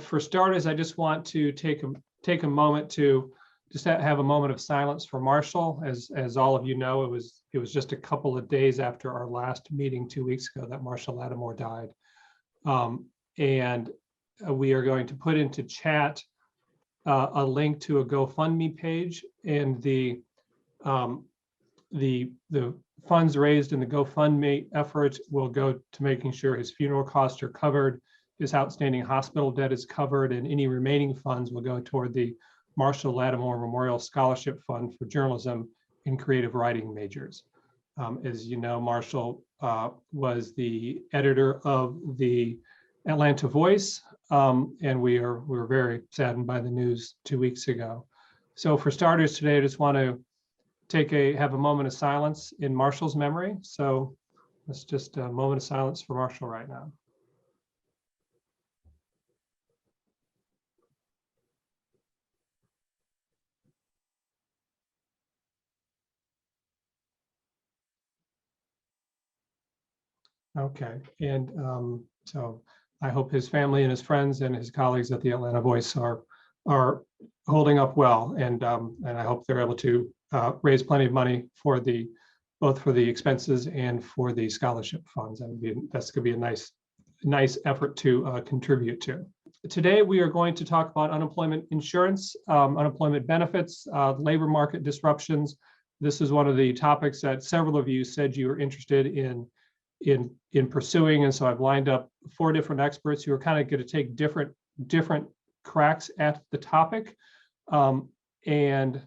For starters, I just want to take a moment to just have a moment of silence for Marshall. As all of you know, it was just a couple of days after our last meeting 2 weeks ago that Marshall Lattimore died. And we are going to put into chat a link to a GoFundMe page, and the funds raised in the GoFundMe effort will go to making sure his funeral costs are covered, his outstanding hospital debt is covered, and any remaining funds will go toward the Marshall Lattimore Memorial Scholarship Fund for journalism and creative writing majors. As you know, Marshall was the editor of the Atlanta Voice, and we were very saddened by the news 2 weeks ago. So for starters today, I just want to have a moment of silence in Marshall's memory. So let's just a moment of silence for Marshall right now. Okay, and so I hope his family and his friends and his colleagues at the Atlanta Voice are holding up well, and I hope they're able to raise plenty of money for both for the expenses and for the scholarship funds. That's going to be a nice effort to contribute to. Today we are going to talk about unemployment insurance, unemployment benefits, labor market disruptions. This is one of the topics that several of you said you were interested in pursuing, and so I've lined up 4 different experts who are kind of going to take different cracks at the topic. And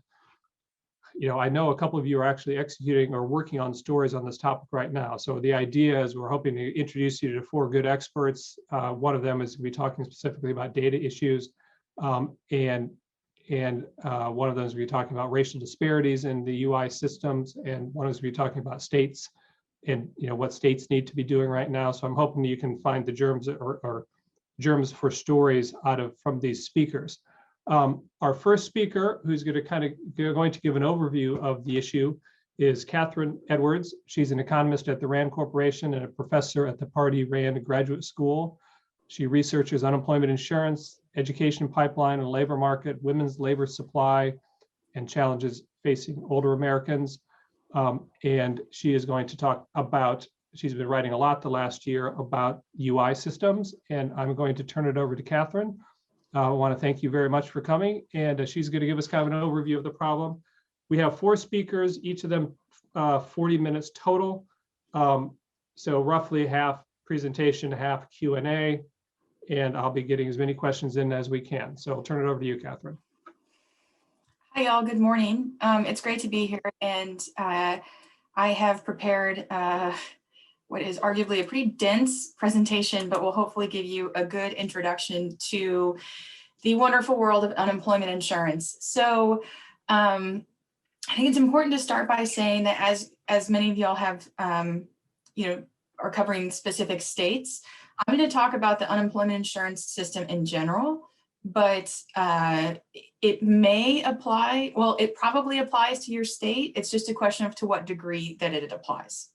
I know a couple of you are actually executing or working on stories on this topic right now. So the idea is we're hoping to introduce you to 4 good experts. One of them is going to be talking specifically about data issues, and one of them is going to be talking about racial disparities in the UI systems, and one is going to be talking about states and what states need to be doing right now. So I'm hoping you can find the germs or germs for stories from these speakers. Our first speaker, who's going to give an overview of the issue, is Kathryn Edwards. She's an economist at the Rand Corporation and a professor at the Pardee Rand Graduate School. She researches unemployment insurance, education pipeline and labor market, women's labor supply, and challenges facing older Americans. And she is going to talk about, she's been writing a lot the last year about UI systems, and I'm going to turn it over to Kathryn. I want to thank you very much for coming, and she's going to give us kind of an overview of the problem. We have 4 speakers, each of them 40 minutes total. So roughly half presentation, half Q&A, and I'll be getting as many questions in as we can. So I'll turn it over to you, Kathryn. Hi, y'all. Good morning. It's great to be here, and I have prepared what is arguably a pretty dense presentation, but will hopefully give you a good introduction to the wonderful world of unemployment insurance. So I think it's important to start by saying that as many of y'all have, are covering specific states, I'm going to talk about the unemployment insurance system in general. But it may apply, well, it probably applies to your state. It's just a question of to what degree that it applies,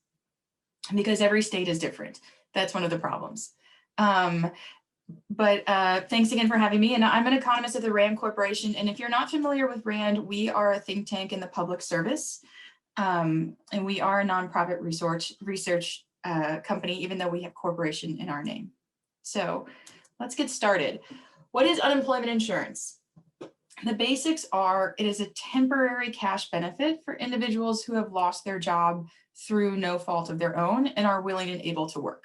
because every state is different. That's one of the problems. But thanks again for having me. And I'm an economist at the Rand Corporation. And if you're not familiar with Rand, we are a think tank in the public service. And we are a nonprofit research company, even though we have corporation in our name. So let's get started. What is unemployment insurance? The basics are, it is a temporary cash benefit for individuals who have lost their job through no fault of their own and are willing and able to work.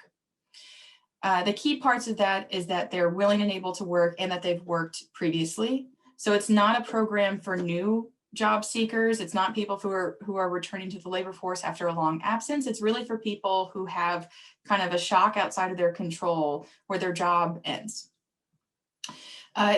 The key parts of that is that they're willing and able to work and that they've worked previously. So it's not a program for new job seekers. It's not people who are returning to the labor force after a long absence. It's really for people who have kind of a shock outside of their control where their job ends.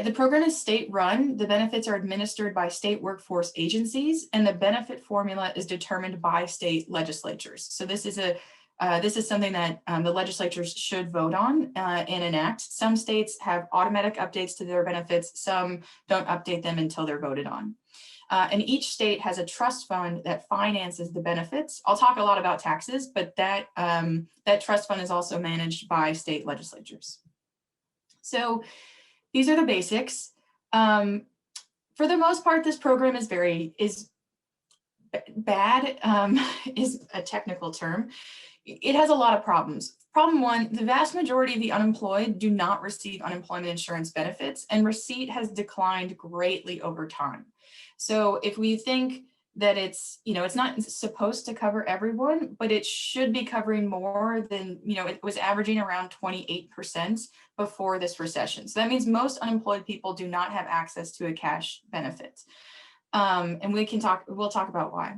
The program is state-run. The benefits are administered by state workforce agencies, and the benefit formula is determined by state legislatures. So this is something that the legislatures should vote on and enact. Some states have automatic updates to their benefits. Some don't update them until they're voted on. And each state has a trust fund that finances the benefits. I'll talk a lot about taxes, but that trust fund is also managed by state legislatures. So these are the basics. For the most part, this program is bad, is a technical term. It has a lot of problems. Problem one, the vast majority of the unemployed do not receive unemployment insurance benefits, and receipt has declined greatly over time. So if we think that it's not supposed to cover everyone, but it should be covering more than, it was averaging around 28% before this recession. So that means most unemployed people do not have access to a cash benefit. And we'll talk about why.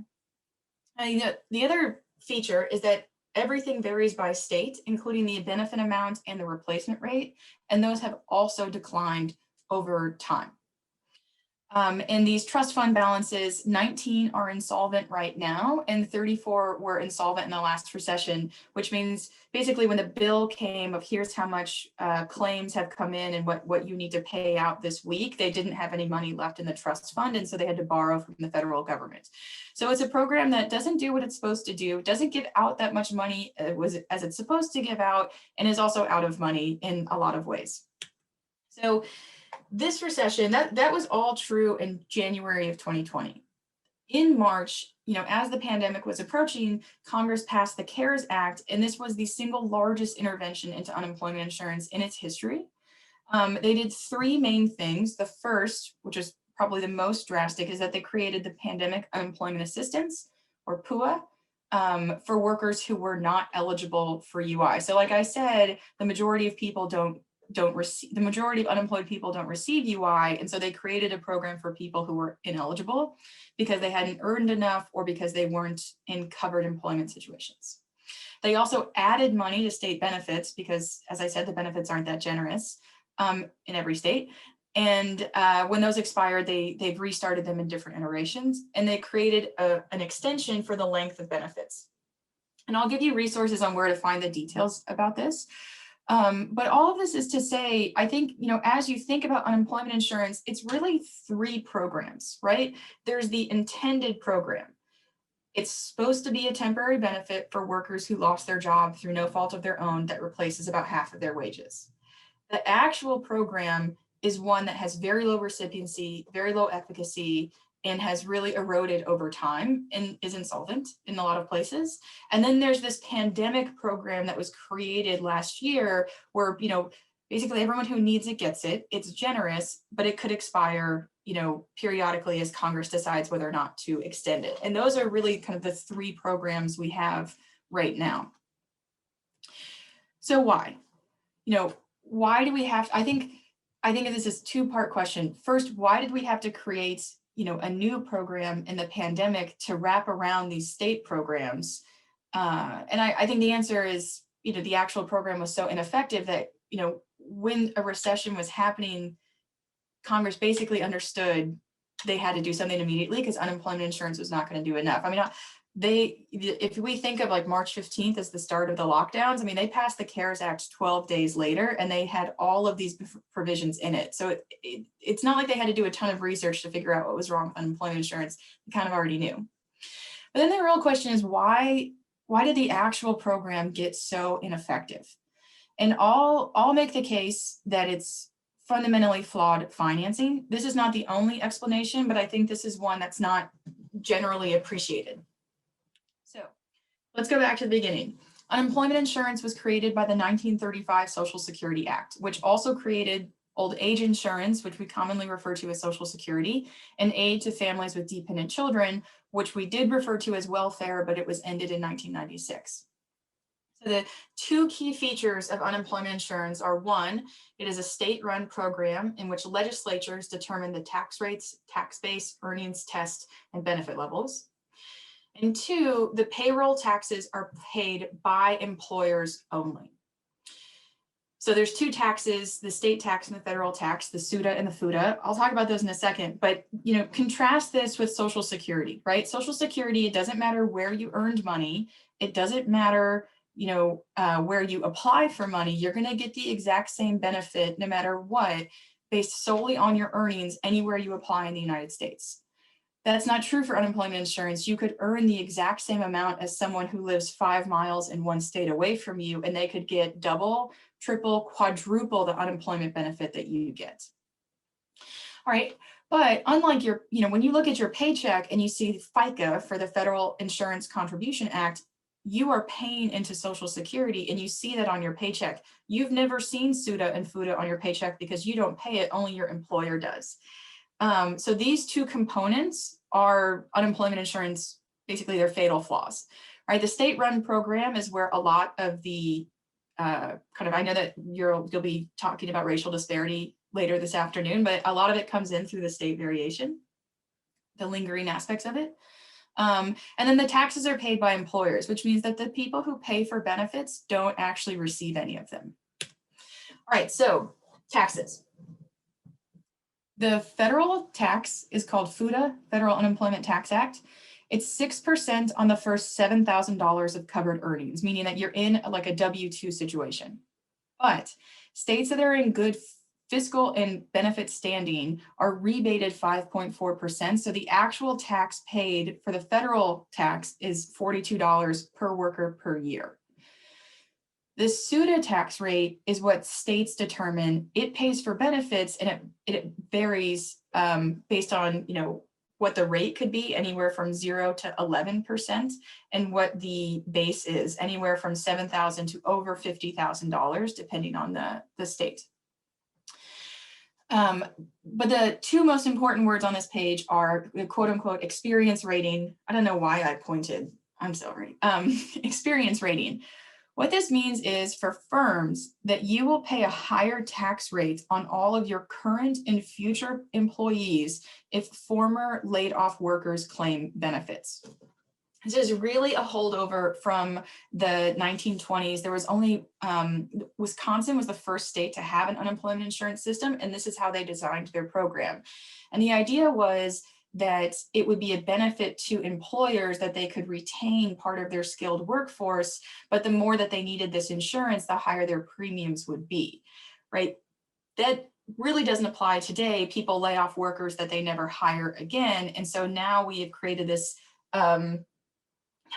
The other feature is that everything varies by state, including the benefit amount and the replacement rate, and those have also declined over time. And these trust fund balances, 19 are insolvent right now, and 34 were insolvent in the last recession, which means basically when the bill came of here's how much claims have come in and what you need to pay out this week, they didn't have any money left in the trust fund, and so they had to borrow from the federal government. So it's a program that doesn't do what it's supposed to do, doesn't give out that much money as it's supposed to give out, and is also out of money in a lot of ways. So this recession, that was all true in January of 2020. In March, as the pandemic was approaching, Congress passed the CARES Act, and this was the single largest intervention into unemployment insurance in its history. They did three main things. The first, which is probably the most drastic, is that they created the Pandemic Unemployment Assistance, or PUA, for workers who were not eligible for UI. So like I said, the majority of people the majority of unemployed people don't receive UI, and so they created a program for people who were ineligible because they hadn't earned enough or because they weren't in covered employment situations. They also added money to state benefits because, as I said, the benefits aren't that generous in every state. And when those expired, they've restarted them in different iterations, and they created an extension for the length of benefits. And I'll give you resources on where to find the details about this. But all of this is to say, I think, as you think about unemployment insurance, it's really three programs, right? There's the intended program. It's supposed to be a temporary benefit for workers who lost their job through no fault of their own that replaces about half of their wages. The actual program is one that has very low recipiency, very low efficacy, and has really eroded over time and is insolvent in a lot of places. And then there's this pandemic program that was created last year where, basically everyone who needs it gets it. It's generous, but it could expire, periodically as Congress decides whether or not to extend it. And those are really kind of the three programs we have right now. So why? Why do we have, I think this is a two-part question. First, why did we have to create a new program in the pandemic to wrap around these state programs? And I think the answer is, the actual program was so ineffective that, when a recession was happening, Congress basically understood they had to do something immediately because unemployment insurance was not going to do enough. I mean, if we think of like March 15th as the start of the lockdowns, I mean, they passed the CARES Act 12 days later, and they had all of these provisions in it. So it's not like they had to do a ton of research to figure out what was wrong with unemployment insurance. They kind of already knew. But then the real question is, why did the actual program get so ineffective? And I'll make the case that it's fundamentally flawed financing. This is not the only explanation, but I think this is one that's not generally appreciated. So let's go back to the beginning. Unemployment insurance was created by the 1935 Social Security Act, which also created old age insurance, which we commonly refer to as Social Security, and aid to families with dependent children, which we did refer to as welfare, but it was ended in 1996. So the two key features of unemployment insurance are: one, it is a state-run program in which legislatures determine the tax rates, tax base, earnings test, and benefit levels. And two, the payroll taxes are paid by employers only. So there's two taxes, the state tax and the federal tax, the Suda and the FUTA. I'll talk about those in a second, but contrast this with Social Security, right? Social Security, it doesn't matter where you earned money. It doesn't matter, where you apply for money. You're going to get the exact same benefit no matter what, based solely on your earnings anywhere you apply in the United States. That's not true for unemployment insurance. You could earn the exact same amount as someone who lives 5 miles in one state away from you, and they could get double, triple, quadruple the unemployment benefit that you get. All right, but unlike your, when you look at your paycheck and you see FICA for the Federal Insurance Contribution Act, you are paying into Social Security and you see that on your paycheck. You've never seen SUDA and FUTA on your paycheck because you don't pay it, only your employer does. So these two components are unemployment insurance, basically their fatal flaws, right? The state-run program is where a lot of the I know that you'll be talking about racial disparity later this afternoon, but a lot of it comes in through the state variation, the lingering aspects of it. And then the taxes are paid by employers, which means that the people who pay for benefits don't actually receive any of them. All right, so taxes. The federal tax is called FUTA, Federal Unemployment Tax Act. It's 6% on the first $7,000 of covered earnings, meaning that you're in like a W-2 situation. But states that are in good fiscal and benefit standing are rebated 5.4%. So the actual tax paid for the federal tax is $42 per worker per year. The SUDA tax rate is what states determine. It pays for benefits and it varies based on, what the rate could be, anywhere from 0 to 11%, and what the base is, anywhere from $7,000 to over $50,000, depending on the state. But the two most important words on this page are the quote unquote experience rating. I don't know why I pointed, I'm sorry. Experience rating. What this means is for firms that you will pay a higher tax rate on all of your current and future employees if former laid off workers claim benefits. This is really a holdover from the 1920s. There was only, Wisconsin was the first state to have an unemployment insurance system, and this is how they designed their program. And the idea was that it would be a benefit to employers that they could retain part of their skilled workforce, but the more that they needed this insurance, the higher their premiums would be, right? That really doesn't apply today. People lay off workers that they never hire again. And so now we have created this kind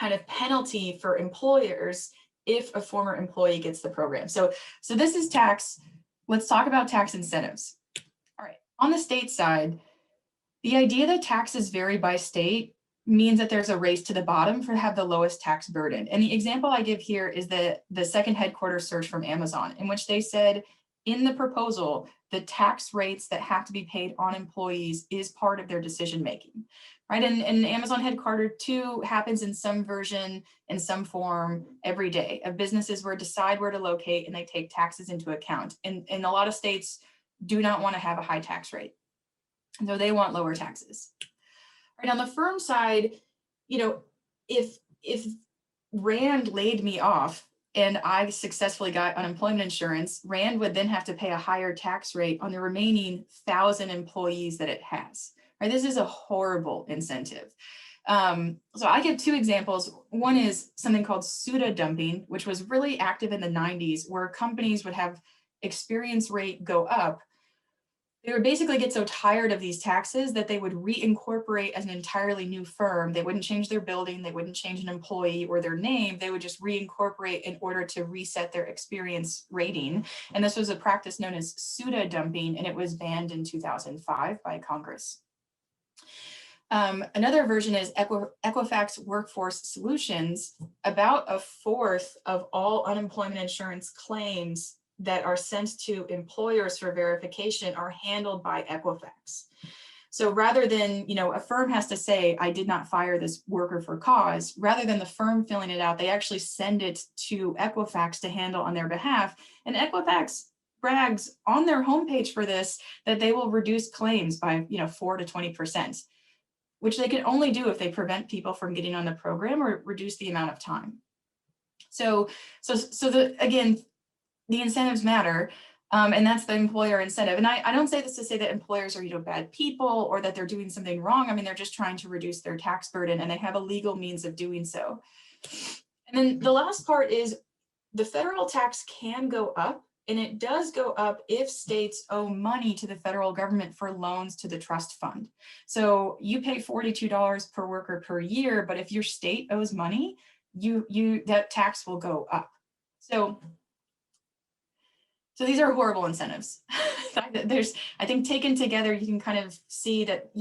of penalty for employers if a former employee gets the program. So this is tax. Let's talk about tax incentives. All right, on the state side, the idea that taxes vary by state means that there's a race to the bottom for have the lowest tax burden. And the example I give here is the second headquarters search from Amazon, in which they said in the proposal, the tax rates that have to be paid on employees is part of their decision making, right? And Amazon headquarters 2 happens in some version, in some form every day of businesses where decide where to locate and they take taxes into account. And a lot of states do not want to have a high tax rate. So they want lower taxes. Right, on the firm side, if Rand laid me off and I successfully got unemployment insurance, Rand would then have to pay a higher tax rate on the remaining 1,000 employees that it has. Right, this is a horrible incentive. So I give 2 examples. One is something called Suda Dumping, which was really active in the 90s, where companies would have experience rate go up. They would basically get so tired of these taxes that they would reincorporate as an entirely new firm. They wouldn't change their building, they wouldn't change an employee or their name, they would just reincorporate in order to reset their experience rating. And this was a practice known as Suda Dumping, and it was banned in 2005 by Congress. Another version is Equifax Workforce Solutions. About 1/4 of all unemployment insurance claims that are sent to employers for verification are handled by Equifax. So rather than, a firm has to say, I did not fire this worker for cause, rather than the firm filling it out, they actually send it to Equifax to handle on their behalf. And Equifax brags on their homepage for this, that they will reduce claims by, 4 to 20%, which they can only do if they prevent people from getting on the program or reduce the amount of time. So again, the incentives matter, and that's the employer incentive. And I don't say this to say that employers are bad people or that they're doing something wrong. I mean, they're just trying to reduce their tax burden, and they have a legal means of doing so. And then the last part is the federal tax can go up, and it does go up if states owe money to the federal government for loans to the trust fund. So you pay $42 per worker per year, but if your state owes money, that tax will go up. So So these are horrible incentives. I think taken together, you can kind of see that,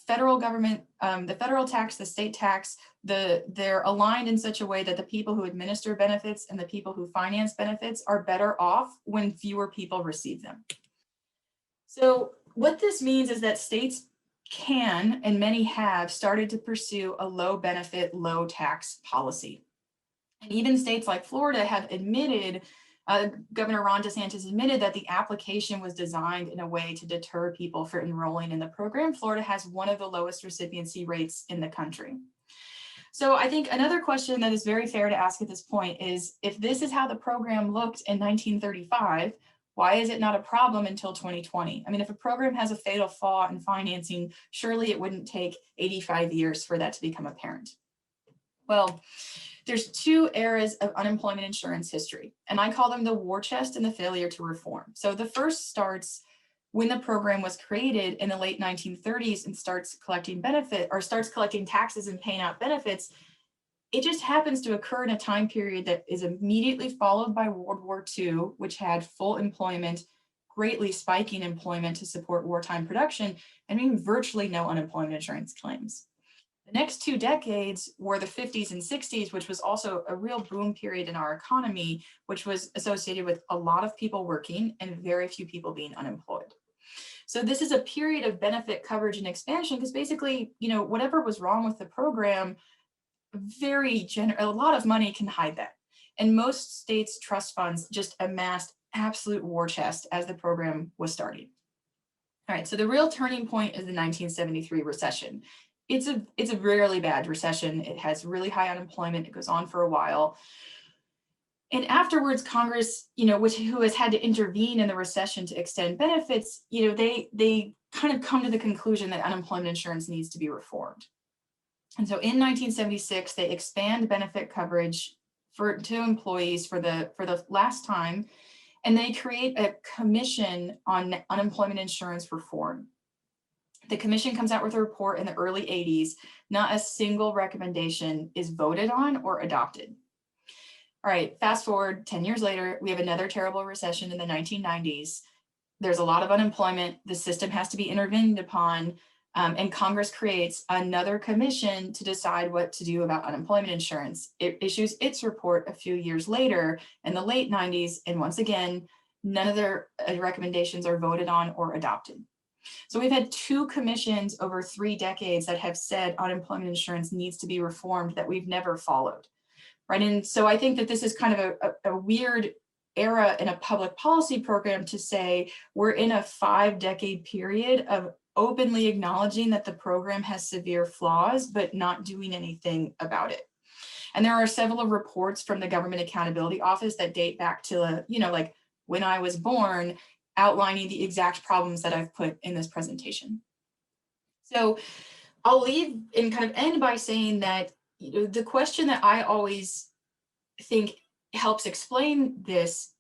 federal government, the federal tax, the state tax, they're aligned in such a way that the people who administer benefits and the people who finance benefits are better off when fewer people receive them. So what this means is that states can, and many have, started to pursue a low benefit, low tax policy. And even states like Florida have admitted, Governor Ron DeSantis admitted that the application was designed in a way to deter people from enrolling in the program. Florida has one of the lowest recipiency rates in the country. So I think another question that is very fair to ask at this point is, if this is how the program looked in 1935, why is it not a problem until 2020? I mean, if a program has a fatal flaw in financing, surely it wouldn't take 85 years for that to become apparent. Well, there's two eras of unemployment insurance history, and I call them the war chest and the failure to reform. So the first starts when the program was created in the late 1930s and starts collecting taxes and paying out benefits. It just happens to occur in a time period that is immediately followed by World War II, which had full employment, greatly spiking employment to support wartime production, and mean virtually no unemployment insurance claims. The next 2 decades were the 50s and 60s, which was also a real boom period in our economy, which was associated with a lot of people working and very few people being unemployed. So this is a period of benefit coverage and expansion, because basically, whatever was wrong with the program, a lot of money can hide that. And most states' trust funds just amassed absolute war chest as the program was starting. All right, so the real turning point is the 1973 recession. It's a really bad recession. It has really high unemployment. It goes on for a while. And afterwards, Congress, who has had to intervene in the recession to extend benefits, they kind of come to the conclusion that unemployment insurance needs to be reformed. And so in 1976, they expand benefit coverage to employees for the last time, and they create a commission on unemployment insurance reform. The commission comes out with a report in the early 80s. Not a single recommendation is voted on or adopted. All right, fast forward 10 years later, we have another terrible recession in the 1990s. There's a lot of unemployment. The system has to be intervened upon, and Congress creates another commission to decide what to do about unemployment insurance. It issues its report a few years later in the late 90s, and once again, none of their recommendations are voted on or adopted. So we've had 2 commissions over 3 decades that have said unemployment insurance needs to be reformed that we've never followed, right? And so I think that this is kind of a weird era in a public policy program to say we're in a 5-decade period of openly acknowledging that the program has severe flaws, but not doing anything about it. And there are several reports from the Government Accountability Office that date back to, like when I was born, outlining the exact problems that I've put in this presentation. So I'll leave and kind of end by saying that the question that I always think helps explain this,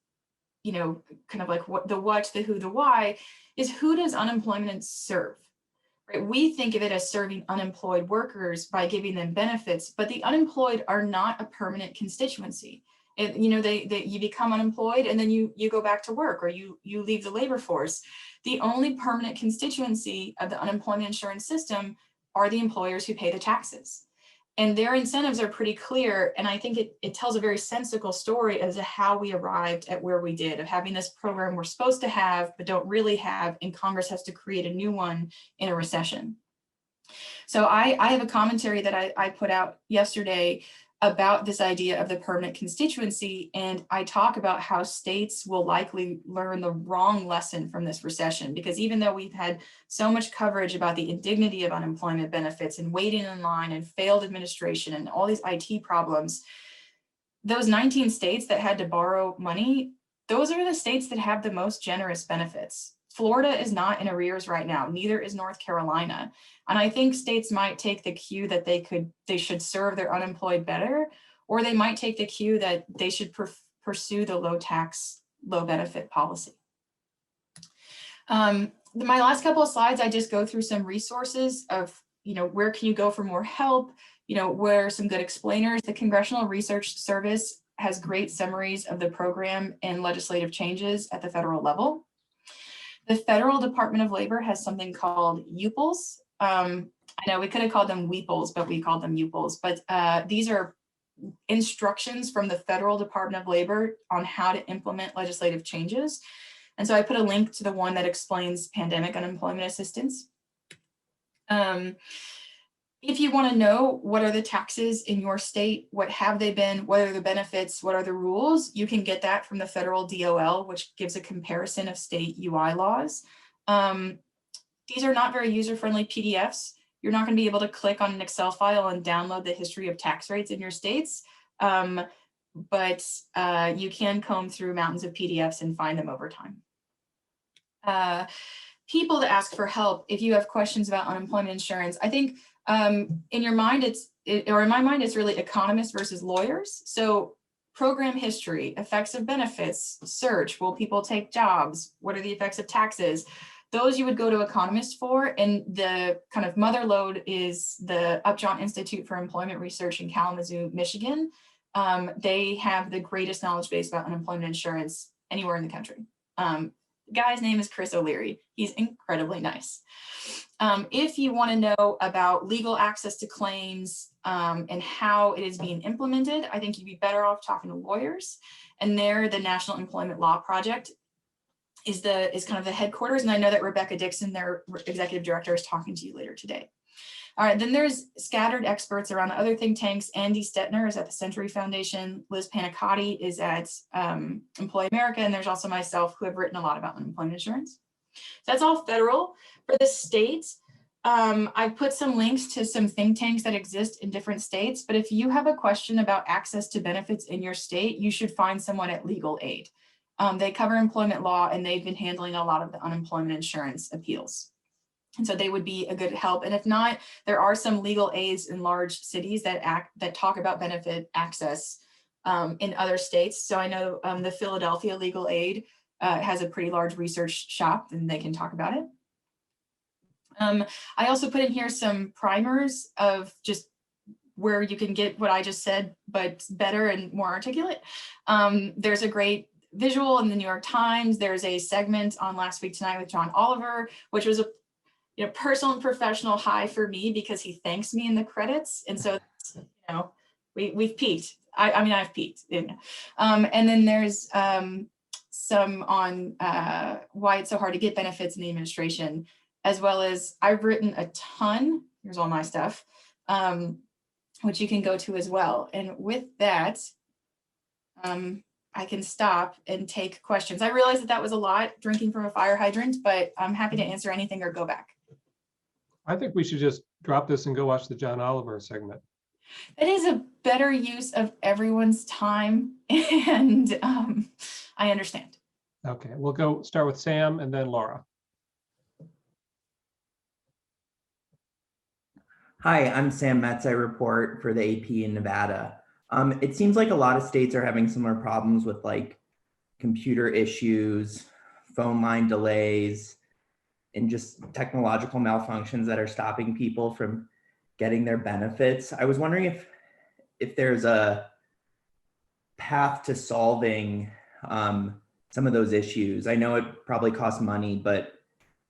kind of like the what, the who, the why, is who does unemployment serve? Right? We think of it as serving unemployed workers by giving them benefits, but the unemployed are not a permanent constituency. You become unemployed and then you go back to work, or you leave the labor force. The only permanent constituency of the unemployment insurance system are the employers who pay the taxes. And their incentives are pretty clear. And I think it tells a very sensical story as to how we arrived at where we did, of having this program we're supposed to have, but don't really have, and Congress has to create a new one in a recession. So I have a commentary that I put out yesterday about this idea of the permanent constituency. And I talk about how states will likely learn the wrong lesson from this recession, because even though we've had so much coverage about the indignity of unemployment benefits and waiting in line and failed administration and all these IT problems, those 19 states that had to borrow money, those are the states that have the most generous benefits. Florida is not in arrears right now, neither is North Carolina. And I think states might take the cue that they should serve their unemployed better, or they might take the cue that they should pursue the low tax, low benefit policy. My last couple of slides, I just go through some resources of, where can you go for more help? Where are some good explainers? The Congressional Research Service has great summaries of the program and legislative changes at the federal level. The Federal Department of Labor has something called UPLs. I know we could have called them WEPLs, but we called them UPLs. But these are instructions from the Federal Department of Labor on how to implement legislative changes. And so I put a link to the one that explains pandemic unemployment assistance. If you want to know what are the taxes in your state, what have they been, what are the benefits, what are the rules, you can get that from the federal DOL, which gives a comparison of state UI laws. These are not very user-friendly PDFs. You're not going to be able to click on an Excel file and download the history of tax rates in your states, but you can comb through mountains of PDFs and find them over time. People to ask for help if you have questions about unemployment insurance. I think in your mind, or in my mind, it's really economists versus lawyers. So program history, effects of benefits, search, will people take jobs? What are the effects of taxes? Those you would go to economists for, and the kind of mother lode is the Upjohn Institute for Employment Research in Kalamazoo, Michigan. They have the greatest knowledge base about unemployment insurance anywhere in the country. Guy's name is Chris O'Leary. He's incredibly nice. If you want to know about legal access to claims and how it is being implemented, I think you'd be better off talking to lawyers. And there, the National Employment Law Project is kind of the headquarters. And I know that Rebecca Dixon, their executive director, is talking to you later today. All right, then there's scattered experts around the other think tanks. Andy Stetner is at the Century Foundation. Liz Panicotti is at Employ America. And there's also myself, who have written a lot about unemployment insurance. So that's all federal. For the states, I put some links to some think tanks that exist in different states. But if you have a question about access to benefits in your state, you should find someone at Legal Aid. They cover employment law, and they've been handling a lot of the unemployment insurance appeals. And so they would be a good help. And if not, there are some legal aids in large cities that talk about benefit access in other states. So I know the Philadelphia Legal Aid has a pretty large research shop, and they can talk about it. I also put in here some primers of just where you can get what I just said, but better and more articulate. There's a great visual in the New York Times. There's a segment on Last Week Tonight with John Oliver, which was a personal and professional high for me because he thanks me in the credits. And so, we've peaked. I mean, I've peaked. And then there's some on why it's so hard to get benefits in the administration, as well as I've written a ton. Here's all my stuff, which you can go to as well. And with that, I can stop and take questions. I realize that was a lot, drinking from a fire hydrant, but I'm happy to answer anything or go back. I think we should just drop this and go watch the John Oliver segment. It is a better use of everyone's time, and I understand. Okay, we'll go start with Sam and then Laura. Hi, I'm Sam Metz. I report for the AP in Nevada. It seems like a lot of states are having similar problems with like computer issues, phone line delays, and just technological malfunctions that are stopping people from getting their benefits. I was wondering if there's a path to solving some of those issues. I know it probably costs money, but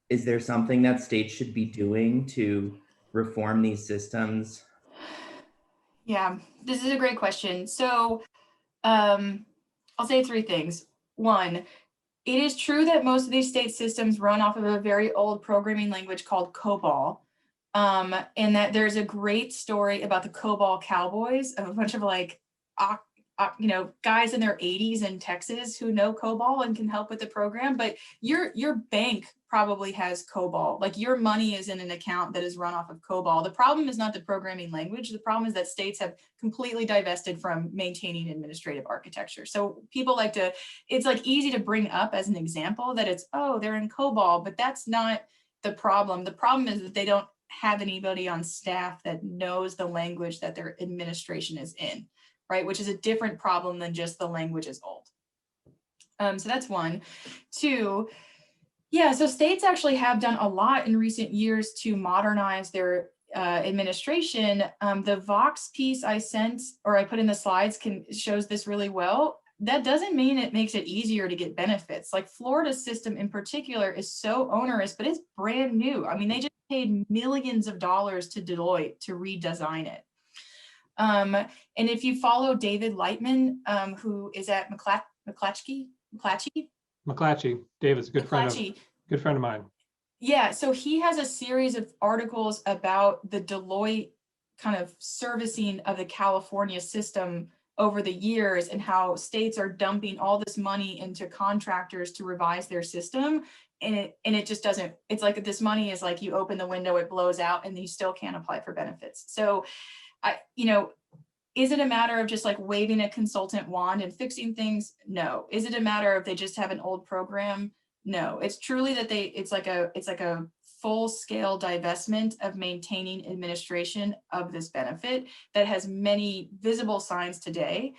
is there something that states should be doing to reform these systems? Yeah, this is a great question. So I'll say three things. One, it is true that most of these state systems run off of a very old programming language called COBOL, and that there's a great story about the COBOL cowboys of a bunch of guys in their 80s in Texas who know COBOL and can help with the program. But your bank probably has COBOL. Like, your money is in an account that is run off of COBOL. The problem is not the programming language. The problem is that states have completely divested from maintaining administrative architecture. So people it's like easy to bring up as an example that it's, oh, they're in COBOL, but that's not the problem. The problem is that they don't have anybody on staff that knows the language that their administration is in, right? Which is a different problem than just the language is old. So that's one. Two, yeah, so states actually have done a lot in recent years to modernize their administration, the Vox piece I sent, or I put in the slides, shows this really well. That doesn't mean it makes it easier to get benefits. Like Florida's system in particular is so onerous, but it's brand new. I mean, they just paid millions of dollars to Deloitte to redesign it. And if you follow David Lightman, who is at McClatchy, David's a good friend of mine. Yeah, so he has a series of articles about the Deloitte kind of servicing of the California system over the years and how states are dumping all this money into contractors to revise their system. And it just doesn't, it's like this money is like you open the window, it blows out, and you still can't apply for benefits. So, is it a matter of just like waving a consultant wand and fixing things? No. Is it a matter of they just have an old program? No. It's truly that it's like a full-scale divestment of maintaining administration of this benefit that has many visible signs today.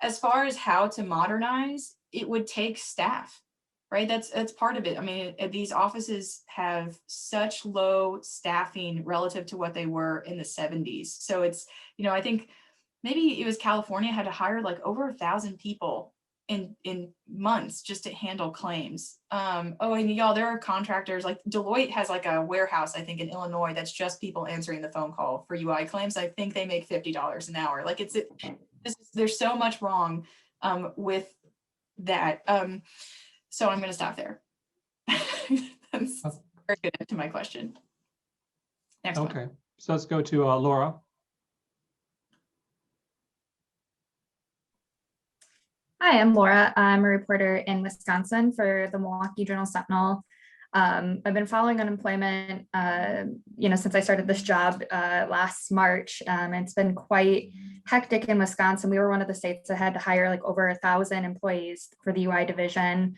As far as how to modernize, it would take staff, right? That's part of it. I mean, these offices have such low staffing relative to what they were in the 70s. So it's, I think maybe it was California had to hire like over 1,000 people in months just to handle claims. And y'all, there are contractors, like Deloitte has like a warehouse, I think in Illinois, that's just people answering the phone call for UI claims. I think they make $50 an hour. Like there's so much wrong with that. So I'm gonna stop there. That's very good to my question. Next one. Okay, so let's go to Laura. Hi, I'm Laura. I'm a reporter in Wisconsin for the Milwaukee Journal-Sentinel. I've been following unemployment, since I started this job last March. It's been quite hectic in Wisconsin. We were one of the states that had to hire like over 1,000 employees for the UI division.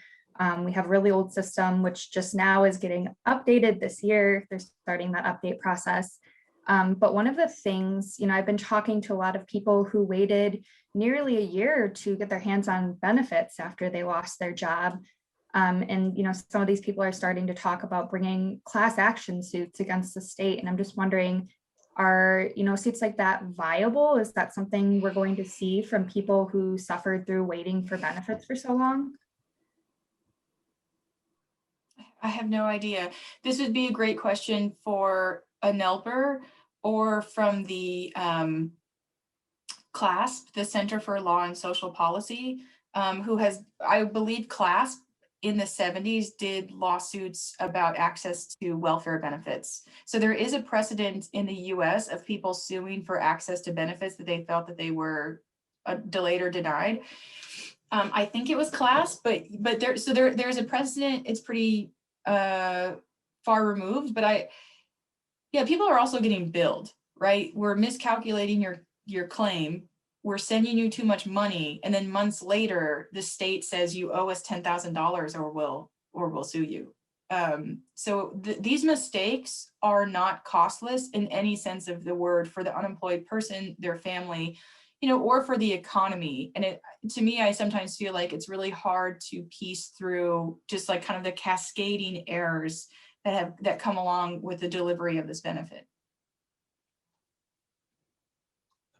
We have a really old system, which just now is getting updated this year. They're starting that update process. But one of the things, I've been talking to a lot of people who waited nearly a year to get their hands on benefits after they lost their job. And some of these people are starting to talk about bringing class action suits against the state. And I'm just wondering, are suits like that viable? Is that something we're going to see from people who suffered through waiting for benefits for so long? I have no idea. This would be a great question for a NELPer or from the CLASP, the Center for Law and Social Policy, who has, I believe CLASP in the 70s did lawsuits about access to welfare benefits. So there is a precedent in the US of people suing for access to benefits that they felt that they were delayed or denied. I think it was CLASP, but there's a precedent. It's pretty far removed, but people are also getting billed, right? We're miscalculating your claim. We're sending you too much money, and then months later, the state says you owe us $10,000 or we'll sue you. So these mistakes are not costless in any sense of the word for the unemployed person, their family, or for the economy. And to me, I sometimes feel like it's really hard to piece through just like kind of the cascading errors that come along with the delivery of this benefit.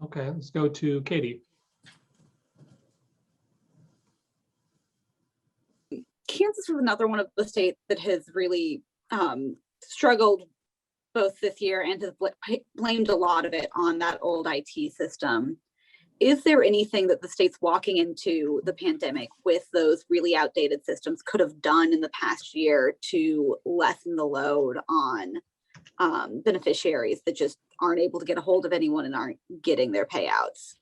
Okay, let's go to Katie. Kansas was another one of the states that has really struggled both this year and has blamed a lot of it on that old IT system. Is there anything that the states walking into the pandemic with those really outdated systems could have done in the past year to lessen the load on beneficiaries that just aren't able to get a hold of anyone and aren't getting their payouts?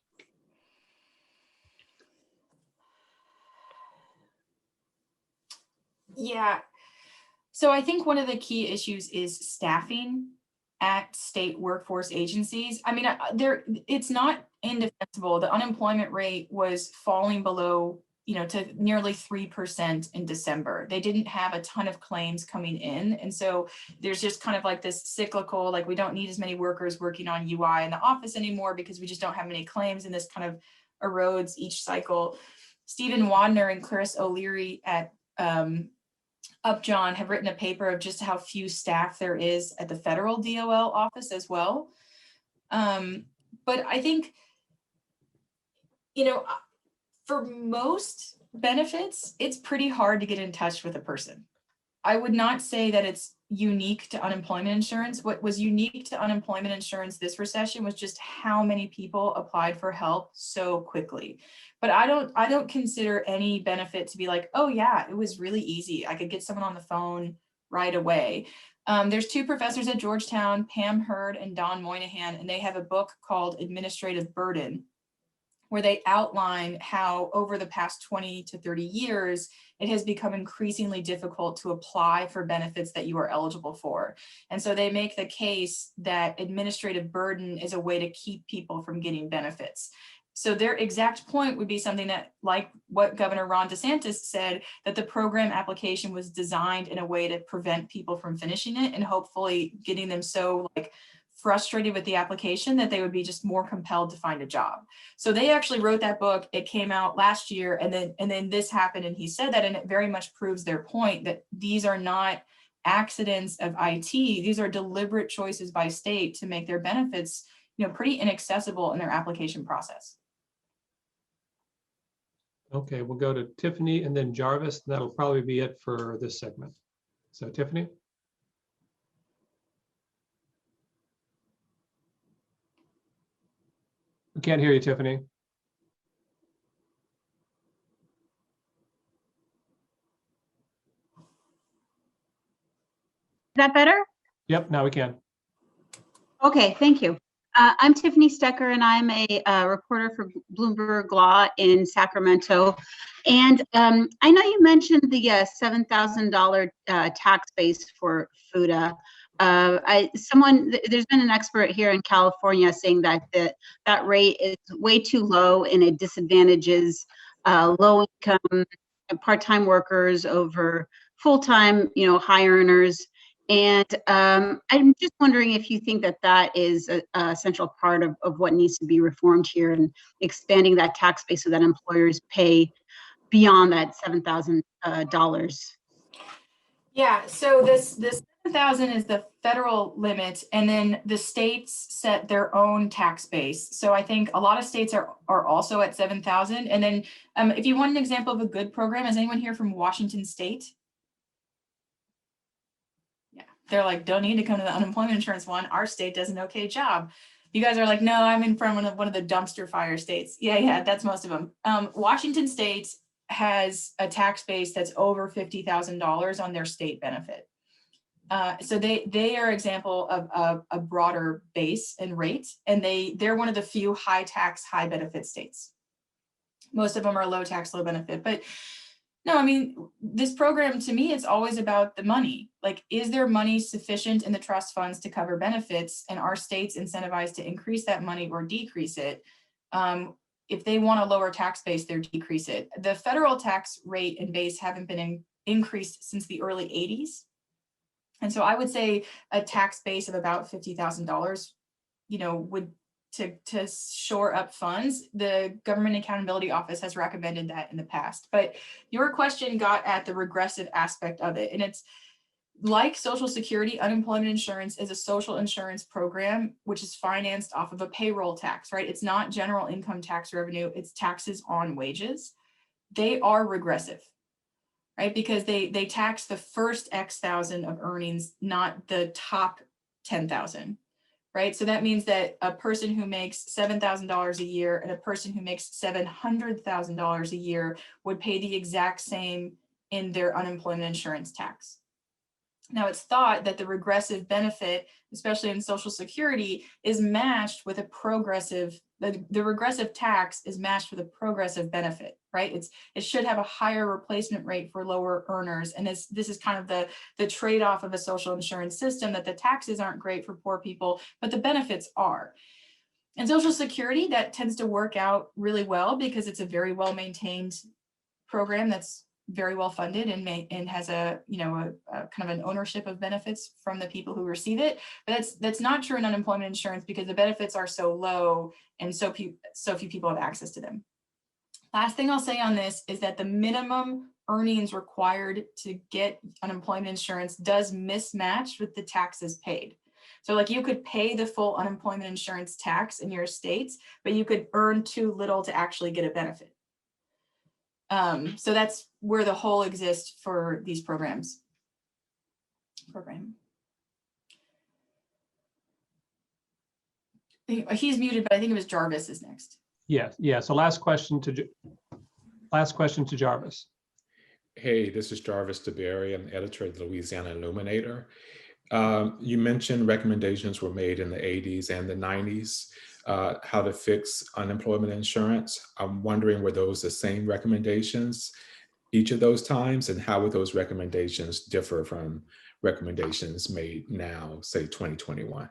Yeah, so I think one of the key issues is staffing at state workforce agencies. I mean, it's not indefensible. The unemployment rate was falling below, to nearly 3% in December. They didn't have a ton of claims coming in. And so there's just kind of like this cyclical, like we don't need as many workers working on UI in the office anymore because we just don't have many claims, and this kind of erodes each cycle. Stephen Wadner and Clarisse O'Leary at Upjohn have written a paper of just how few staff there is at the federal DOL office as well. But I think, you know, for most benefits, it's pretty hard to get in touch with a person. I would not say that it's unique to unemployment insurance. What was unique to unemployment insurance this recession was just how many people applied for help so quickly. But I don't consider any benefit to be like, oh yeah, it was really easy. I could get someone on the phone right away. There's two professors at Georgetown, Pam Hurd and Don Moynihan, and they have a book called Administrative Burden, where they outline how over the past 20 to 30 years, it has become increasingly difficult to apply for benefits that you are eligible for. And so they make the case that administrative burden is a way to keep people from getting benefits. So their exact point would be something that, like what Governor Ron DeSantis said, that the program application was designed in a way to prevent people from finishing it and hopefully getting them so frustrated with the application that they would be just more compelled to find a job. So they actually wrote that book. It came out last year, and then this happened, and he said that, and it very much proves their point that these are not accidents of IT. These are deliberate choices by state to make their benefits, pretty inaccessible in their application process. Okay, we'll go to Tiffany and then Jarvis. That'll probably be it for this segment. So Tiffany. We can't hear you, Tiffany. Is that better? Yep, now we can. Okay, thank you. I'm Tiffany Stecker, and I'm a reporter for Bloomberg Law in Sacramento. And I know you mentioned the $7,000 tax base for FUTA. There's been an expert here in California saying that that rate is way too low and it disadvantages low-income part-time workers over full-time, high earners. And I'm just wondering if you think that that is a central part of what needs to be reformed here and expanding that tax base so that employers pay beyond that $7,000. Yeah, so this 7,000 is the federal limit, and then the states set their own tax base. So I think a lot of states are also at 7,000. And then if you want an example of a good program, is anyone here from Washington State? They're like, don't need to come to the unemployment insurance one. Our state does an okay job. You guys are like, no, I'm in from one of the dumpster fire states. Yeah, that's most of them. Washington State has a tax base that's over $50,000 on their state benefit. So they are an example of a broader base and rate, and they're one of the few high tax, high benefit states. Most of them are low tax, low benefit, but no, I mean, this program, to me, it's always about the money. Like, is there money sufficient in the trust funds to cover benefits, and are states incentivized to increase that money or decrease it? If they want a lower tax base, they decrease it. The federal tax rate and base haven't been increased since the early 80s. And so I would say a tax base of about $50,000, would to shore up funds. The Government Accountability Office has recommended that in the past. But your question got at the regressive aspect of it. And it's like Social Security, unemployment insurance is a social insurance program, which is financed off of a payroll tax, right? It's not general income tax revenue, it's taxes on wages. They are regressive, right? Because they tax the first X thousand of earnings, not the top 10,000. Right. So that means that a person who makes $7,000 a year and a person who makes $700,000 a year would pay the exact same in their unemployment insurance tax. Now, it's thought that the regressive benefit, especially in Social Security, is matched with a progressive, the regressive tax is matched with a progressive benefit, right? It should have a higher replacement rate for lower earners. And this is kind of the trade-off of a social insurance system, that the taxes aren't great for poor people, but the benefits are. In Social Security, that tends to work out really well because it's a very well-maintained program that's very well funded and has a kind of an ownership of benefits from the people who receive it. But that's not true in unemployment insurance because the benefits are so low and so few people have access to them. Last thing I'll say on this is that the minimum earnings required to get unemployment insurance does mismatch with the taxes paid. So like you could pay the full unemployment insurance tax in your states, but you could earn too little to actually get a benefit. So that's where the hole exists for these programs. He's muted, but I think it was Jarvis is next. Yes, yeah. So last question to Jarvis. Hey, this is Jarvis DeBerry. I'm editor of the Louisiana Illuminator. You mentioned recommendations were made in the 80s and the 90s, how to fix unemployment insurance. I'm wondering, were those the same recommendations each of those times, and how would those recommendations differ from recommendations made now, say 2021?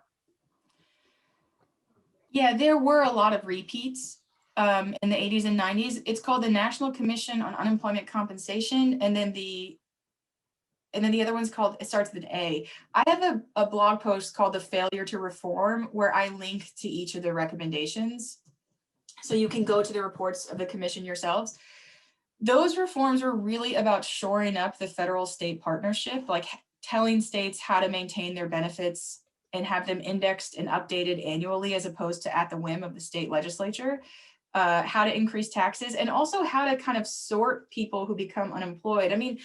Yeah, there were a lot of repeats in the 80s and 90s. It's called the National Commission on Unemployment Compensation, and then the other one's called, it starts with an A. I have a blog post called The Failure to Reform, where I link to each of the recommendations. So you can go to the reports of the commission yourselves. Those reforms were really about shoring up the federal-state partnership, like telling states how to maintain their benefits and have them indexed and updated annually, as opposed to at the whim of the state legislature, how to increase taxes, and also how to kind of sort people who become unemployed. I mean,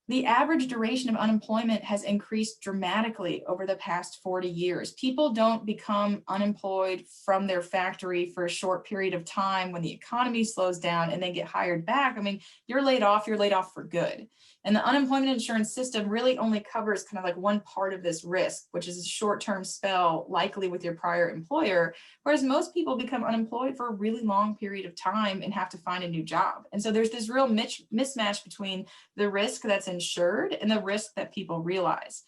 the average duration of unemployment has increased dramatically over the past 40 years. People don't become unemployed from their factory for a short period of time when the economy slows down and then get hired back. I mean, you're laid off for good. And the unemployment insurance system really only covers kind of like one part of this risk, which is a short-term spell, likely with your prior employer, whereas most people become unemployed for a really long period of time and have to find a new job. And so there's this real mismatch between the risk that's insured and the risk that people realize.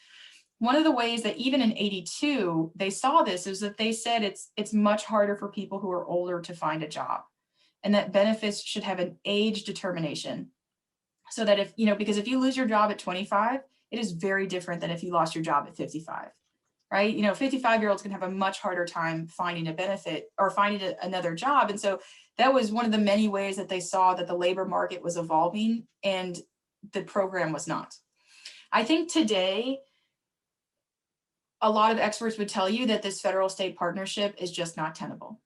One of the ways that even in 82, they saw this is that they said it's much harder for people who are older to find a job, and that benefits should have an age determination. So that if, because if you lose your job at 25, it is very different than if you lost your job at 55, right? 55-year-olds can have a much harder time finding a benefit or finding another job. And so that was one of the many ways that they saw that the labor market was evolving and the program was not. I think today, a lot of experts would tell you that this federal-state partnership is just not tenable.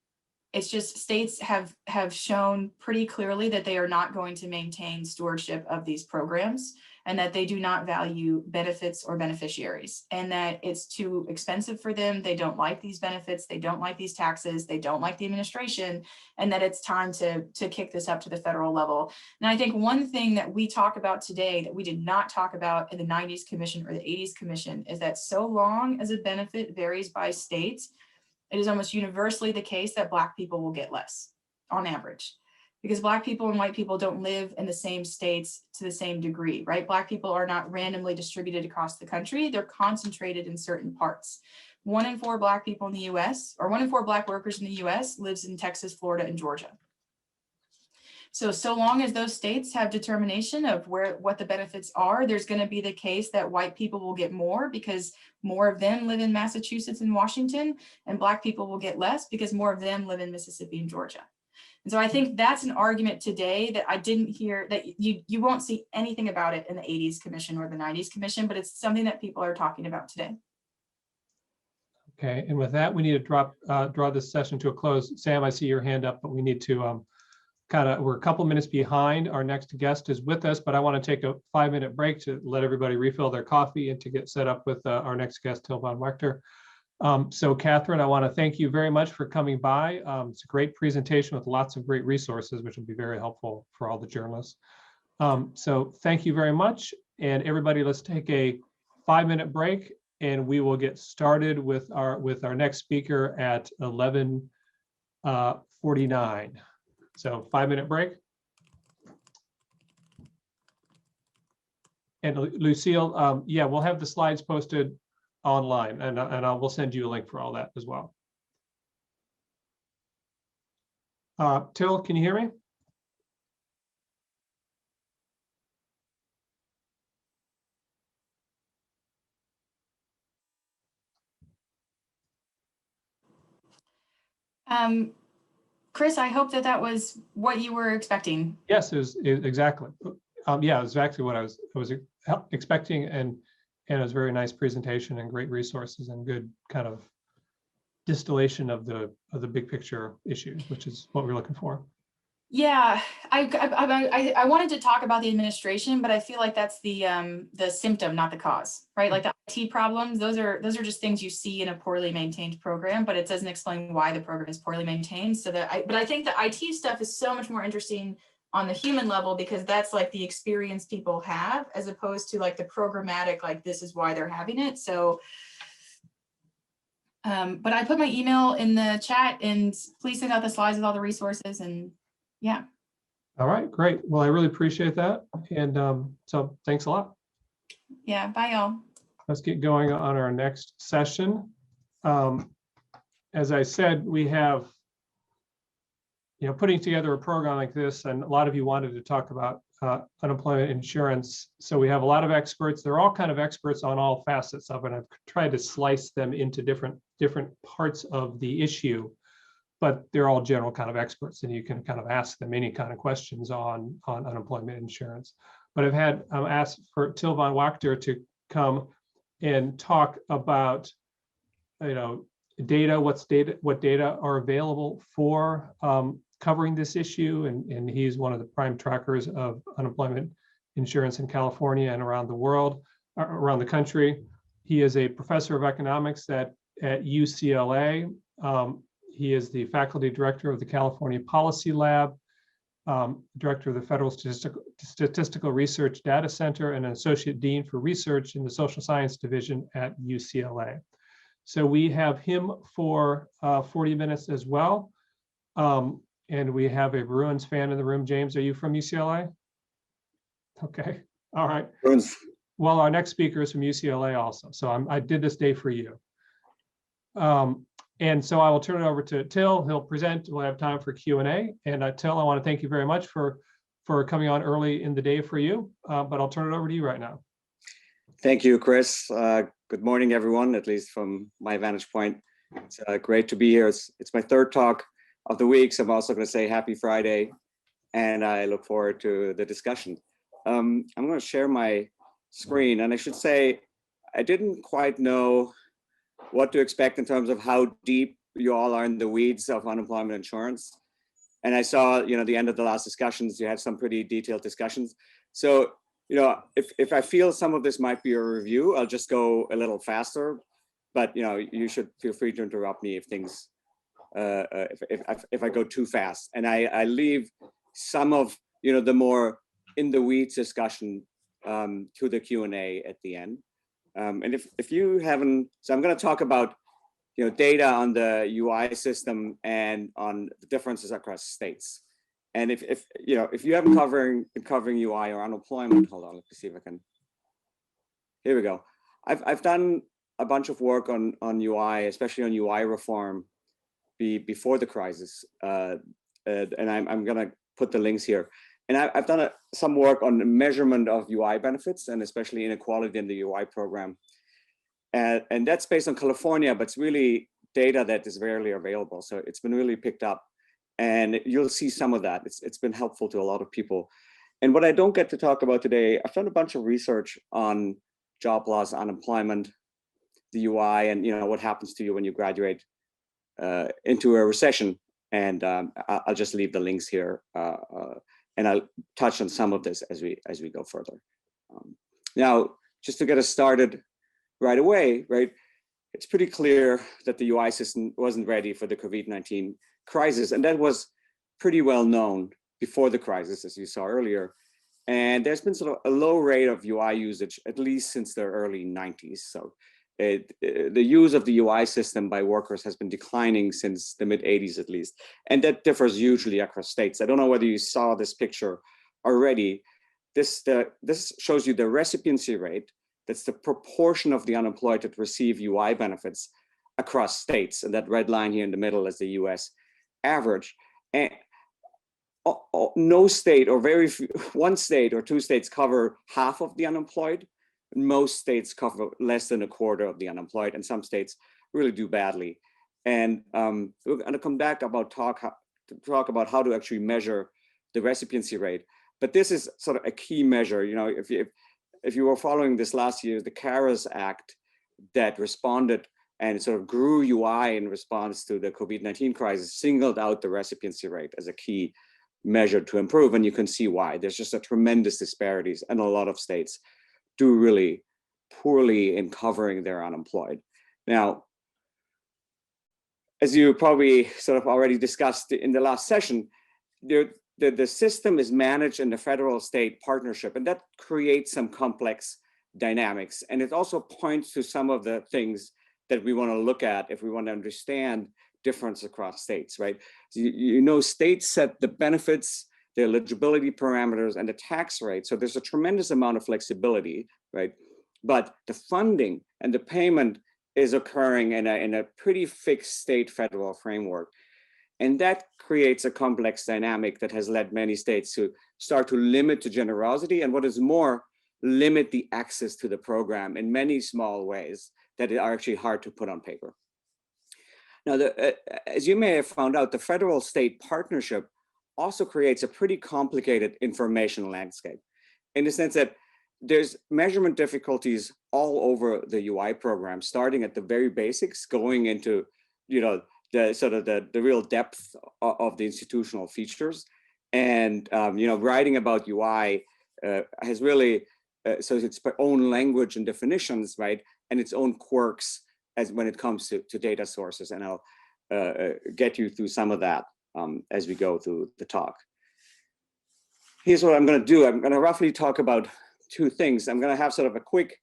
It's just states have shown pretty clearly that they are not going to maintain stewardship of these programs, and that they do not value benefits or beneficiaries, and that it's too expensive for them. They don't like these benefits. They don't like these taxes. They don't like the administration, and that it's time to kick this up to the federal level. And I think one thing that we talk about today that we did not talk about in the 90s commission or the 80s commission is that so long as a benefit varies by states, it is almost universally the case that Black people will get less on average, because Black people and white people don't live in the same states to the same degree, right? Black people are not randomly distributed across the country. They're concentrated in certain parts. 1 in 4 Black people in the US, or 1 in 4 Black workers in the US lives in Texas, Florida, and Georgia. So long as those states have determination of what the benefits are, there's going to be the case that white people will get more because more of them live in Massachusetts and Washington, and Black people will get less because more of them live in Mississippi and Georgia. And so I think that's an argument today that I didn't hear, that you won't see anything about it in the 80s commission or the 90s commission, but it's something that people are talking about today. Okay, and with that, we need to draw this session to a close. Sam, I see your hand up, but we need to we're a couple minutes behind. Our next guest is with us, but I want to take a 5-minute break to let everybody refill their coffee and to get set up with our next guest, Till von Wachter. So Kathryn, I want to thank you very much for coming by. It's a great presentation with lots of great resources, which will be very helpful for all the journalists. So thank you very much. And everybody, let's take a 5-minute break, and we will get started with our next speaker at 11:49. So 5-minute break. And Lucille, yeah, we'll have the slides posted online, and we'll send you a link for all that as well. Till, can you hear me? Chris, I hope that was what you were expecting. Yes, exactly. Yeah, it was exactly what I was expecting, and it was a very nice presentation and great resources and good kind of distillation of the big picture issues, which is what we're looking for. Yeah, I wanted to talk about the administration, but I feel like that's the symptom, not the cause, right? Like the IT problems, those are just things you see in a poorly maintained program, but it doesn't explain why the program is poorly maintained. But I think the IT stuff is so much more interesting on the human level, because that's like the experience people have, as opposed to like the programmatic, like this is why they're having it. So but I put my email in the chat, and please send out the slides with all the resources, and yeah. All right, great. Well, I really appreciate that. And so thanks a lot. Yeah, bye y'all. Let's get going on our next session. As I said, we have, putting together a program like this, and a lot of you wanted to talk about unemployment insurance. So we have a lot of experts. They're all kind of experts on all facets of it. I've tried to slice them into different parts of the issue, but they're all general kind of experts, and you can kind of ask them any kind of questions on unemployment insurance. But I've asked for Till von Wachter to come and talk about, data, what data are available for covering this issue, and he's one of the prime trackers of unemployment insurance in California and around the world, around the country. He is a professor of economics at UCLA. He is the faculty director of the California Policy Lab, director of the Federal Statistical Research Data Center, and an associate dean for research in the social science division at UCLA. So we have him for 40 minutes as well. And we have a Bruins fan in the room. James, are you from UCLA? Okay, all right. Bruins. Well, our next speaker is from UCLA also. So I did this day for you. And so I will turn it over to Till. He'll present. We'll have time for Q&A. And Till, I want to thank you very much for coming on early in the day for you. But I'll turn it over to you right now. Thank you, Chris. Good morning, everyone, at least from my vantage point. It's great to be here. It's my third talk of the week, so I'm also going to say happy Friday, and I look forward to the discussion. I'm going to share my screen, and I should say I didn't quite know what to expect in terms of how deep you all are in the weeds of unemployment insurance. And I saw, the end of the last discussions, you had some pretty detailed discussions. So, if I feel some of this might be a review, I'll just go a little faster. But you should feel free to interrupt me if things, if I go too fast. And I leave some of the more in the weeds discussion to the Q&A at the end. And if you haven't, so I'm going to talk about data on the UI system and on the differences across states. And if you haven't been covering UI or unemployment, hold on, let me see if I can. Here we go. I've done a bunch of work on UI, especially on UI reform before the crisis. And I'm going to put the links here. And I've done some work on the measurement of UI benefits, and especially inequality in the UI program. And that's based on California, but it's really data that is rarely available. So it's been really picked up. And you'll see some of that. It's been helpful to a lot of people. And what I don't get to talk about today, I've done a bunch of research on job loss, unemployment, the UI, and what happens to you when you graduate into a recession. And I'll just leave the links here. And I'll touch on some of this as we go further. Now, just to get us started right away, right? It's pretty clear that the UI system wasn't ready for the COVID-19 crisis, and that was pretty well known before the crisis, as you saw earlier. And there's been sort of a low rate of UI usage, at least since the early 90s. So the use of the UI system by workers has been declining since the mid 80s at least. And that differs hugely across states. I don't know whether you saw this picture already. This shows you the recipiency rate. That's the proportion of the unemployed that receive UI benefits across states. And that red line here in the middle is the US average. And no state, or very few, one state or two states cover half of the unemployed. Most states cover less than a quarter of the unemployed, and some states really do badly. And we're going to come back to talk about how to actually measure the recipiency rate. But this is sort of a key measure. You know, if you were following this last year, the CARES Act that responded and sort of grew UI in response to the COVID-19 crisis singled out the recipiency rate as a key measure to improve. And you can see why. There's just a tremendous disparities, and a lot of states do really poorly in covering their unemployed. Now, as you probably sort of already discussed in the last session, the system is managed in the federal state partnership, and that creates some complex dynamics. And it also points to some of the things that we want to look at if we want to understand difference across states, right? So you know, states set the benefits, the eligibility parameters, and the tax rate. So there's a tremendous amount of flexibility, right? But the funding and the payment is occurring in a pretty fixed state federal framework. And that creates a complex dynamic that has led many states to start to limit the generosity, and what is more, limit the access to the program in many small ways that are actually hard to put on paper. Now, as you may have found out, the federal state partnership also creates a pretty complicated information landscape, in the sense that there's measurement difficulties all over the UI program, starting at the very basics, going into, you know, the sort of the real depth of the institutional features. And, you know, writing about UI has really, so it's own language and definitions, right? And its own quirks as when it comes to data sources. And I'll get you through some of that as we go through the talk. Here's what I'm going to do. I'm going to roughly talk about two things. I'm going to have sort of a quick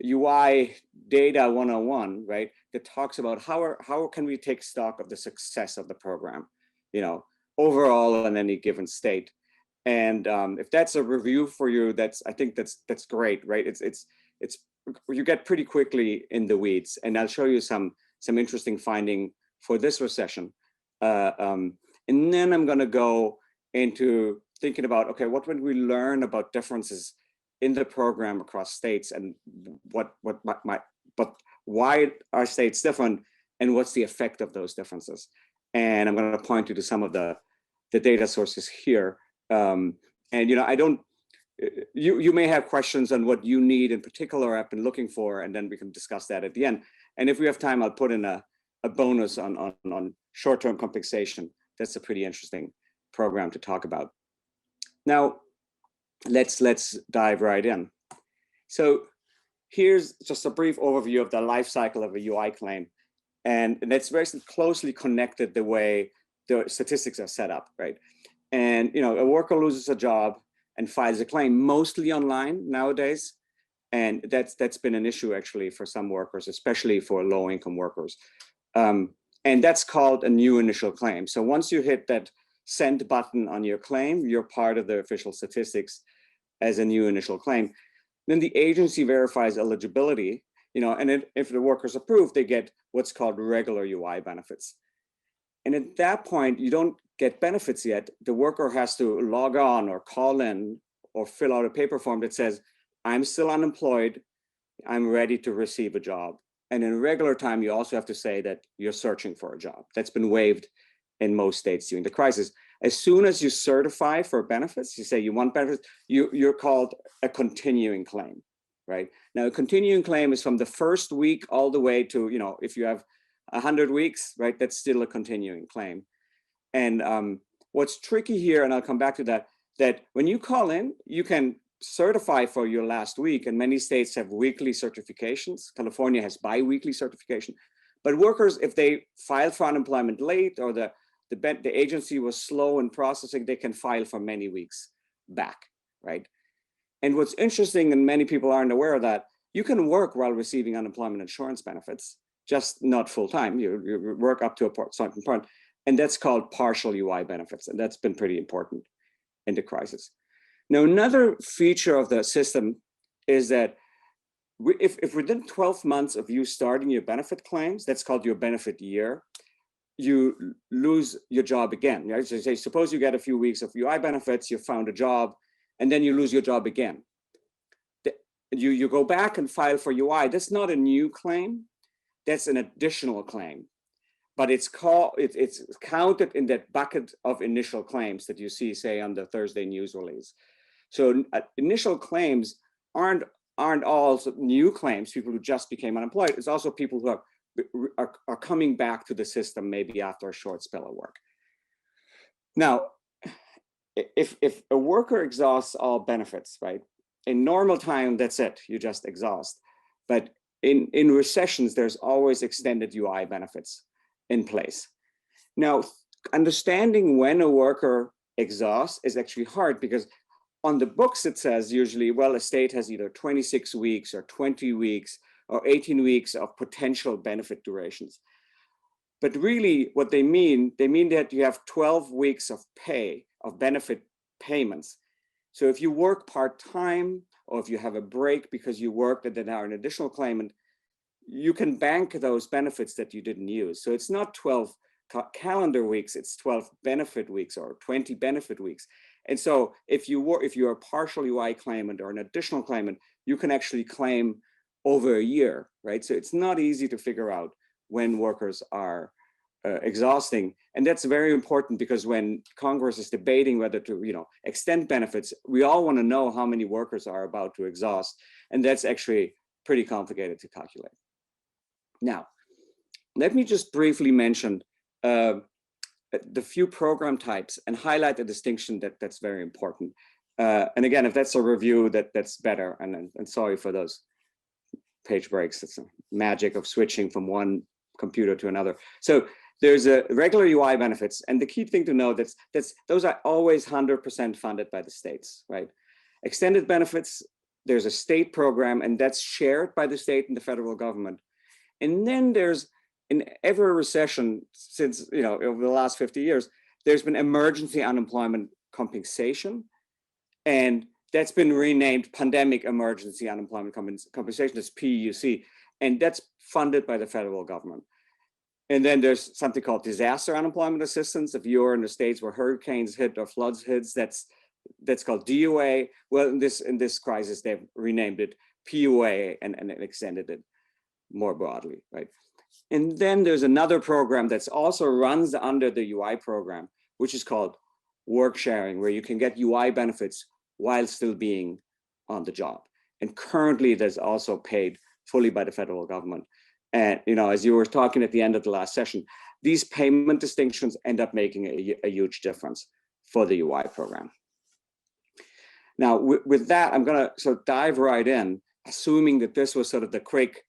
UI data 101, right? That talks about how can we take stock of the success of the program, you know, overall in any given state. And if that's a review for you, I think that's great, right? It's you get pretty quickly in the weeds, and I'll show you some interesting finding for this recession. And then I'm going to go into thinking about, okay, what would we learn about differences in the program across states, and why are states different, and what's the effect of those differences? And I'm going to point you to some of the data sources here. And you know, you may have questions on what you need in particular I've been looking for, and then we can discuss that at the end. And if we have time, I'll put in a bonus on short-term compensation. That's a pretty interesting program to talk about. Now, let's dive right in. So here's just a brief overview of the life cycle of a UI claim. And that's very closely connected the way the statistics are set up, right? And you know, a worker loses a job and files a claim mostly online nowadays. And that's been an issue actually for some workers, especially for low-income workers. And that's called a new initial claim. So once you hit that send button on your claim, you're part of the official statistics as a new initial claim. Then the agency verifies eligibility, you know, and if the worker's approved, they get what's called regular UI benefits. And at that point, you don't get benefits yet. The worker has to log on or call in or fill out a paper form that says, I'm still unemployed, I'm ready to receive a job. And in regular time, you also have to say that you're searching for a job. That's been waived in most states during the crisis. As soon as you certify for benefits, you say you want benefits, you're called a continuing claim, right? Now, a continuing claim is from the first week all the way to, you know, if you have 100 weeks, right, that's still a continuing claim. And what's tricky here, and I'll come back to that, that when you call in, you can certify for your last week, and many states have weekly certifications. California has bi-weekly certification. But workers, if they file for unemployment late, or the agency was slow in processing, they can file for many weeks back, right? And what's interesting, and many people aren't aware of that, you can work while receiving unemployment insurance benefits, just not full time. You work up to a certain point, and that's called partial UI benefits, and that's been pretty important in the crisis. Now, another feature of the system is that if within 12 months of you starting your benefit claims, that's called your benefit year, you lose your job again. Right? So say, suppose you get a few weeks of UI benefits, you found a job, and then you lose your job again. You go back and file for UI. That's not a new claim. That's an additional claim. But it's counted in that bucket of initial claims that you see, say, on the Thursday news release. So initial claims aren't all new claims, people who just became unemployed. It's also people who are coming back to the system maybe after a short spell of work. Now, if a worker exhausts all benefits, right? In normal time, that's it, you just exhaust. But in recessions, there's always extended UI benefits in place. Now, understanding when a worker exhausts is actually hard because on the books it says usually, well, a state has either 26 weeks or 20 weeks or 18 weeks of potential benefit durations. But really what they mean that you have 12 weeks of pay, of benefit payments. So if you work part-time or if you have a break because you worked and then are an additional claimant, you can bank those benefits that you didn't use. So it's not 12 calendar weeks, it's 12 benefit weeks or 20 benefit weeks. And so if you're a partial UI claimant or an additional claimant, you can actually claim over a year, right? So it's not easy to figure out when workers are exhausting. And that's very important because when Congress is debating whether to extend benefits, we all want to know how many workers are about to exhaust. And that's actually pretty complicated to calculate. Now, let me just briefly mention the few program types and highlight a distinction that's very important. And again, if that's a review, that's better. And sorry for those page breaks. It's a magic of switching from one computer to another. So there's a regular UI benefits. And the key thing to know those are always 100% funded by the states, right? Extended benefits, there's a state program and that's shared by the state and the federal government. And then there's, in every recession since, over the last 50 years, there's been emergency unemployment compensation. And that's been renamed Pandemic Emergency Unemployment Compensation, that's PEUC. And that's funded by the federal government. And then there's something called disaster unemployment assistance. If you're in the states where hurricanes hit or floods hits, that's called DUA. Well, in this crisis, they've renamed it PUA and extended it more broadly, right? And then there's another program that's also runs under the UI program, which is called work sharing, where you can get UI benefits while still being on the job. And currently that's also paid fully by the federal government. And as you were talking at the end of the last session, these payment distinctions end up making a huge difference for the UI program. Now, with that, I'm gonna sort of dive right in, assuming that this was sort of the quick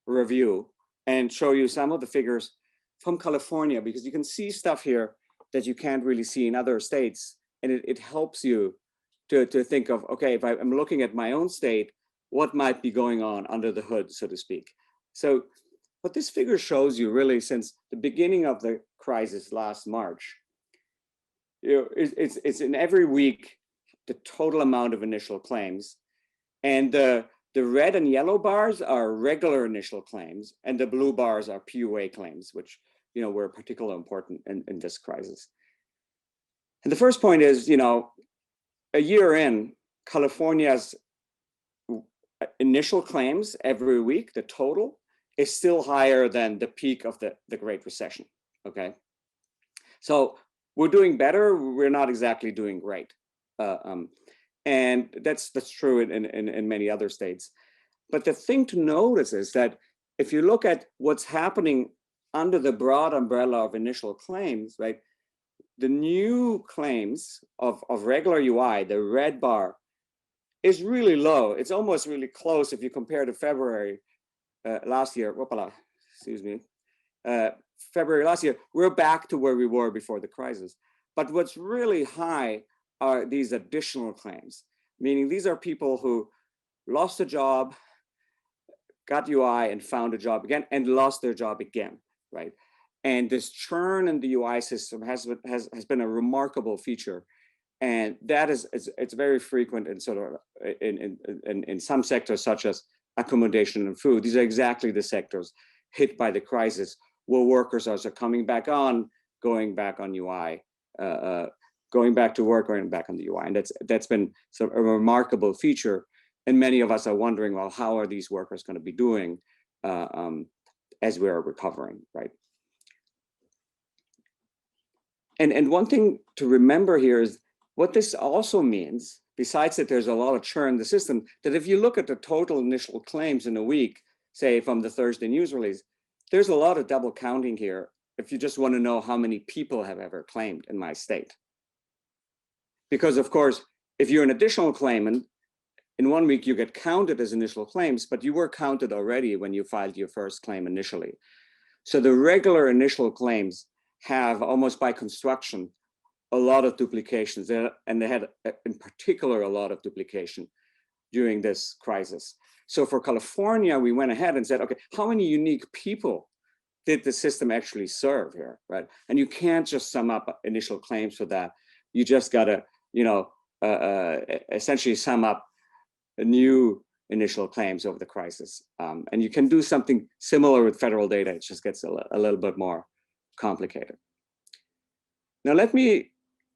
review, and show you some of the figures from California, because you can see stuff here that you can't really see in other states. And it helps you to think of, okay, if I'm looking at my own state, what might be going on under the hood, so to speak. So what this figure shows you really since the beginning of the crisis last March, it's in every week, the total amount of initial claims. And the red and yellow bars are regular initial claims, and the blue bars are PUA claims, which were particularly important in this crisis. And the first point is, a year in, California's initial claims every week, the total, is still higher than the peak of the Great Recession, okay? So we're doing better, we're not exactly doing great. And that's true in many other states. But the thing to notice is that if you look at what's happening under the broad umbrella of initial claims, right? The new claims of regular UI, the red bar, is really low. It's almost really close if you compare to February last year. February last year, we're back to where we were before the crisis. But what's really high are these additional claims, meaning these are people who lost a job, got UI and found a job again and lost their job again, right? And this churn in the UI system has been a remarkable feature. And that it's very frequent in sort of in some sectors such as accommodation and food. These are exactly the sectors hit by the crisis where workers are coming back on, going back on UI, going back to work, going back on the UI. And that's been sort of a remarkable feature. And many of us are wondering, well, how are these workers going to be doing as we're recovering, right? And one thing to remember here is what this also means besides that there's a lot of churn in the system, that if you look at the total initial claims in a week, say from the Thursday news release, there's a lot of double counting here if you just want to know how many people have ever claimed in my state. Because of course, if you're an additional claimant, in 1 week you get counted as initial claims, but you were counted already when you filed your first claim initially. So the regular initial claims have, almost by construction, a lot of duplications, and they had in particular a lot of duplication during this crisis. So for California, we went ahead and said, okay, how many unique people did the system actually serve here, right? And you can't just sum up initial claims for that. You just gotta, essentially sum up new initial claims over the crisis. And you can do something similar with federal data. It just gets a little bit more complicated. Now let me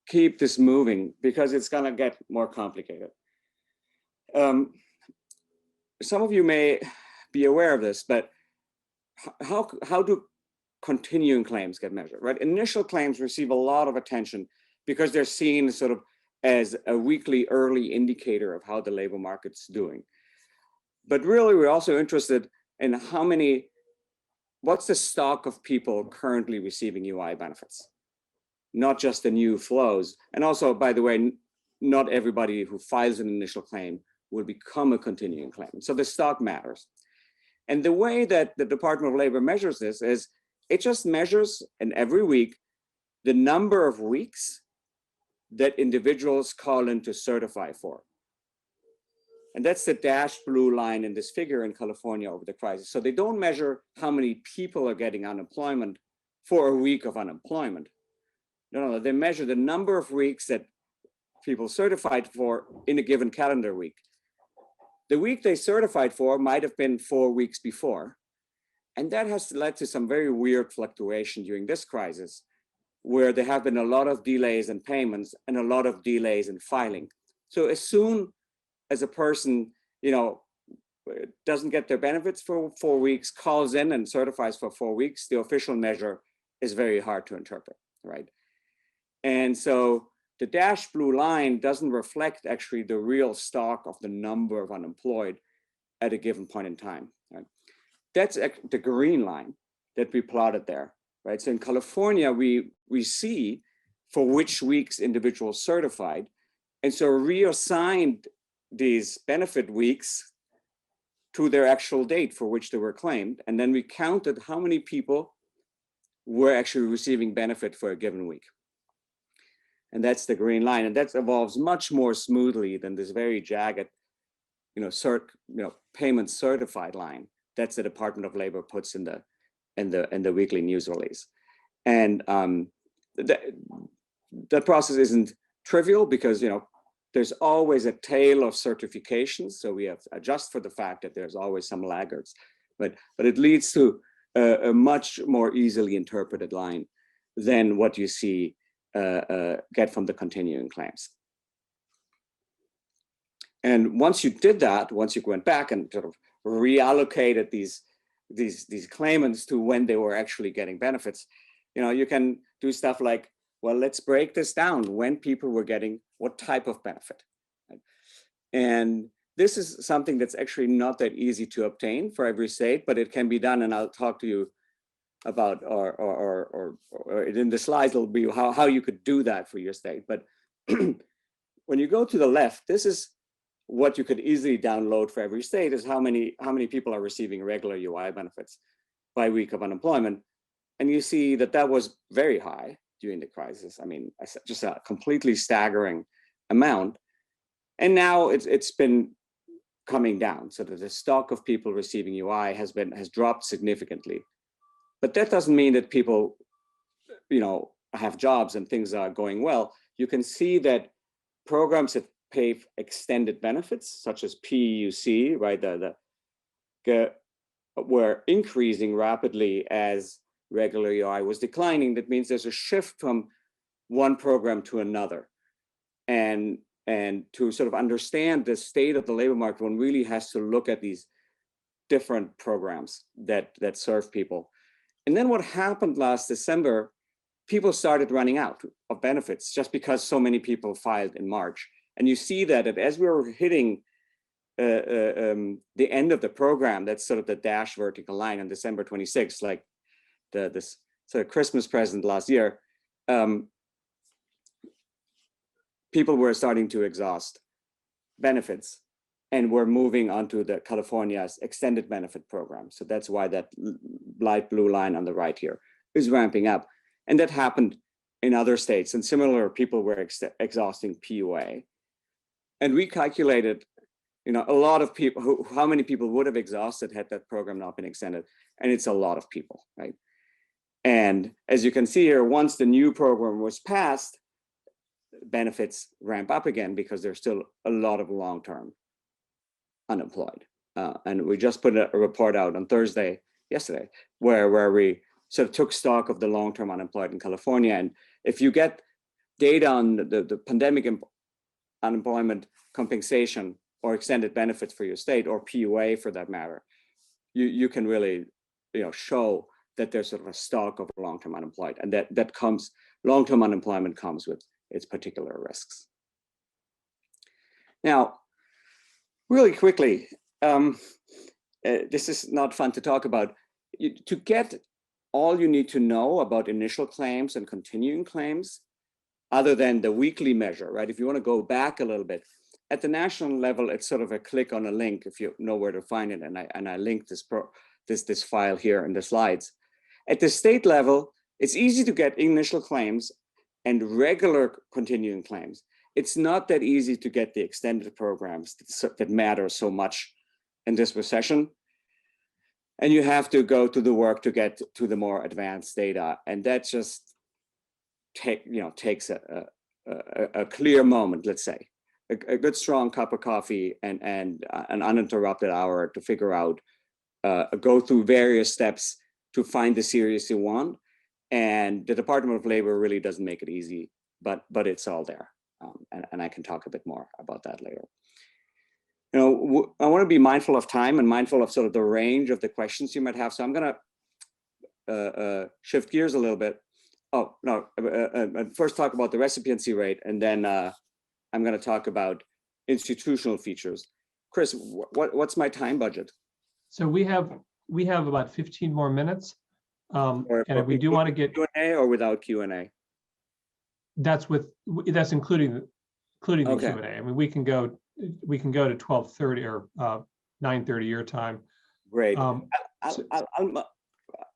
keep this moving because it's gonna get more complicated. Some of you may be aware of this, but how do continuing claims get measured, right? Initial claims receive a lot of attention because they're seen sort of as a weekly early indicator of how the labor market's doing. But really, we're also interested in what's the stock of people currently receiving UI benefits, not just the new flows. And also, by the way, not everybody who files an initial claim will become a continuing claimant. So the stock matters. And the way that the Department of Labor measures this is it just measures in every week the number of weeks that individuals call in to certify for. And that's the dashed blue line in this figure in California over the crisis. So they don't measure how many people are getting unemployment for a week of unemployment. No, they measure the number of weeks that people certified for in a given calendar week. The week they certified for might have been 4 weeks before. And that has led to some very weird fluctuation during this crisis, where there have been a lot of delays in payments and a lot of delays in filing. So as soon as a person, doesn't get their benefits for 4 weeks, calls in and certifies for 4 weeks, the official measure is very hard to interpret, right? And so the dashed blue line doesn't reflect actually the real stock of the number of unemployed at a given point in time, right? That's the green line that we plotted there, right? So in California, we see for which weeks individuals certified, and so reassigned these benefit weeks to their actual date for which they were claimed. And then we counted how many people were actually receiving benefit for a given week. And that's the green line. And that evolves much more smoothly than this very jagged, payment certified line. That's the Department of Labor puts in the weekly news release. And that process isn't trivial because, there's always a tail of certifications. So we have to adjust for the fact that there's always some laggards, but it leads to a much more easily interpreted line than what you see get from the continuing claims. And once you did that, once you went back and sort of reallocated these claimants to when they were actually getting benefits, you can do stuff like, well, let's break this down when people were getting what type of benefit. Right? And this is something that's actually not that easy to obtain for every state, but it can be done. And I'll talk to you about, or in the slides, it'll be how you could do that for your state. But when you go to the left, this is what you could easily download for every state is how many people are receiving regular UI benefits by week of unemployment. And you see that was very high during the crisis. I mean, just a completely staggering amount. And now it's been coming down so that the stock of people receiving UI has dropped significantly. But that doesn't mean that people, have jobs and things are going well. You can see that programs that pay extended benefits, such as PUC, right, were increasing rapidly as regular UI was declining. That means there's a shift from one program to another. And to sort of understand the state of the labor market, one really has to look at these different programs that serve people. And then what happened last December, people started running out of benefits just because so many people filed in March. And you see that as we were hitting the end of the program, that's sort of the dash vertical line on December 26th, like this sort of Christmas present last year, people were starting to exhaust benefits and we're moving onto the California's extended benefit program. So that's why that light blue line on the right here is ramping up. And that happened in other states, and similar people were exhausting PUA. And we calculated, a lot of people, how many people would have exhausted had that program not been extended. And it's a lot of people, right? And as you can see here, once the new program was passed, benefits ramp up again because there's still a lot of long-term unemployed. And we just put a report out on yesterday, where we sort of took stock of the long-term unemployed in California. And if you get data on the pandemic unemployment compensation or extended benefits for your state, or PUA for that matter, you can really show that there's sort of a stock of long-term unemployed, and that comes, long-term unemployment comes with its particular risks. Now, really quickly, this is not fun to talk about. To get all you need to know about initial claims and continuing claims, other than the weekly measure, right? If you want to go back a little bit, at the national level, it's sort of a click on a link if you know where to find it, and I linked this file here in the slides. At the state level, it's easy to get initial claims and regular continuing claims. It's not that easy to get the extended programs that matter so much in this recession. And you have to go to the work to get to the more advanced data. And that just takes a clear moment, let's say, a good strong cup of coffee and an uninterrupted hour to figure out, go through various steps to find the series you want. And the Department of Labor really doesn't make it easy, but it's all there. And I can talk a bit more about that later. I want to be mindful of time and mindful of sort of the range of the questions you might have. So I'm going to shift gears a little bit. Oh, no, first talk about the recipiency rate, and then I'm going to talk about institutional features. Chris, what's my time budget? So we have about 15 more minutes. And if we do want to get Q&A or without Q&A? That's including the Okay. Q&A. I mean, we can go to 12:30 or 9:30 your time. Great. I'll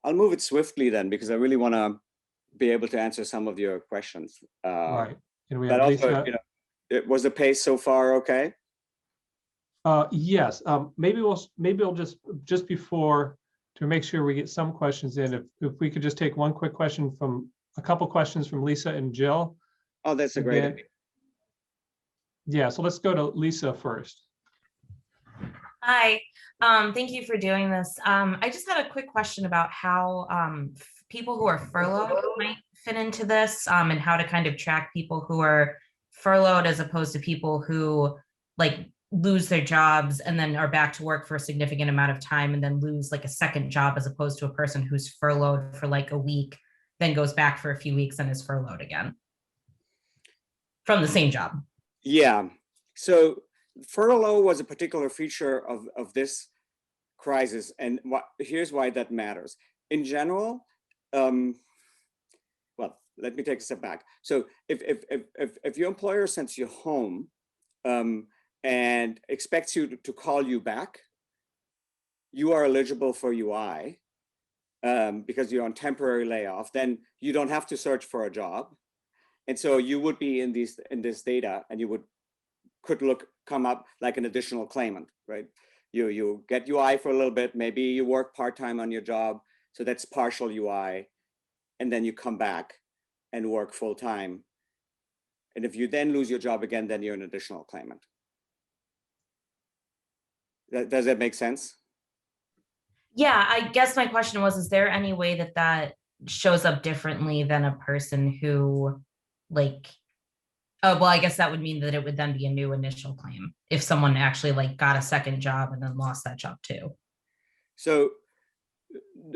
move it swiftly then, because I really want to be able to answer some of your questions. Right. And we But have also, Lisa. Was the pace so far okay? Yes. Maybe we'll just before, to make sure we get some questions in, if we could just take one quick question a couple questions from Lisa and Jill. Oh, that's a great idea. Yeah, so let's go to Lisa first. Hi, thank you for doing this. I just had a quick question about how people who are furloughed might fit into this, and how to kind of track people who are furloughed as opposed to people who lose their jobs and then are back to work for a significant amount of time and then lose a second job, as opposed to a person who's furloughed for a week, then goes back for a few weeks and is furloughed again from the same job. Yeah, so furlough was a particular feature of this crisis, and here's why that matters. In general, well, let me take a step back. So if your employer sends you home and expects you to call you back, you are eligible for UI because you're on temporary layoff. Then you don't have to search for a job. And so you would be in this data, and you could come up like an additional claimant, right? You get UI for a little bit, maybe you work part-time on your job, so that's partial UI, and then you come back and work full-time. And if you then lose your job again, then you're an additional claimant. Does that make sense? Yeah, I guess my question was, is there any way that shows up differently than a person who oh, well, I guess that would mean that it would then be a new initial claim if someone actually got a second job and then lost that job too. So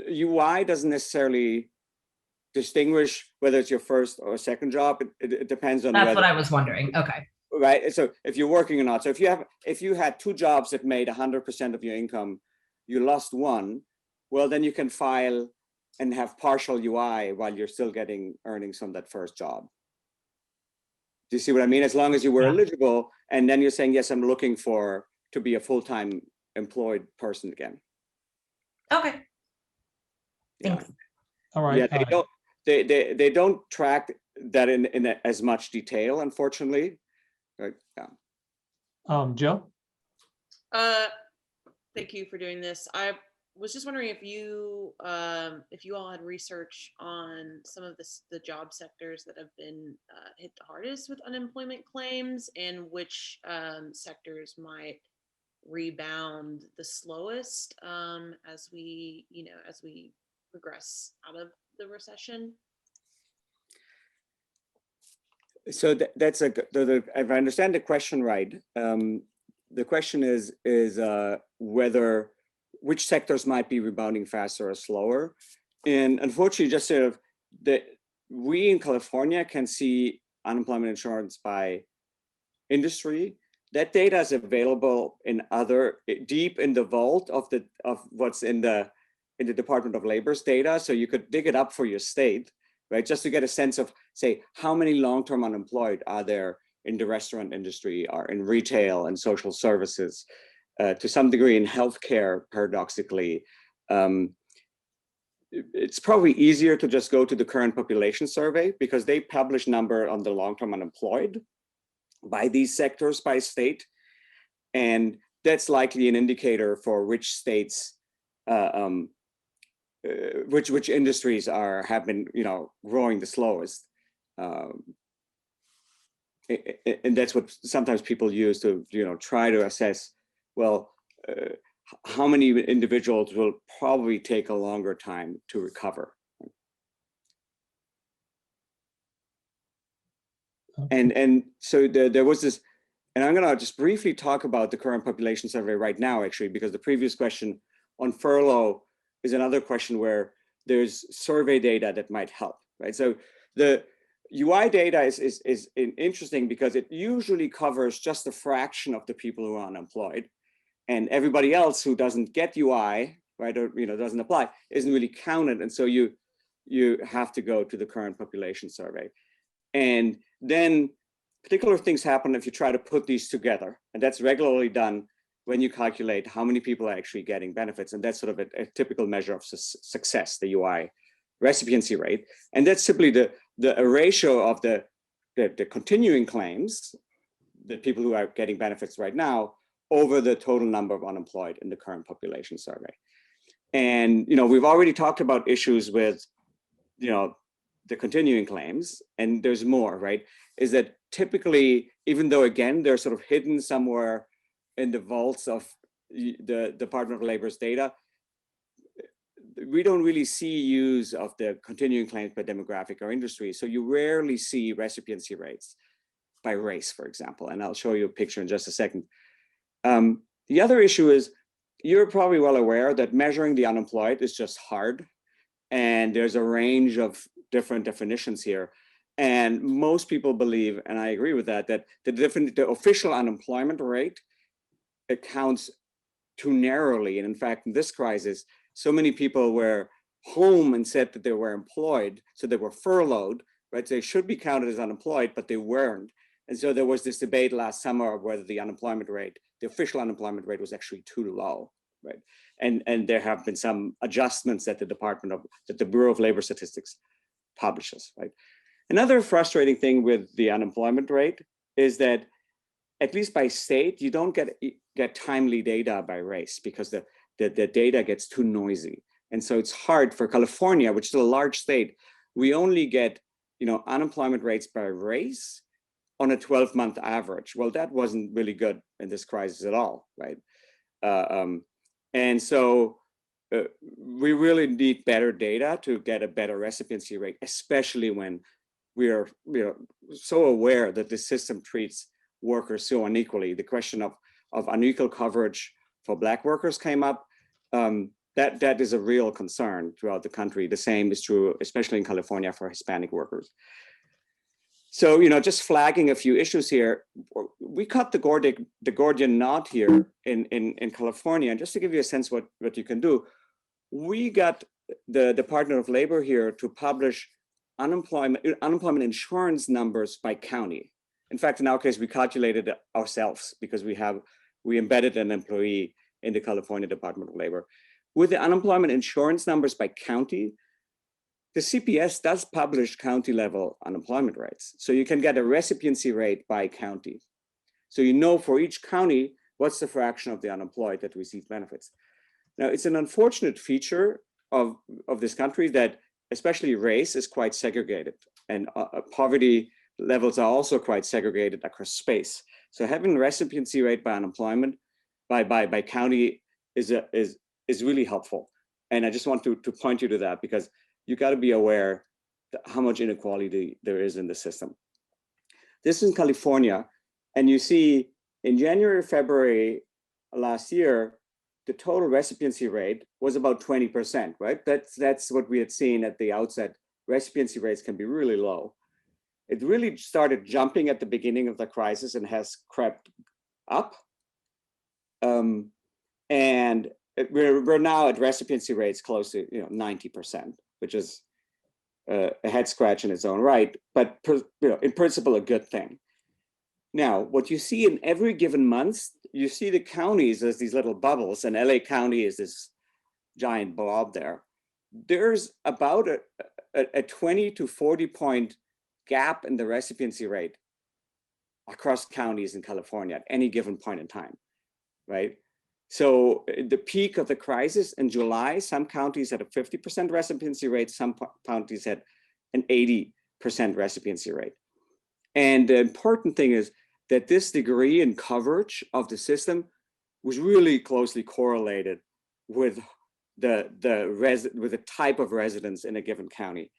UI doesn't necessarily distinguish whether it's your first or second job. It depends on That's what I was wondering. Okay. right? So if you're working or not, so if you had two jobs that made 100% of your income, you lost one, well, then you can file and have partial UI while you're still getting earnings from that first job. Do you see what I mean? As long as you were eligible, and then you're saying, yes, I'm looking to be a full-time employed person again. Okay. Yeah. Thanks. All right. Yeah, they don't track that in as much detail, unfortunately. Right. Yeah. Joe? Thank you for doing this. I was just wondering if you all had research on some of the job sectors that have been hit the hardest with unemployment claims, and which sectors might rebound the slowest as we progress out of the recession. So that's if I understand the question right, the question is whether which sectors might be rebounding faster or slower. And unfortunately, just sort of we in California can see unemployment insurance by industry. That data is available deep in the vault of what's in the Department of Labor's data. So you could dig it up for your state, right? Just to get a sense of, say, how many long-term unemployed are there in the restaurant industry, or in retail and social services, to some degree in healthcare, paradoxically. It's probably easier to just go to the current population survey, because they publish number on the long-term unemployed by these sectors, by state. And that's likely an indicator for which states, which industries have been, growing the slowest. And that's what sometimes people use to, try to assess, well, how many individuals will probably take a longer time to recover. And so there was this, and I'm gonna just briefly talk about the current population survey right now, actually, because the previous question on furlough is another question where there's survey data that might help, right? So the UI data is interesting because it usually covers just a fraction of the people who are unemployed, and everybody else who doesn't get UI, right, or doesn't apply, isn't really counted. And so you have to go to the current population survey. And then particular things happen if you try to put these together, and that's regularly done when you calculate how many people are actually getting benefits. And that's sort of a typical measure of success, the UI recipiency rate. And that's simply the ratio of the continuing claims, the people who are getting benefits right now, over the total number of unemployed in the current population survey. And we've already talked about issues with the continuing claims, and there's more, right? Is that typically, even though again they're sort of hidden somewhere in the vaults of the Department of Labor's data, we don't really see use of the continuing claims by demographic or industry. So you rarely see recipiency rates by race, for example. And I'll show you a picture in just a second. The other issue is, you're probably well aware that measuring the unemployed is just hard. And there's a range of different definitions here. And most people believe, and I agree with that, that the official unemployment rate accounts too narrowly. And in fact, in this crisis, so many people were home and said that they were employed, so they were furloughed, right? So they should be counted as unemployed, but they weren't. And so there was this debate last summer of whether the unemployment rate, the official unemployment rate, was actually too low, right? And there have been some adjustments that the Bureau of Labor Statistics publishes, right? Another frustrating thing with the unemployment rate is that, at least by state, you don't get timely data by race, because the data gets too noisy. And so it's hard for California, which is a large state. We only get unemployment rates by race on a 12-month average. Well, that wasn't really good in this crisis at all, right? And so we really need better data to get a better recipiency rate, especially when we are so aware that the system treats workers so unequally. The question of unequal coverage for Black workers came up. That is a real concern throughout the country. The same is true, especially in California, for Hispanic workers. So, just flagging a few issues here. We cut the Gordian knot here in California. And just to give you a sense what you can do, we got the Department of Labor here to publish unemployment insurance numbers by county. In fact, in our case, we calculated it ourselves because we embedded an employee in the California Department of Labor. With the unemployment insurance numbers by county, the CPS does publish county level unemployment rates. So you can get a recipiency rate by county. So for each county, what's the fraction of the unemployed that receive benefits. Now, it's an unfortunate feature of this country that especially race is quite segregated, and poverty levels are also quite segregated across space. So having recipiency rate by unemployment by county is really helpful. And I just want to point you to that, because you got to be aware how much inequality there is in the system. This is in California, and you see in January, February last year, the total recipiency rate was about 20%, right? That's what we had seen at the outset. Recipiency rates can be really low. It really started jumping at the beginning of the crisis and has crept up. And we're now at recipiency rates close to 90%, which is a head scratch in its own right, but in principle a good thing. Now, what you see in every given month, you see the counties as these little bubbles, and LA County is this giant blob there. There's about a 20 to 40 point gap in the recipiency rate across counties in California at any given point in time, right? So the peak of the crisis in July, some counties had a 50% recipiency rate, some counties had an 80% recipiency rate. And the important thing is that this degree and coverage of the system was really closely correlated with the type of residents in a given county.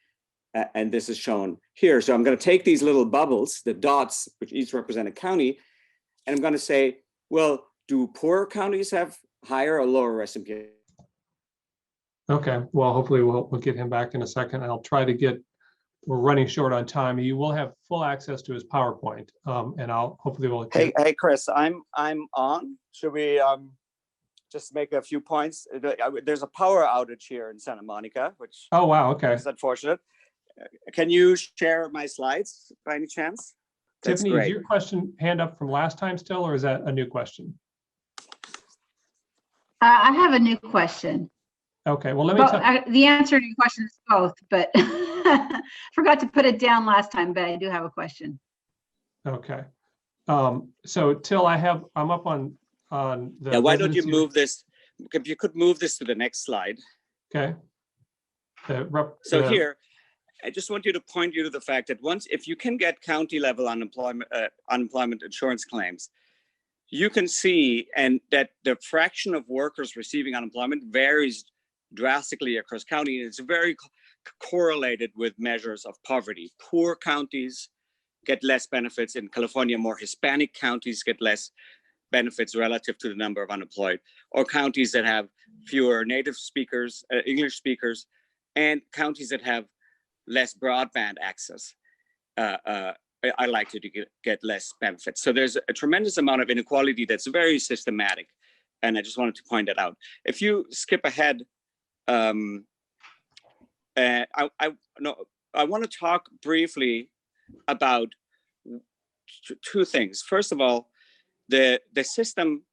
And this is shown here. So I'm going to take these little bubbles, the dots, which each represent a county, and I'm going to say, well, do poorer counties have higher or lower recipiency? Okay, well, hopefully we'll get him back in a second. I'll try to we're running short on time. You will have full access to his PowerPoint, and hopefully we'll. Hey, Chris, I'm on. Should we just make a few points? There's a power outage here in Santa Monica, which oh wow, okay, is unfortunate. Can you share my slides by any chance? That's Tiffany, great. is your question hand up from last time still, or is that a new question? I have a new question. Okay, well, let me the answer to your question is both, but forgot to put it down last time, but I do have a question. Okay. So Till, I'm up on the. Yeah, why don't you move this? If you could move this to the next slide. Okay. Here, I just want to point you to the fact that if you can get county level unemployment insurance claims, you can see that the fraction of workers receiving unemployment varies drastically across county. It's very correlated with measures of poverty. Poor counties get less benefits. In California, more Hispanic counties get less benefits relative to the number of unemployed, or counties that have fewer native speakers, English speakers, and counties that have less broadband access are likely to get less benefits. So there's a tremendous amount of inequality that's very systematic. And I just wanted to point that out. If you skip ahead, I want to talk briefly about two things. First of all, the system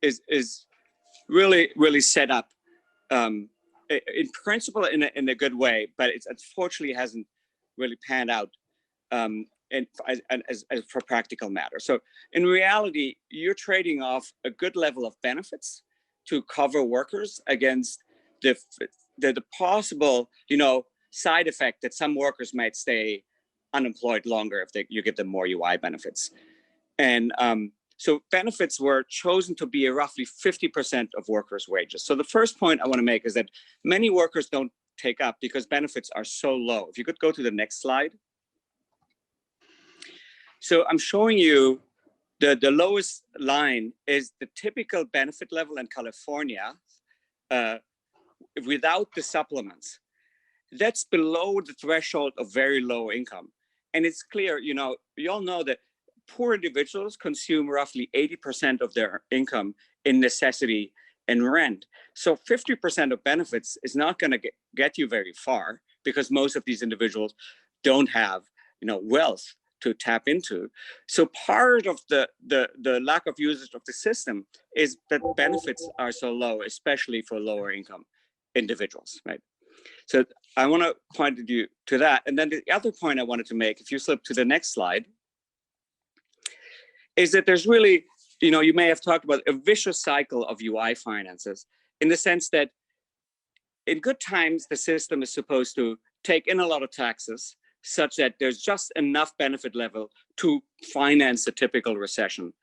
is really set up in principle in a good way, but it's unfortunately hasn't really panned out as for practical matter. So in reality, you're trading off a good level of benefits to cover workers against the possible, side effect that some workers might stay unemployed longer if you give them more UI benefits. And so benefits were chosen to be roughly 50% of workers' wages. So the first point I want to make is that many workers don't take up because benefits are so low. If you could go to the next slide. So I'm showing you the lowest line is the typical benefit level in California without the supplements. that's below the threshold of very low income. And it's clear, you know, we all know that poor individuals consume roughly 80% of their income in necessity and rent. So 50% of benefits is not going to get you very far, because most of these individuals don't have, you know, wealth to tap into. So part of the lack of usage of the system is that benefits are so low, especially for lower income individuals, right? So I want to point you to that. And then the other point I wanted to make, if you slip to the next slide, is that there's really, you know, you may have talked about a vicious cycle of UI finances, in the sense that in good times, the system is supposed to take in a lot of taxes such that there's just enough benefit level to finance a typical recession.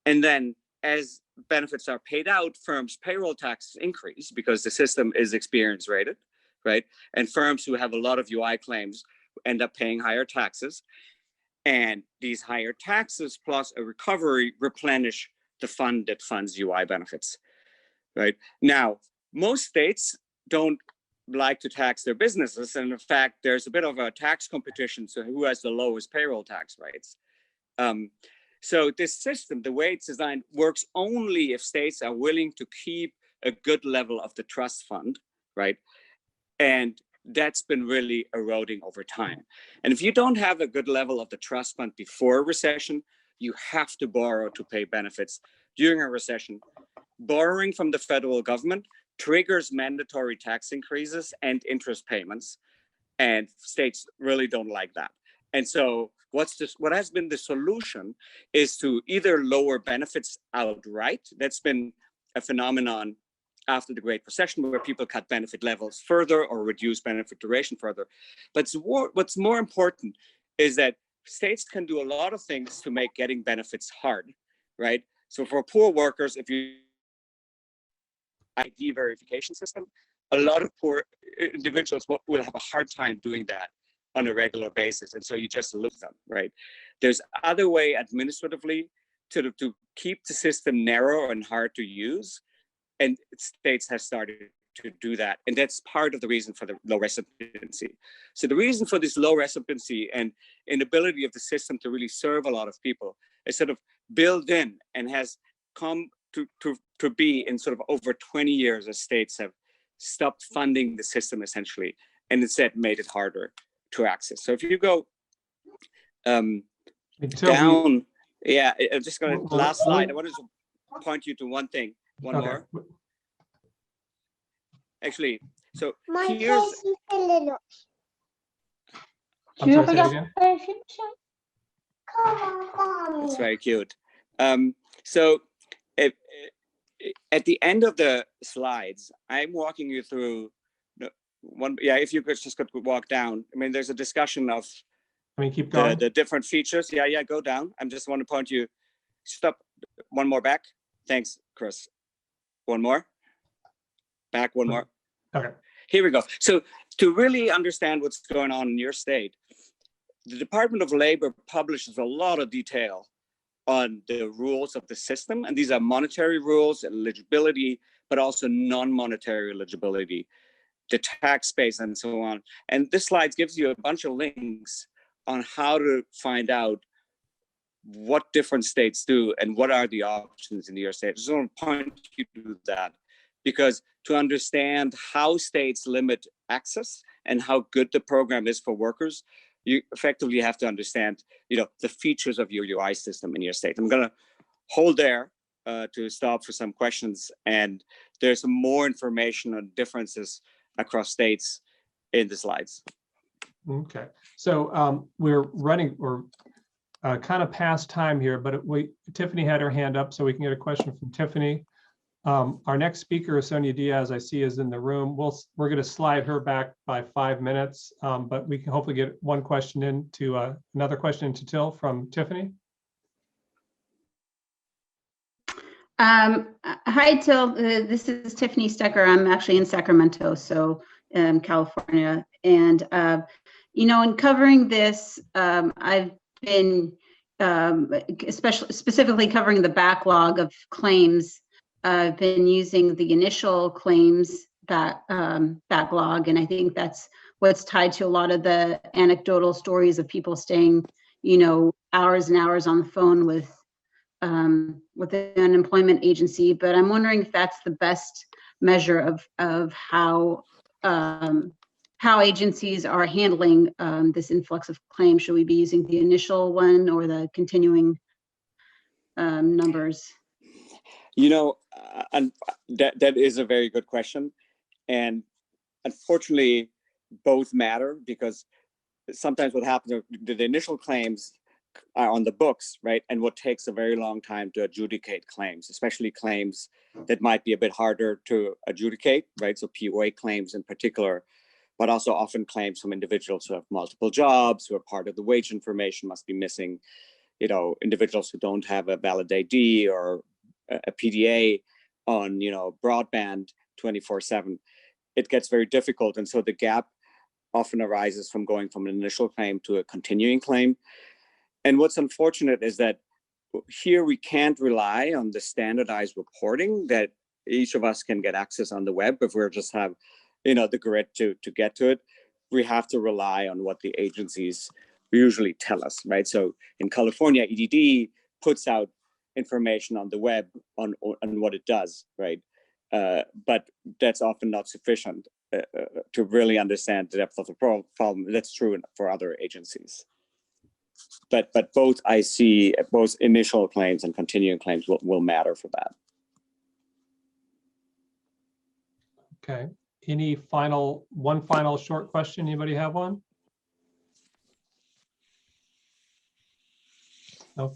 And then as benefits are paid out, firms' payroll taxes increase because the system is experience rated, right? And firms who have a lot of UI claims end up paying higher taxes. And these higher taxes plus a recovery replenish the fund that funds UI benefits, right? Now, most states don't like to tax their businesses. And in fact, there's a bit of a tax competition. So who has the lowest payroll tax rates? So this system, the way it's designed, works only if states are willing to keep a good level of the trust fund, right? And that's been really eroding over time. And if you don't have a good level of the trust fund before a recession, you have to borrow to pay benefits during a recession. Borrowing from the federal government triggers mandatory tax increases and interest payments, and states really don't like that. And so what has been the solution is to either lower benefits outright. That's been a phenomenon after the Great Recession, where people cut benefit levels further or reduce benefit duration further. But what's more important is that states can do a lot of things to make getting benefits hard, right? So for poor workers, if you ID verification system, a lot of poor individuals will have a hard time doing that on a regular basis. And so you just lose them, right? There's other way administratively to keep the system narrow and hard to use. And states have started to do that. And that's part of the reason for the low recipiency. So the reason for this low recipiency and inability of the system to really serve a lot of people is sort of built in and has come to be in sort of over 20 years as states have stopped funding the system essentially, and instead made it harder to access. So if you go down, yeah, I'm just going to, last slide, I wanted to point you to one thing. One more. Actually, so here's. It's very cute. So at the end of the slides, I'm walking you through one. Yeah, if you could just walk down. I mean, there's a discussion of keep going. The different features. Yeah, go down. I just want to point you. Stop. One more back. Thanks, Chris. One more. Back one more. Okay. Here we go. So to really understand what's going on in your state, the Department of Labor publishes a lot of detail on the rules of the system. And these are monetary rules, eligibility, but also non-monetary eligibility, the tax base and so on. And this slide gives you a bunch of links on how to find out what different states do and what are the options in your state. I just want to point you to that, because to understand how states limit access and how good the program is for workers, you effectively have to understand, the features of your UI system in your state. I'm going to hold there to stop for some questions, and there's some more information on differences across states in the slides. Okay, so we're running or kind of past time here, but Tiffany had her hand up, so we can get a question from Tiffany. Our next speaker is Sonia Diaz, I see is in the room. We're going to slide her back by 5 minutes, but we can hopefully get one question into another question into Till from Tiffany. Hi, Till. This is Tiffany Stecker. I'm actually in Sacramento, so California. And, in covering this, I've been specifically covering the backlog of claims. I've been using the initial claims backlog. And I think that's what's tied to a lot of the anecdotal stories of people staying, hours and hours on the phone with the unemployment agency. But I'm wondering if that's the best measure of how agencies are handling this influx of claims. Should we be using the initial one or the continuing numbers? And that is a very good question. And unfortunately, both matter, because sometimes what happens are the initial claims are on the books, right? And what takes a very long time to adjudicate claims, especially claims that might be a bit harder to adjudicate, right? So POA claims in particular, but also often claims from individuals who have multiple jobs, who are part of the wage information must be missing, individuals who don't have a valid ID or a PDA on, broadband 24/7. It gets very difficult. And so the gap often arises from going from an initial claim to a continuing claim. And what's unfortunate is that here we can't rely on the standardized reporting that each of us can get access on the web if we just have, the grit to get to it. We have to rely on what the agencies usually tell us, right? So in California, EDD puts out information on the web on what it does, right? But that's often not sufficient to really understand the depth of the problem. That's true for other agencies. But both both initial claims and continuing claims will matter for that. Okay. One final short question? Anybody have one? No.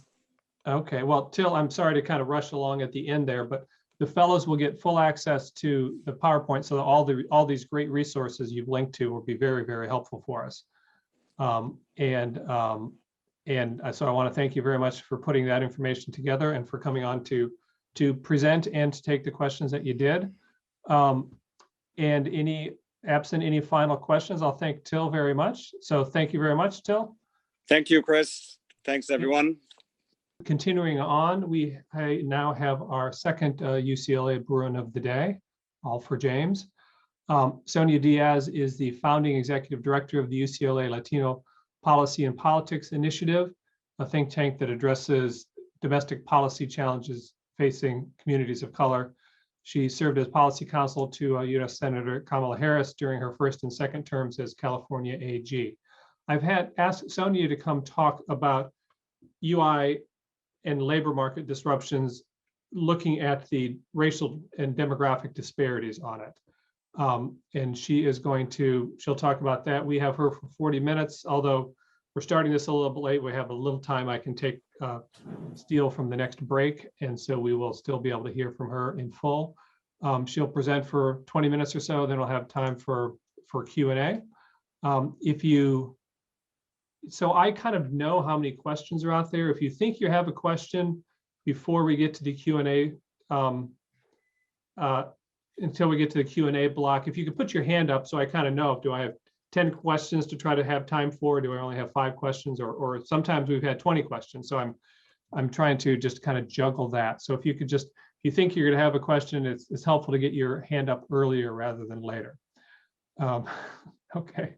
Okay. Well, Till, I'm sorry to kind of rush along at the end there, but the fellows will get full access to the PowerPoint, so that all these great resources you've linked to will be very, very helpful for us. And so I want to thank you very much for putting that information together and for coming on to present and to take the questions that you did. And absent any final questions, I'll thank Till very much. So thank you very much, Till. Thank you, Chris. Thanks, everyone. Continuing on, we now have our second UCLA Bruin of the day, all for James. Sonia Diaz is the founding executive director of the UCLA Latino Policy and Politics Initiative, a think tank that addresses domestic policy challenges facing communities of color. She served as policy counsel to U.S. Senator Kamala Harris during her first and second terms as California AG. I've asked Sonia to come talk about UI and labor market disruptions, looking at the racial and demographic disparities on it. And she'll talk about that. We have her for 40 minutes, although we're starting this a little bit late. We have a little time I can steal from the next break. And so we will still be able to hear from her in full. She'll present for 20 minutes or so, then we'll have time for Q&A. So I kind of know how many questions are out there. If you think you have a question before we get to the Q&A, until we get to the Q&A block, if you could put your hand up so I kind of know, do I have 10 questions to try to have time for? Do I only have 5 questions? Or sometimes we've had 20 questions. So I'm trying to just kind of juggle that. So if you think you're going to have a question, it's helpful to get your hand up earlier rather than later. Okay.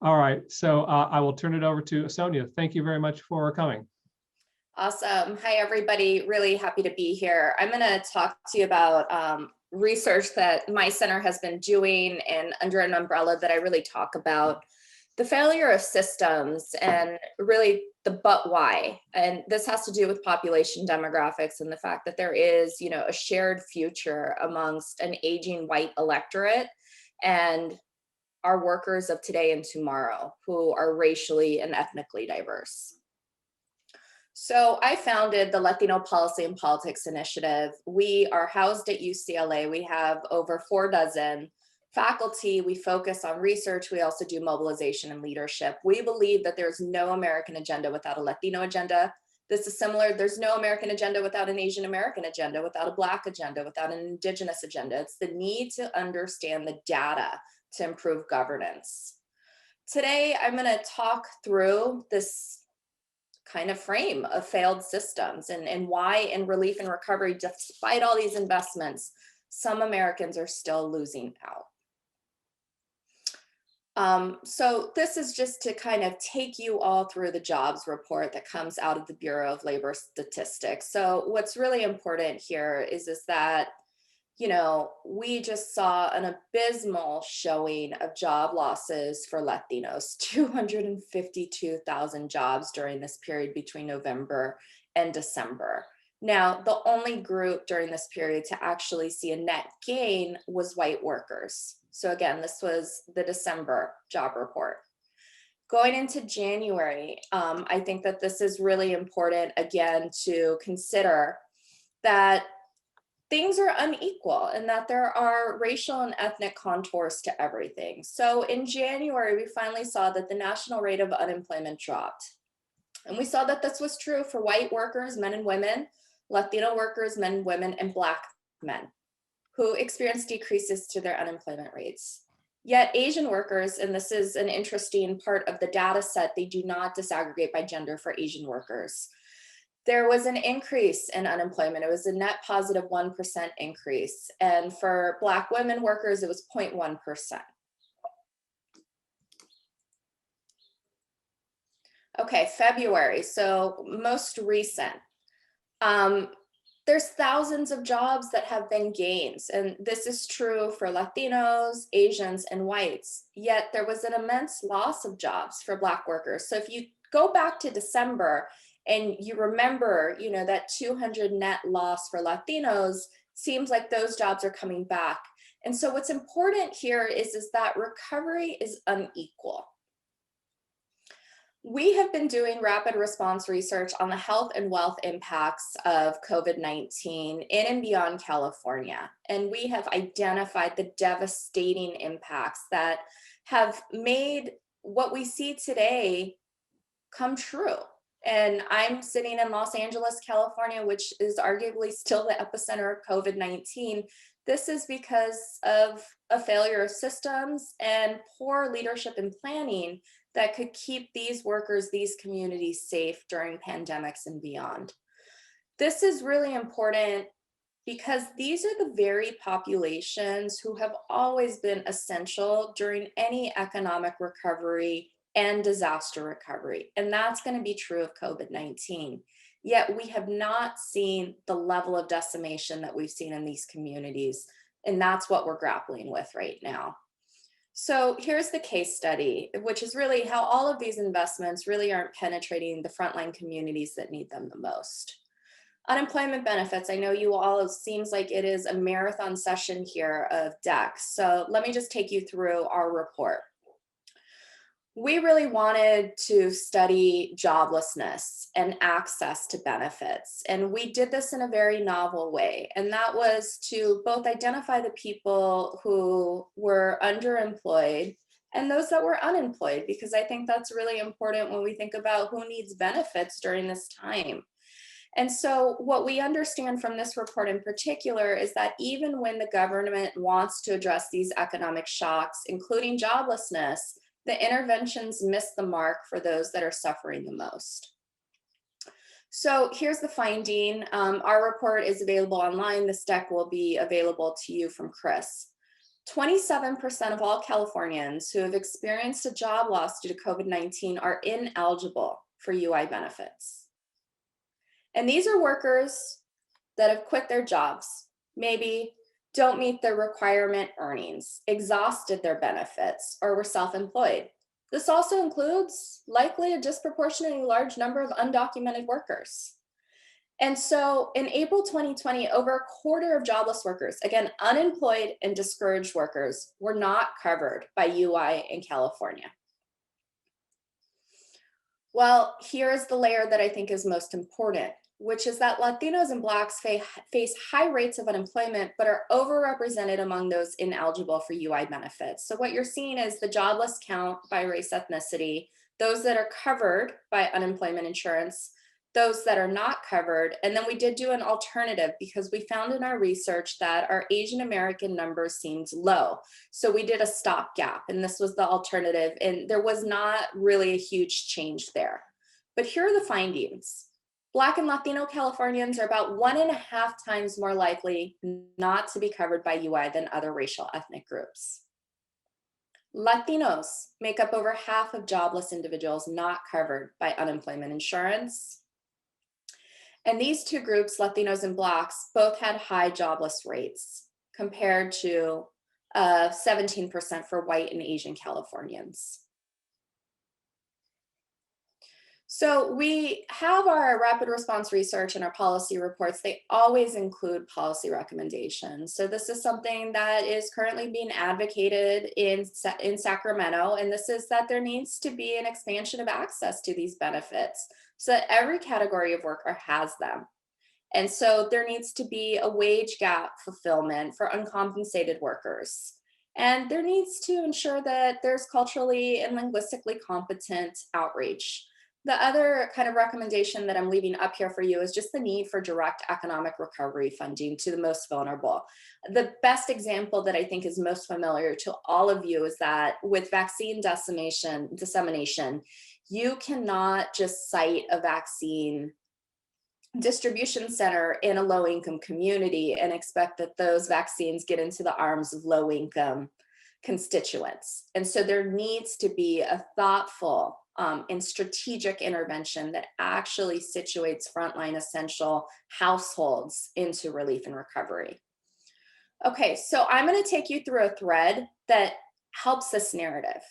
All right. So I will turn it over to Sonia. Thank you very much for coming. Awesome. Hi, everybody. Really happy to be here. I'm going to talk to you about research that my center has been doing, and under an umbrella that I really talk about the failure of systems and really the but why. And this has to do with population demographics and the fact that there is, a shared future amongst an aging white electorate and our workers of today and tomorrow who are racially and ethnically diverse. So I founded the Latino Policy and Politics Initiative. We are housed at UCLA. We have over 4 dozen faculty. We focus on research. We also do mobilization and leadership. We believe that there's no American agenda without a Latino agenda. This is similar. There's no American agenda without an Asian American agenda, without a Black agenda, without an Indigenous agenda. It's the need to understand the data to improve governance. Today, I'm going to talk through this kind of frame of failed systems and why in relief and recovery, despite all these investments, some Americans are still losing out. So this is just to kind of take you all through the jobs report that comes out of the Bureau of Labor Statistics. So what's really important here is that, you know, we just saw an abysmal showing of job losses for Latinos, 252,000 jobs during this period between November and December. Now, the only group during this period to actually see a net gain was white workers. So again, this was the December job report. Going into January, I think that this is really important, again, to consider that things are unequal and that there are racial and ethnic contours to everything. So in January, we finally saw that the national rate of unemployment dropped. And we saw that this was true for white workers, men and women, Latino workers, men and women, and Black men, who experienced decreases to their unemployment rates. Yet Asian workers, and this is an interesting part of the data set, they do not disaggregate by gender for Asian workers. There was an increase in unemployment. It was a net positive 1% increase. And for Black women workers, it was 0.1%. Okay, February, so most recent. There's thousands of jobs that have been gains, and this is true for Latinos, Asians, and whites, yet there was an immense loss of jobs for Black workers. So if you go back to December and you remember, you know, that 200 net loss for Latinos, seems like those jobs are coming back. And so what's important here is that recovery is unequal. We have been doing rapid response research on the health and wealth impacts of COVID-19 in and beyond California. And we have identified the devastating impacts that have made what we see today come true. And I'm sitting in Los Angeles, California, which is arguably still the epicenter of COVID-19. This is because of a failure of systems and poor leadership and planning that could keep these workers, these communities safe during pandemics and beyond. This is really important because these are the very populations who have always been essential during any economic recovery and disaster recovery. And that's going to be true of COVID-19. Yet we have not seen the level of decimation that we've seen in these communities. And that's what we're grappling with right now. So here's the case study, which is really how all of these investments really aren't penetrating the frontline communities that need them the most. Unemployment benefits, I know you all, it seems like it is a marathon session here of decks. So let me just take you through our report. We really wanted to study joblessness and access to benefits. And we did this in a very novel way. And that was to both identify the people who were underemployed and those that were unemployed, because I think that's really important when we think about who needs benefits during this time. And so what we understand from this report in particular is that even when the government wants to address these economic shocks, including joblessness, the interventions miss the mark for those that are suffering the most. So here's the finding. Our report is available online. This deck will be available to you from Chris. 27% of all Californians who have experienced a job loss due to COVID-19 are ineligible for UI benefits. And these are workers that have quit their jobs, maybe don't meet their requirement earnings, exhausted their benefits, or were self-employed. This also includes likely a disproportionately large number of undocumented workers. And so in April 2020, over a quarter of jobless workers, again, unemployed and discouraged workers, were not covered by UI in California. Well, here's the layer that I think is most important, which is that Latinos and Blacks face high rates of unemployment, but are overrepresented among those ineligible for UI benefits. So what you're seeing is the jobless count by race ethnicity, those that are covered by unemployment insurance, those that are not covered. And then we did do an alternative because we found in our research that our Asian American numbers seemed low. So we did a stopgap, and this was the alternative. And there was not really a huge change there. But here are the findings. Black and Latino Californians are about 1.5 times more likely not to be covered by UI than other racial ethnic groups. Latinos make up over half of jobless individuals not covered by unemployment insurance. And these two groups, Latinos and Blacks, both had high jobless rates compared to 17% for white and Asian Californians. So we have our rapid response research and our policy reports. They always include policy recommendations. So this is something that is currently being advocated in Sacramento. And this is that there needs to be an expansion of access to these benefits so that every category of worker has them. And so there needs to be a wage gap fulfillment for uncompensated workers. And there needs to ensure that there's culturally and linguistically competent outreach. The other kind of recommendation that I'm leaving up here for you is just the need for direct economic recovery funding to the most vulnerable. The best example that I think is most familiar to all of you is that with vaccine dissemination, you cannot just cite a vaccine distribution center in a low-income community and expect that those vaccines get into the arms of low-income constituents. And so there needs to be a thoughtful and strategic intervention that actually situates frontline essential households into relief and recovery. Okay, so I'm going to take you through a thread that helps this narrative.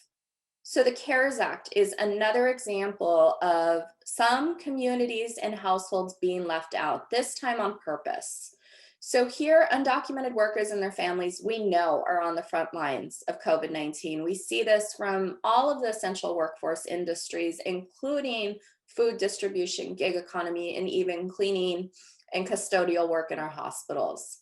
So the CARES Act is another example of some communities and households being left out, this time on purpose. So here, undocumented workers and their families, we know, are on the front lines of COVID-19. We see this from all of the essential workforce industries, including food distribution, gig economy, and even cleaning and custodial work in our hospitals.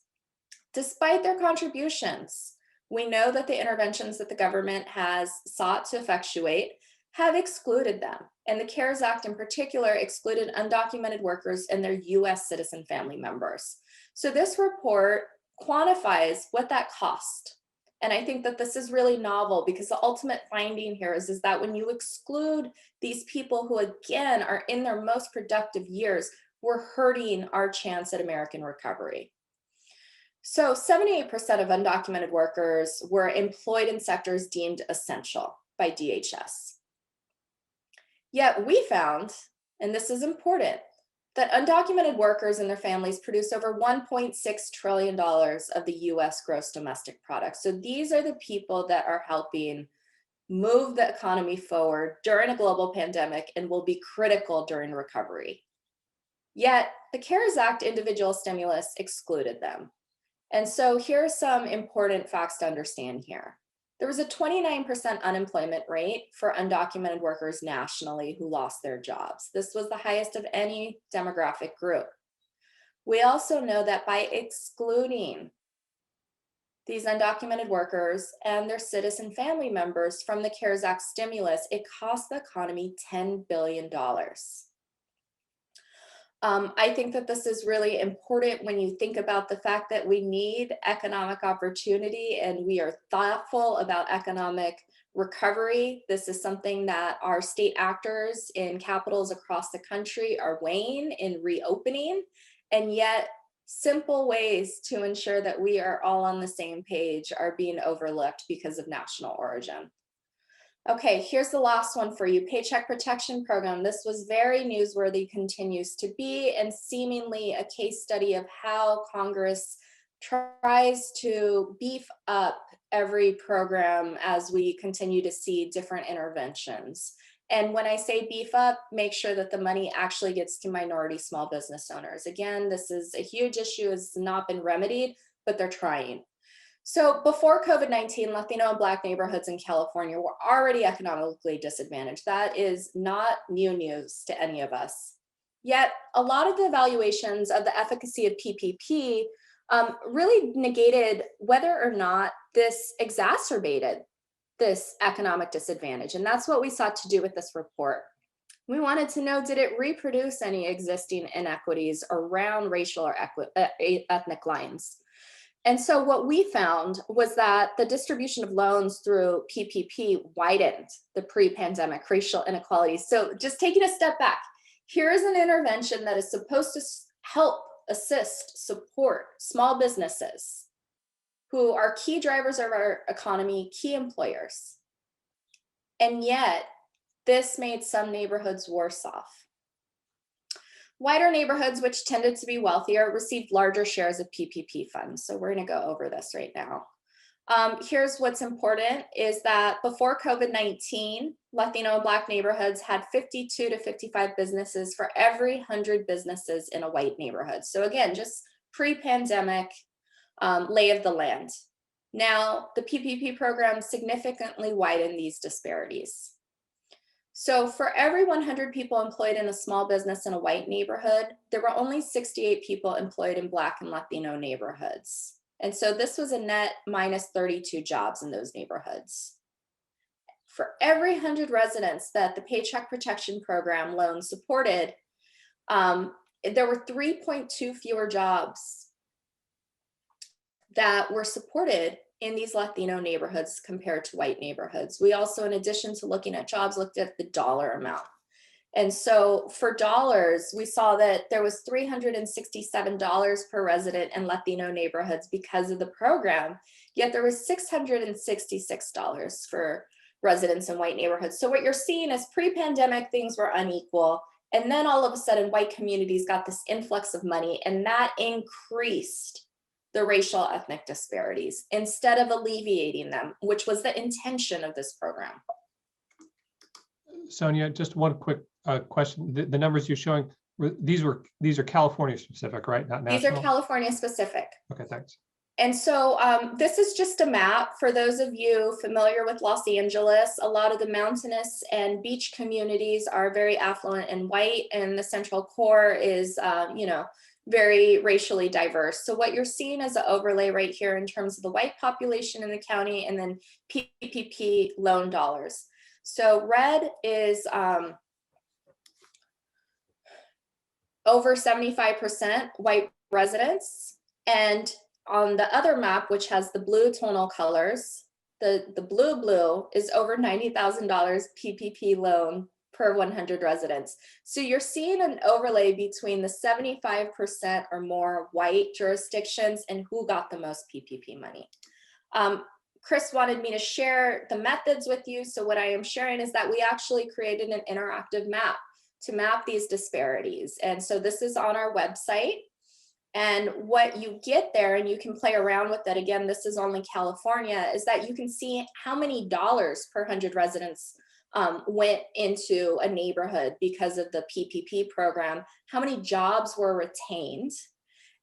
Despite their contributions, we know that the interventions that the government has sought to effectuate have excluded them. And the CARES Act in particular excluded undocumented workers and their US citizen family members. So this report quantifies what that cost. And I think that this is really novel because the ultimate finding here is that when you exclude these people who again are in their most productive years, we're hurting our chance at American recovery. So 78% of undocumented workers were employed in sectors deemed essential by DHS. Yet we found, and this is important, that undocumented workers and their families produce over $1.6 trillion of the US gross domestic product. So these are the people that are helping move the economy forward during a global pandemic and will be critical during recovery. Yet the CARES Act individual stimulus excluded them. And so here are some important facts to understand here. There was a 29% unemployment rate for undocumented workers nationally who lost their jobs. This was the highest of any demographic group. We also know that by excluding these undocumented workers and their citizen family members from the CARES Act stimulus, it cost the economy $10 billion. I think that this is really important when you think about the fact that we need economic opportunity and we are thoughtful about economic recovery. This is something that our state actors in capitals across the country are weighing in reopening, and yet simple ways to ensure that we are all on the same page are being overlooked because of national origin. Okay, here's the last one for you, Paycheck Protection Program. This was very newsworthy, continues to be, and seemingly a case study of how Congress tries to beef up every program as we continue to see different interventions. And when I say beef up, make sure that the money actually gets to minority small business owners. Again, this is a huge issue, it's not been remedied, but they're trying. So before COVID-19, Latino and Black neighborhoods in California were already economically disadvantaged. That is not new news to any of us. Yet a lot of the evaluations of the efficacy of PPP really negated whether or not this exacerbated this economic disadvantage. And that's what we sought to do with this report. We wanted to know, did it reproduce any existing inequities around racial or ethnic lines? And so what we found was that the distribution of loans through PPP widened the pre-pandemic racial inequalities. So just taking a step back, Here's an intervention that is supposed to help, assist, support small businesses who are key drivers of our economy, key employers. And yet, this made some neighborhoods worse off. Whiter neighborhoods, which tended to be wealthier, received larger shares of PPP funds. So we're gonna go over this right now. Here's what's important is that before COVID-19, Latino and Black neighborhoods had 52 to 55 businesses for every 100 businesses in a white neighborhood. So again, just pre-pandemic lay of the land. Now, the PPP program significantly widened these disparities. So for every 100 people employed in a small business in a white neighborhood, there were only 68 people employed in Black and Latino neighborhoods. And so this was a net minus 32 jobs in those neighborhoods. For every 100 residents that the Paycheck Protection Program loan supported, there were 3.2 fewer jobs that were supported in these Latino neighborhoods compared to white neighborhoods. We also, in addition to looking at jobs, looked at the dollar amount. And so for dollars, we saw that there was $367 per resident in Latino neighborhoods because of the program, yet there was $666 for residents in white neighborhoods. So what you're seeing is pre-pandemic, things were unequal. And then all of a sudden, white communities got this influx of money, and that increased the racial ethnic disparities instead of alleviating them, which was the intention of this program. Sonia, just one quick question. The numbers you're showing, these are California specific, right? Not national? These are California specific. Okay, thanks. And so this is just a map for those of you familiar with Los Angeles. A lot of the mountainous and beach communities are very affluent and white, and the central core is, very racially diverse. So what you're seeing is an overlay right here in terms of the white population in the county and then PPP loan dollars. So red is over 75% white residents. And on the other map, which has the blue tonal colors, the blue is over $90,000 PPP loan per 100 residents. So you're seeing an overlay between the 75% or more white jurisdictions and who got the most PPP money. Chris wanted me to share the methods with you. So what I am sharing is that we actually created an interactive map to map these disparities. And so this is on our website. And what you get there, and you can play around with that, again, this is only California, is that you can see how many dollars per 100 residents went into a neighborhood because of the PPP program, how many jobs were retained,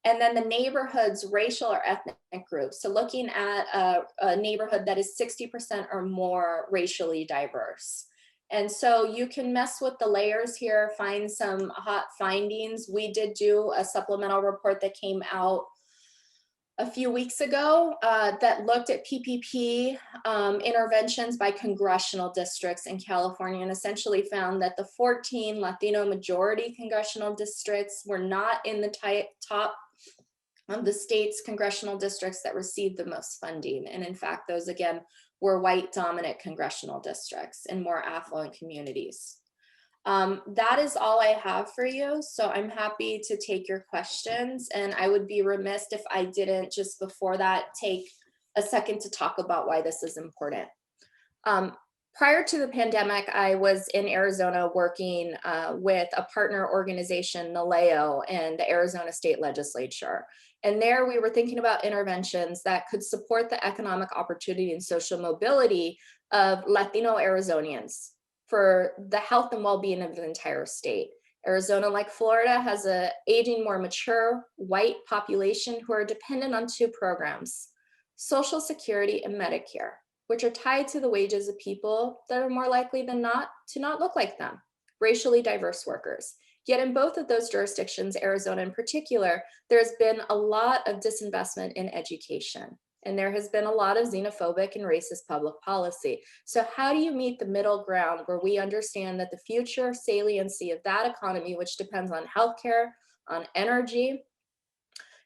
and then the neighborhood's racial or ethnic groups. So looking at a neighborhood that is 60% or more racially diverse. And so you can mess with the layers here, find some hot findings. We did do a supplemental report that came out a few weeks ago that looked at PPP interventions by congressional districts in California, and essentially found that the 14 Latino majority congressional districts were not in the top of the state's congressional districts that received the most funding. And in fact, those again were white dominant congressional districts in more affluent communities. That is all I have for you. So I'm happy to take your questions, and I would be remiss if I didn't just before that take a second to talk about why this is important. Prior to the pandemic, I was in Arizona working with a partner organization, NALEO, and the Arizona State Legislature. And there we were thinking about interventions that could support the economic opportunity and social mobility of Latino Arizonians for the health and well-being of the entire state. Arizona, like Florida, has an aging, more mature white population who are dependent on two programs, Social Security and Medicare, which are tied to the wages of people that are more likely than not to not look like them, racially diverse workers. Yet in both of those jurisdictions, Arizona in particular, there's been a lot of disinvestment in education. And there has been a lot of xenophobic and racist public policy. So how do you meet the middle ground where we understand that the future saliency of that economy, which depends on healthcare, on energy,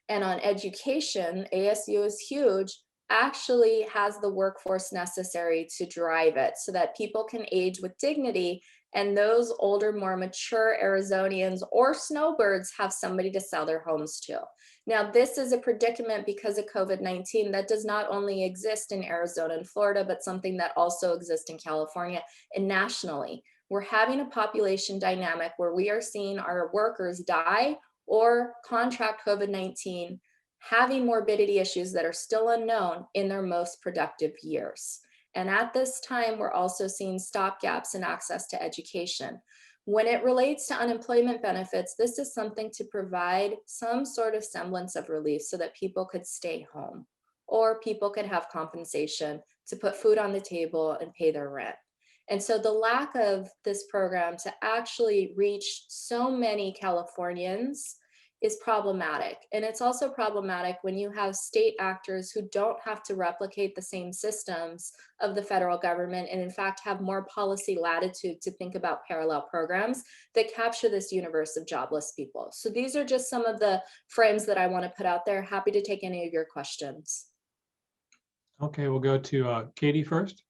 and on education, ASU is huge, actually has the workforce necessary to drive it so that people can age with dignity, and those older, more mature Arizonians or snowbirds have somebody to sell their homes to. Now, this is a predicament because of COVID-19 that does not only exist in Arizona and Florida, but something that also exists in California and nationally. We're having a population dynamic where we are seeing our workers die or contract COVID-19, having morbidity issues that are still unknown in their most productive years. And at this time, we're also seeing stopgaps in access to education. When it relates to unemployment benefits, this is something to provide some sort of semblance of relief so that people could stay home or people could have compensation to put food on the table and pay their rent. And so the lack of this program to actually reach so many Californians is problematic. And it's also problematic when you have state actors who don't have to replicate the same systems of the federal government, and in fact have more policy latitude to think about parallel programs that capture this universe of jobless people. So these are just some of the frames that I want to put out there. Happy to take any of your questions. Okay, we'll go to Katie first.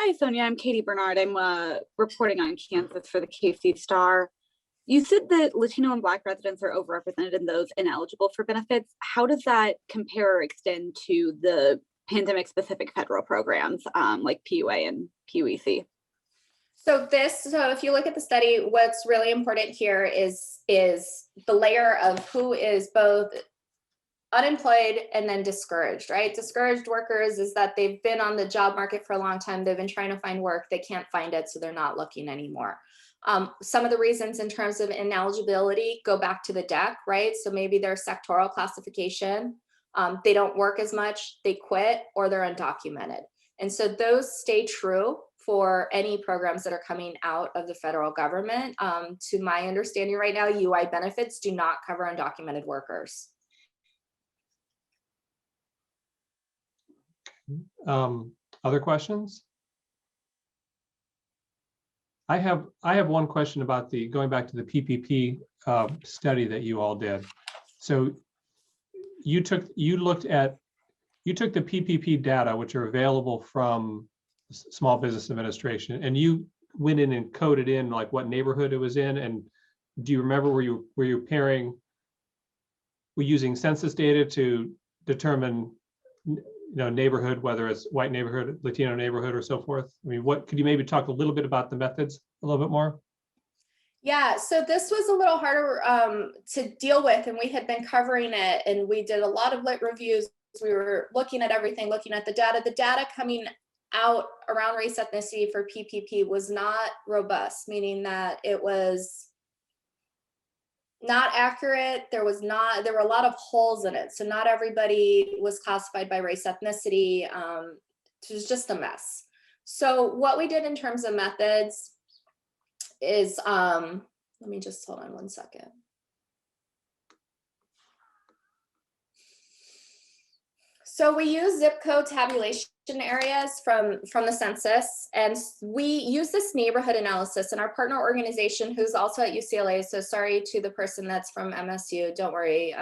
Hi, Sonia. I'm Katie Bernard. I'm reporting on Kansas for the KC Star. You said that Latino and Black residents are overrepresented in those ineligible for benefits. How does that compare or extend to the pandemic-specific federal programs like PUA and PUEC? So if you look at the study, what's really important here is the layer of who is both unemployed and then discouraged, right? Discouraged workers is that they've been on the job market for a long time. They've been trying to find work. They can't find it, so they're not looking anymore. Some of the reasons in terms of ineligibility go back to the deck, right? So maybe their sectoral classification, they don't work as much, they quit, or they're undocumented. And so those stay true for any programs that are coming out of the federal government. To my understanding right now, UI benefits do not cover undocumented workers. Other questions? I have one question about going back to the PPP study that you all did. So you took the PPP data, which are available from Small Business Administration, and you went in and coded in like what neighborhood it was in. And do you remember were you using census data to determine neighborhood, whether it's white neighborhood, Latino neighborhood, or so forth? I mean, could you maybe talk a little bit about the methods a little bit more? Yeah, so this was a little harder to deal with, and we had been covering it, and we did a lot of lit reviews. We were looking at everything, looking at the data. The data coming out around race ethnicity for PPP was not robust, meaning that it was not accurate. There were a lot of holes in it. So not everybody was classified by race ethnicity. It was just a mess. So what we did in terms of methods is, let me just hold on one second. So we use zip code tabulation areas from the census, and we use this neighborhood analysis, and our partner organization, who's also at UCLA, so sorry to the person that's from MSU, don't worry,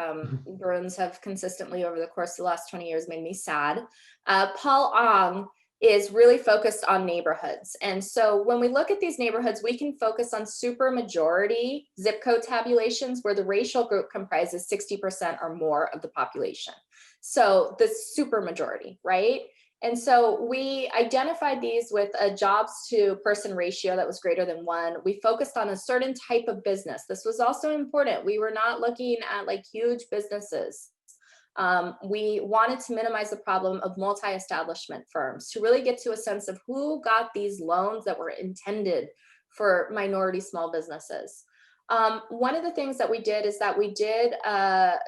Bruins have consistently over the course of the last 20 years made me sad. Paul Ong is really focused on neighborhoods. And so when we look at these neighborhoods, we can focus on super majority zip code tabulations where the racial group comprises 60% or more of the population. So the super majority, right? And so we identified these with a jobs to person ratio that was greater than 1. We focused on a certain type of business. This was also important. We were not looking at like huge businesses. We wanted to minimize the problem of multi-establishment firms to really get to a sense of who got these loans that were intended for minority small businesses. One of the things that we did is that we did,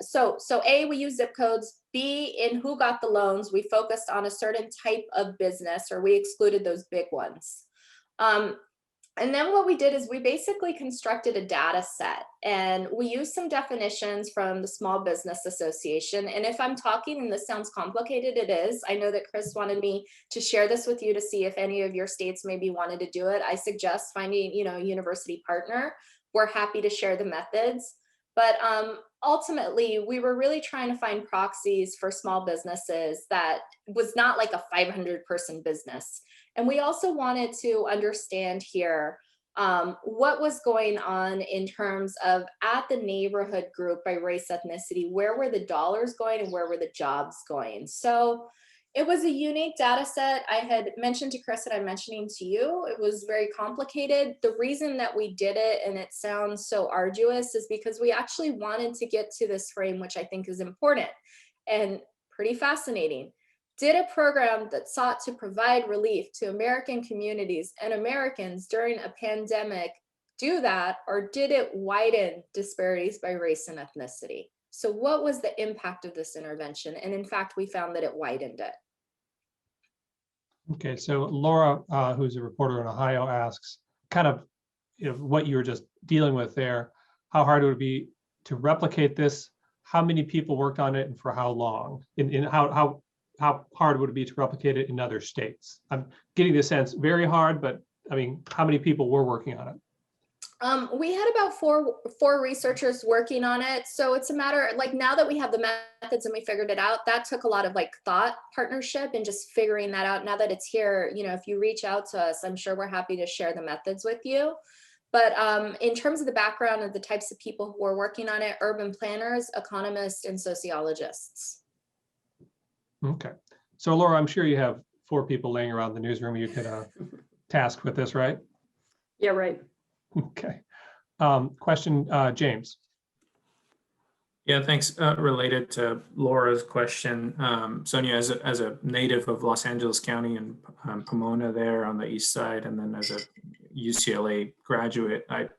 so A, we use zip codes. B, in who got the loans, we focused on a certain type of business, or we excluded those big ones. And then what we did is we basically constructed a data set, and we used some definitions from the Small Business Association. And if I'm talking and this sounds complicated, it is. I know that Chris wanted me to share this with you to see if any of your states maybe wanted to do it. I suggest finding, a university partner. We're happy to share the methods. But ultimately, we were really trying to find proxies for small businesses that was not like a 500-person business. And we also wanted to understand here what was going on in terms of at the neighborhood group by race, ethnicity, where were the dollars going and where were the jobs going? So it was a unique data set. I had mentioned to Chris and I'm mentioning to you, it was very complicated. The reason that we did it, and it sounds so arduous, is because we actually wanted to get to this frame, which I think is important and pretty fascinating. Did a program that sought to provide relief to American communities and Americans during a pandemic do that, or did it widen disparities by race and ethnicity? So what was the impact of this intervention? And in fact, we found that it widened it. Okay, so Laura, who's a reporter in Ohio, asks kind of what you were just dealing with there. How hard would it be to replicate this? How many people worked on it and for how long? And how hard would it be to replicate it in other states? I'm getting the sense very hard, but I mean, how many people were working on it? We had about four researchers working on it. So it's a matter, like, now that we have the methods and we figured it out, that took a lot of like thought partnership and just figuring that out. Now that it's here, if you reach out to us, I'm sure we're happy to share the methods with you. But in terms of the background of the types of people who are working on it, urban planners, economists, and sociologists. Okay. So Laura, I'm sure you have 4 people laying around the newsroom you could task with this, right? Yeah, right. Okay. Question, James. Yeah, thanks. Related to Laura's question, Sonia, as a native of Los Angeles County and Pomona there on the east side, and then as a UCLA graduate, I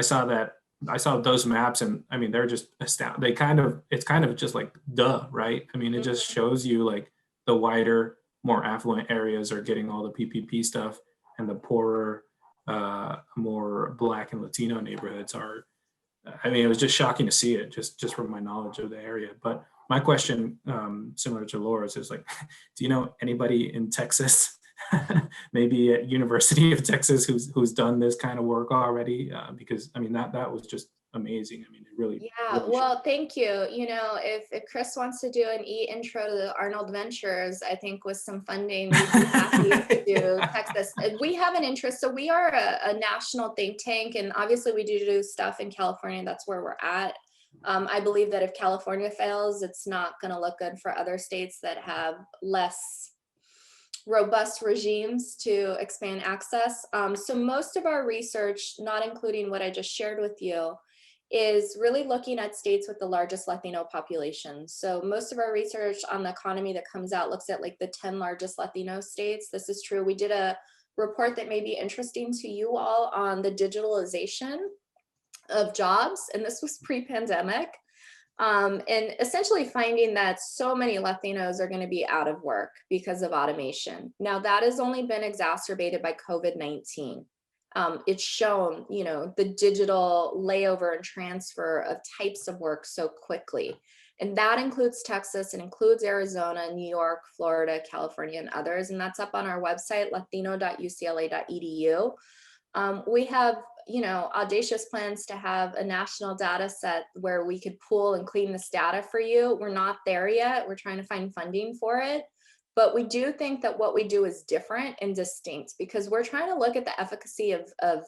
saw those maps, and I mean, they're just astounding. It's kind of just like duh, right? I mean, it just shows you like the wider, more affluent areas are getting all the PPP stuff, and the poorer, more Black and Latino neighborhoods are. I mean, it was just shocking to see it just from my knowledge of the area. But my question, similar to Laura's, is like, do you know anybody in Texas, maybe at University of Texas, who's done this kind of work already? Because I mean, that was just amazing. I mean, it really. Yeah, really well, thank you. If Chris wants to do an intro to the Arnold Ventures, I think with some funding, we'd be happy to do Texas. We have an interest. So we are a national think tank, and obviously we do stuff in California. That's where we're at. I believe that if California fails, it's not going to look good for other states that have less robust regimes to expand access. So most of our research, not including what I just shared with you, is really looking at states with the largest Latino population. So most of our research on the economy that comes out looks at like the 10 largest Latino states. This is true. We did a report that may be interesting to you all on the digitalization of jobs, and this was pre-pandemic. And essentially finding that so many Latinos are going to be out of work because of automation. Now that has only been exacerbated by COVID-19. It's shown, the digital layover and transfer of types of work so quickly. And that includes Texas, it includes Arizona, New York, Florida, California, and others. And that's up on our website, latino.ucla.edu. We have, audacious plans to have a national data set where we could pool and clean this data for you. We're not there yet. We're trying to find funding for it. But we do think that what we do is different and distinct because we're trying to look at the efficacy of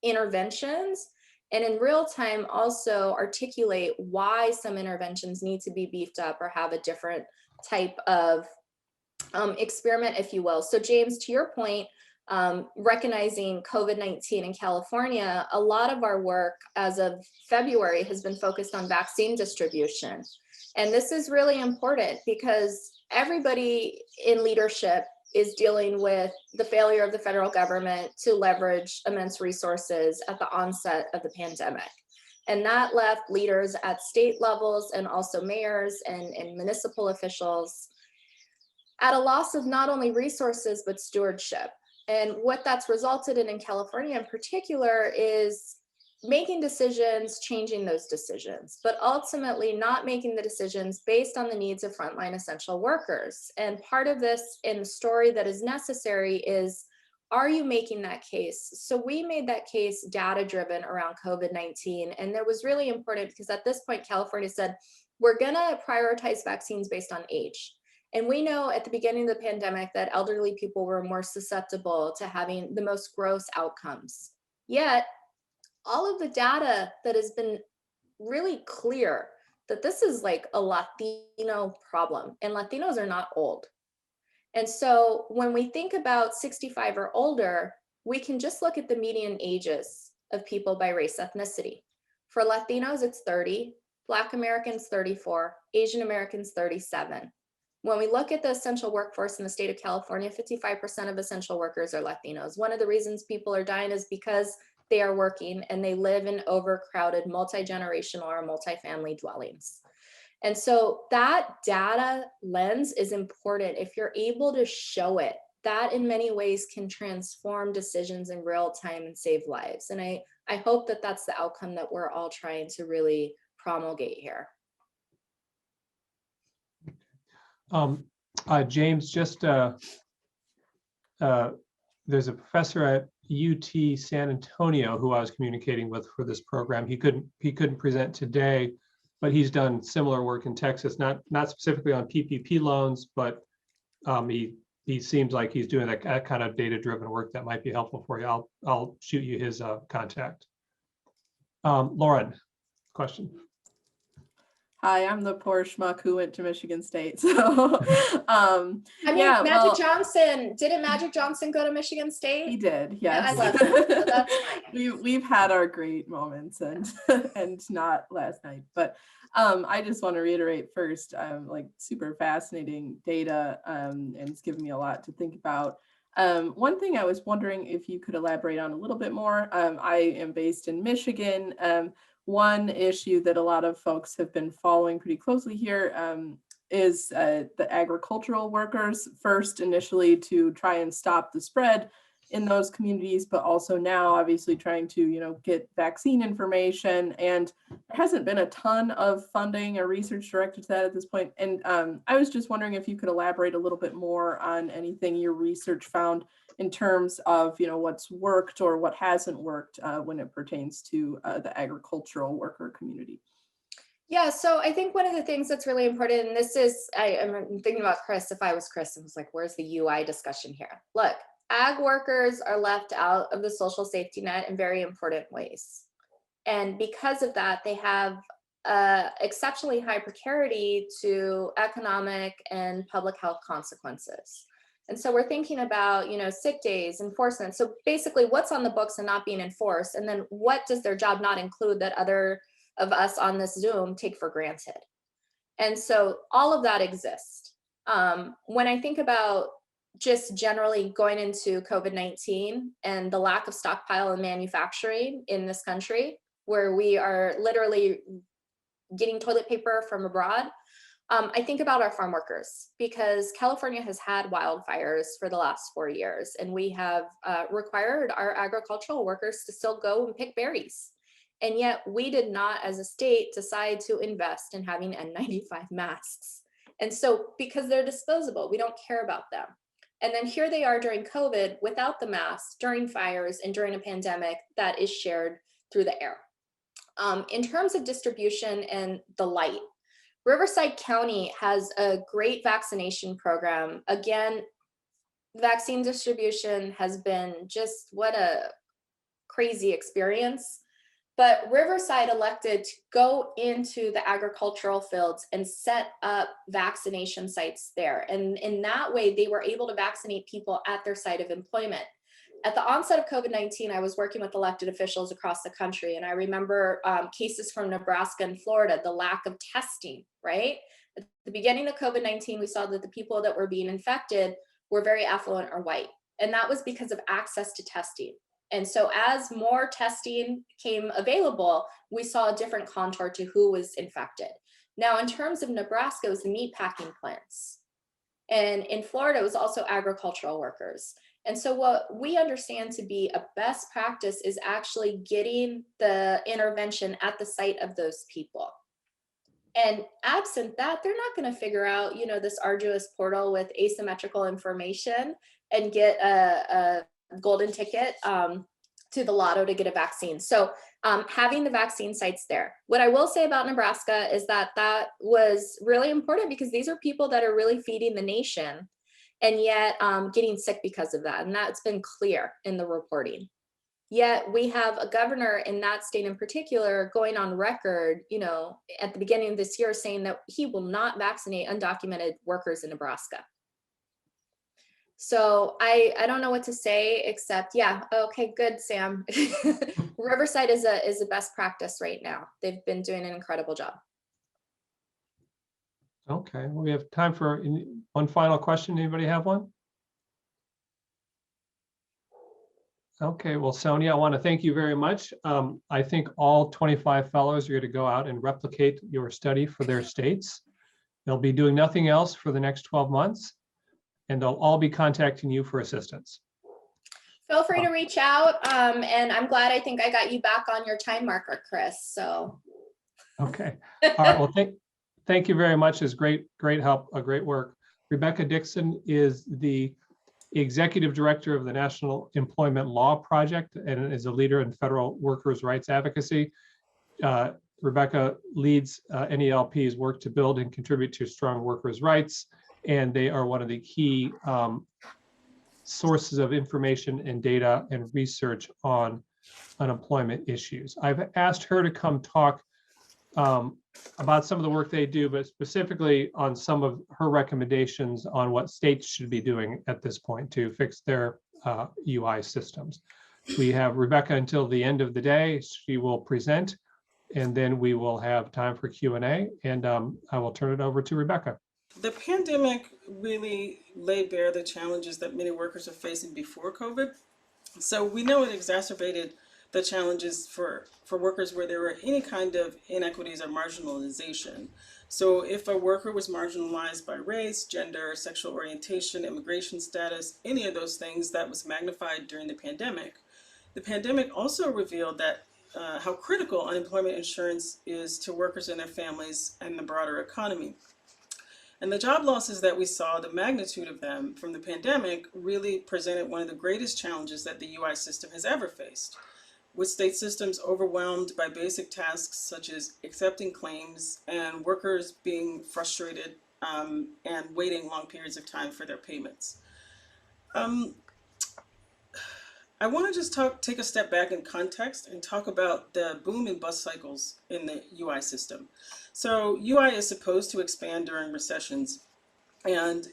interventions and in real time also articulate why some interventions need to be beefed up or have a different type of experiment, if you will. So James, to your point, recognizing COVID-19 in California, a lot of our work as of February has been focused on vaccine distribution. And this is really important because everybody in leadership is dealing with the failure of the federal government to leverage immense resources at the onset of the pandemic. And that left leaders at state levels and also mayors and municipal officials at a loss of not only resources, but stewardship. And what that's resulted in California in particular is making decisions, changing those decisions, but ultimately not making the decisions based on the needs of frontline essential workers. And part of this in the story that is necessary is are you making that case? So we made that case data-driven around COVID-19, and that was really important because at this point, California said, we're gonna prioritize vaccines based on age. And we know at the beginning of the pandemic that elderly people were more susceptible to having the most gross outcomes. Yet, all of the data that has been really clear that this is like a Latino problem, and Latinos are not old. And so when we think about 65 or older, we can just look at the median ages of people by race ethnicity. For Latinos, it's 30, Black Americans 34, Asian Americans 37. When we look at the essential workforce in the state of California, 55% of essential workers are Latinos. One of the reasons people are dying is because they are working and they live in overcrowded multi-generational or multifamily dwellings. And so that data lens is important. If you're able to show it, that in many ways can transform decisions in real time and save lives. And I hope that that's the outcome that we're all trying to really promulgate here. James, just there's a professor at UT San Antonio who I was communicating with for this program. He couldn't present today, but he's done similar work in Texas, not specifically on PPP loans, but he seems like he's doing that kind of data-driven work that might be helpful for you. I'll shoot you his contact. Lauren, question. Hi, I'm the poor schmuck who went to Michigan State. So, didn't Magic Johnson go to Michigan State? He did, yes. Yeah, I love him. So that's fine. We've had our great moments and not last night, but I just want to reiterate first, like super fascinating data, and it's given me a lot to think about. One thing I was wondering if you could elaborate on a little bit more. I am based in Michigan. One issue that a lot of folks have been following pretty closely here is the agricultural workers, first initially to try and stop the spread in those communities, but also now obviously trying to, get vaccine information. And there hasn't been a ton of funding or research directed to that at this point. And I was just wondering if you could elaborate a little bit more on anything your research found in terms of, what's worked or what hasn't worked when it pertains to the agricultural worker community. Yeah, so I think one of the things that's really important, and this is, I'm thinking about Chris, if I was Chris, I was like, where's the UI discussion here? Look, ag workers are left out of the social safety net in very important ways. And because of that, they have exceptionally high precarity to economic and public health consequences. And so we're thinking about, sick days, enforcement. So basically what's on the books and not being enforced, and then what does their job not include that other of us on this Zoom take for granted? And so all of that exists. When I think about just generally going into COVID-19 and the lack of stockpile and manufacturing in this country, where we are literally getting toilet paper from abroad, I think about our farm workers, because California has had wildfires for the last 4 years, and we have required our agricultural workers to still go and pick berries. And yet we did not, as a state, decide to invest in having N95 masks. And so because they're disposable, we don't care about them. And then here they are during COVID without the masks, during fires, and during a pandemic that is shared through the air. In terms of distribution and the light, Riverside County has a great vaccination program. Again, vaccine distribution has been just what a crazy experience. But Riverside elected to go into the agricultural fields and set up vaccination sites there. And in that way, they were able to vaccinate people at their site of employment. At the onset of COVID-19, I was working with elected officials across the country, and I remember cases from Nebraska and Florida, the lack of testing, right? At the beginning of COVID-19, we saw that the people that were being infected were very affluent or white, and that was because of access to testing. And so as more testing came available, we saw a different contour to who was infected. Now, in terms of Nebraska, it was the meat packing plants. And in Florida, it was also agricultural workers. And so what we understand to be a best practice is actually getting the intervention at the site of those people. And absent that, they're not going to figure out, this arduous portal with asymmetrical information and get a golden ticket to the lotto to get a vaccine. So having the vaccine sites there. What I will say about Nebraska is that that was really important because these are people that are really feeding the nation and yet getting sick because of that. And that's been clear in the reporting. Yet we have a governor in that state in particular going on record, you know, at the beginning of this year saying that he will not vaccinate undocumented workers in Nebraska. So I don't know what to say except, yeah, okay, good, Sam. Riverside is a best practice right now. They've been doing an incredible job. Okay, well, we have time for one final question. Anybody have one? Okay, well, Sonia, I want to thank you very much. I think all 25 fellows are going to go out and replicate your study for their states. They'll be doing nothing else for the next 12 months, and they'll all be contacting you for assistance. Feel free to reach out, and I'm glad I think I got you back on your time marker, Chris, so. Okay, all right, well, thank you very much. It's great help, great work. Rebecca Dixon is the Executive Director of the National Employment Law Project and is a leader in federal workers' rights advocacy. Rebecca leads NELP's work to build and contribute to strong workers' rights, and they are one of the key sources of information and data and research on unemployment issues. I've asked her to come talk about some of the work they do, but specifically on some of her recommendations on what states should be doing at this point to fix their UI systems. We have Rebecca until the end of the day. She will present, and then we will have time for Q&A, and I will turn it over to Rebecca. The pandemic really laid bare the challenges that many workers are facing before COVID. So we know it exacerbated the challenges for workers where there were any kind of inequities or marginalization. So if a worker was marginalized by race, gender, sexual orientation, immigration status, any of those things, that was magnified during the pandemic. The pandemic also revealed that how critical unemployment insurance is to workers and their families and the broader economy. And the job losses that we saw, the magnitude of them from the pandemic, really presented one of the greatest challenges that the UI system has ever faced, with state systems overwhelmed by basic tasks such as accepting claims and workers being frustrated and waiting long periods of time for their payments. I want to just take a step back in context and talk about the boom and bust cycles in the UI system. So UI is supposed to expand during recessions, and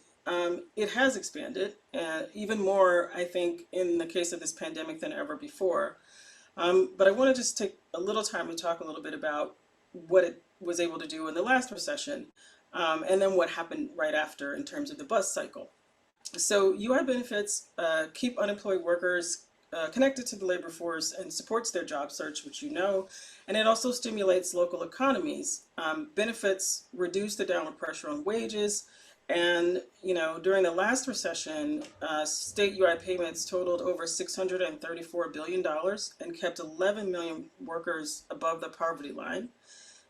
it has expanded, even more, I think, in the case of this pandemic than ever before. But I want to just take a little time to talk a little bit about what it was able to do in the last recession, and then what happened right after in terms of the bust cycle. So UI benefits keep unemployed workers connected to the labor force and supports their job search, which you know, and it also stimulates local economies. Benefits reduce the downward pressure on wages, and during the last recession, state UI payments totaled over $634 billion and kept 11 million workers above the poverty line.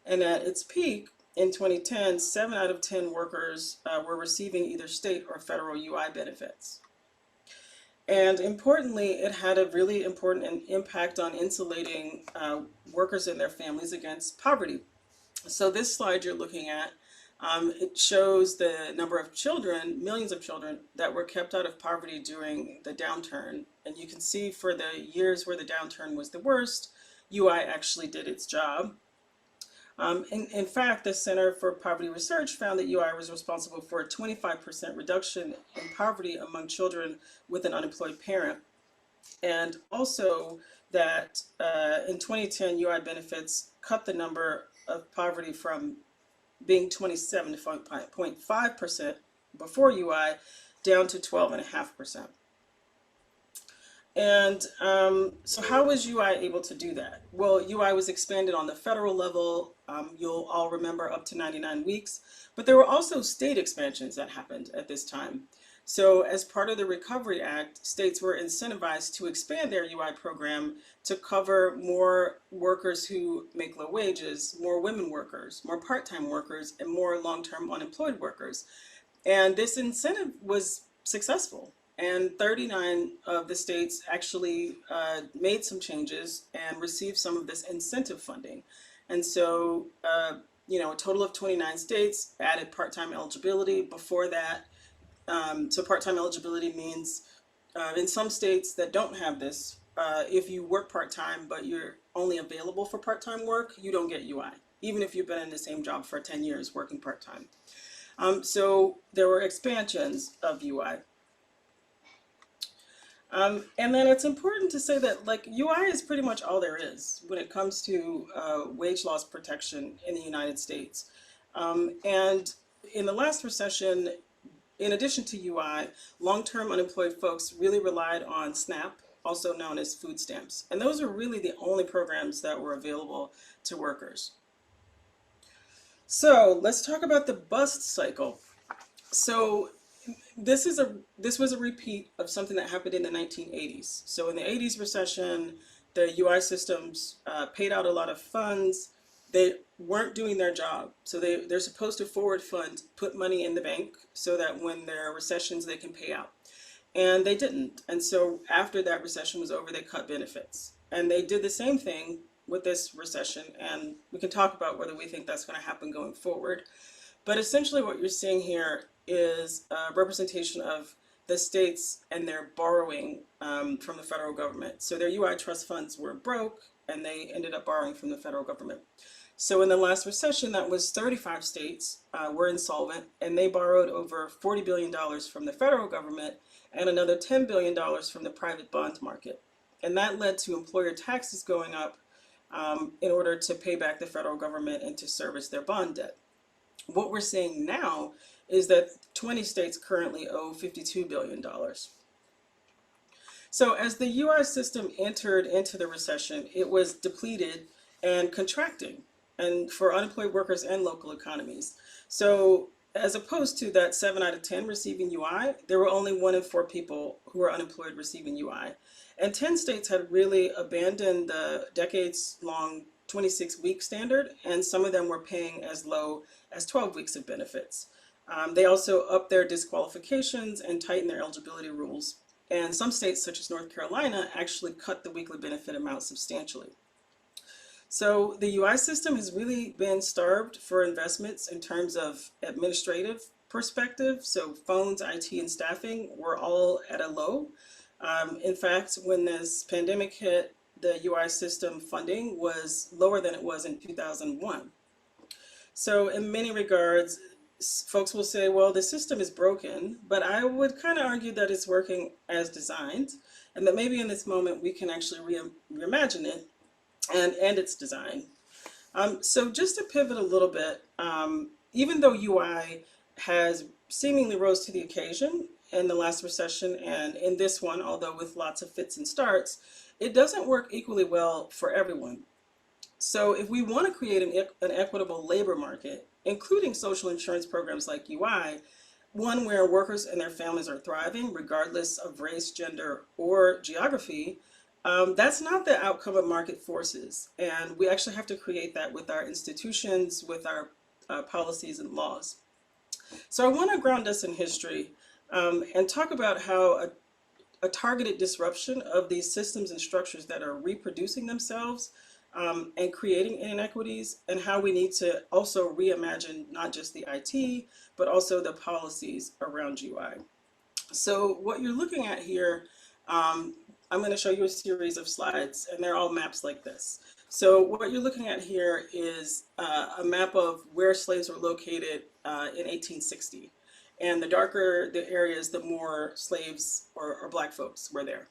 And at its peak in 2010, 7 out of 10 workers were receiving either state or federal UI benefits. And importantly, it had a really important impact on insulating workers and their families against poverty. So this slide you're looking at, it shows the number of children, millions of children, that were kept out of poverty during the downturn. And you can see for the years where the downturn was the worst, UI actually did its job. In fact, the Center for Poverty Research found that UI was responsible for a 25% reduction in poverty among children with an unemployed parent. And also that in 2010, UI benefits cut the number of poverty from being 27.5% before UI down to 12.5%. And so how was UI able to do that? Well, UI was expanded on the federal level. You'll all remember up to 99 weeks, but there were also state expansions that happened at this time. So as part of the Recovery Act, states were incentivized to expand their UI program to cover more workers who make low wages, more women workers, more part-time workers, and more long-term unemployed workers. And this incentive was successful. and 39 of the states actually made some changes and received some of this incentive funding. And so, a total of 29 states added part-time eligibility. Before that, so part-time eligibility means in some states that don't have this, if you work part-time but you're only available for part-time work, you don't get UI, even if you've been in the same job for 10 years working part-time. So there were expansions of UI. And then it's important to say that like UI is pretty much all there is when it comes to wage loss protection in the United States. And in the last recession, in addition to UI, long-term unemployed folks really relied on SNAP, also known as food stamps. And those are really the only programs that were available to workers. So let's talk about the bust cycle. So this was a repeat of something that happened in the 1980s. So in the 80s recession, the UI systems paid out a lot of funds. They weren't doing their job. So they're supposed to forward fund, put money in the bank so that when there are recessions, they can pay out. And they didn't. And so after that recession was over, they cut benefits. And they did the same thing with this recession. And we can talk about whether we think that's going to happen going forward. But essentially what you're seeing here is a representation of the states and their borrowing from the federal government. So their UI trust funds were broke and they ended up borrowing from the federal government. So in the last recession, that was 35 states were insolvent and they borrowed over $40 billion from the federal government and another $10 billion from the private bond market. And that led to employer taxes going up in order to pay back the federal government and to service their bond debt. What we're seeing now is that 20 states currently owe $52 billion. So as the UI system entered into the recession, it was depleted and contracting, and for unemployed workers and local economies. So as opposed to that 7 out of 10 receiving UI, there were only 1 in 4 people who were unemployed receiving UI. And 10 states had really abandoned the decades-long 26-week standard, and some of them were paying as low as 12 weeks of benefits. They also upped their disqualifications and tightened their eligibility rules. And some states, such as North Carolina, actually cut the weekly benefit amount substantially. So the UI system has really been starved for investments in terms of administrative perspective. So phones, IT, and staffing were all at a low. In fact, when this pandemic hit, the UI system funding was lower than it was in 2001. So in many regards, folks will say, well, the system is broken, but I would kind of argue that it's working as designed, and that maybe in this moment we can actually reimagine it and its design. So just to pivot a little bit, even though UI has seemingly rose to the occasion in the last recession and in this one, although with lots of fits and starts, it doesn't work equally well for everyone. So if we want to create an equitable labor market, including social insurance programs like UI, one where workers and their families are thriving regardless of race, gender, or geography, that's not the outcome of market forces. And we actually have to create that with our institutions, with our policies and laws. So I want to ground us in history and talk about how a targeted disruption of these systems and structures that are reproducing themselves and creating inequities, and how we need to also reimagine not just the IT, but also the policies around UI. So what you're looking at here, I'm going to show you a series of slides, and they're all maps like this. So what you're looking at here is a map of where slaves were located in 1860. And the darker the areas, the more slaves or Black folks were there.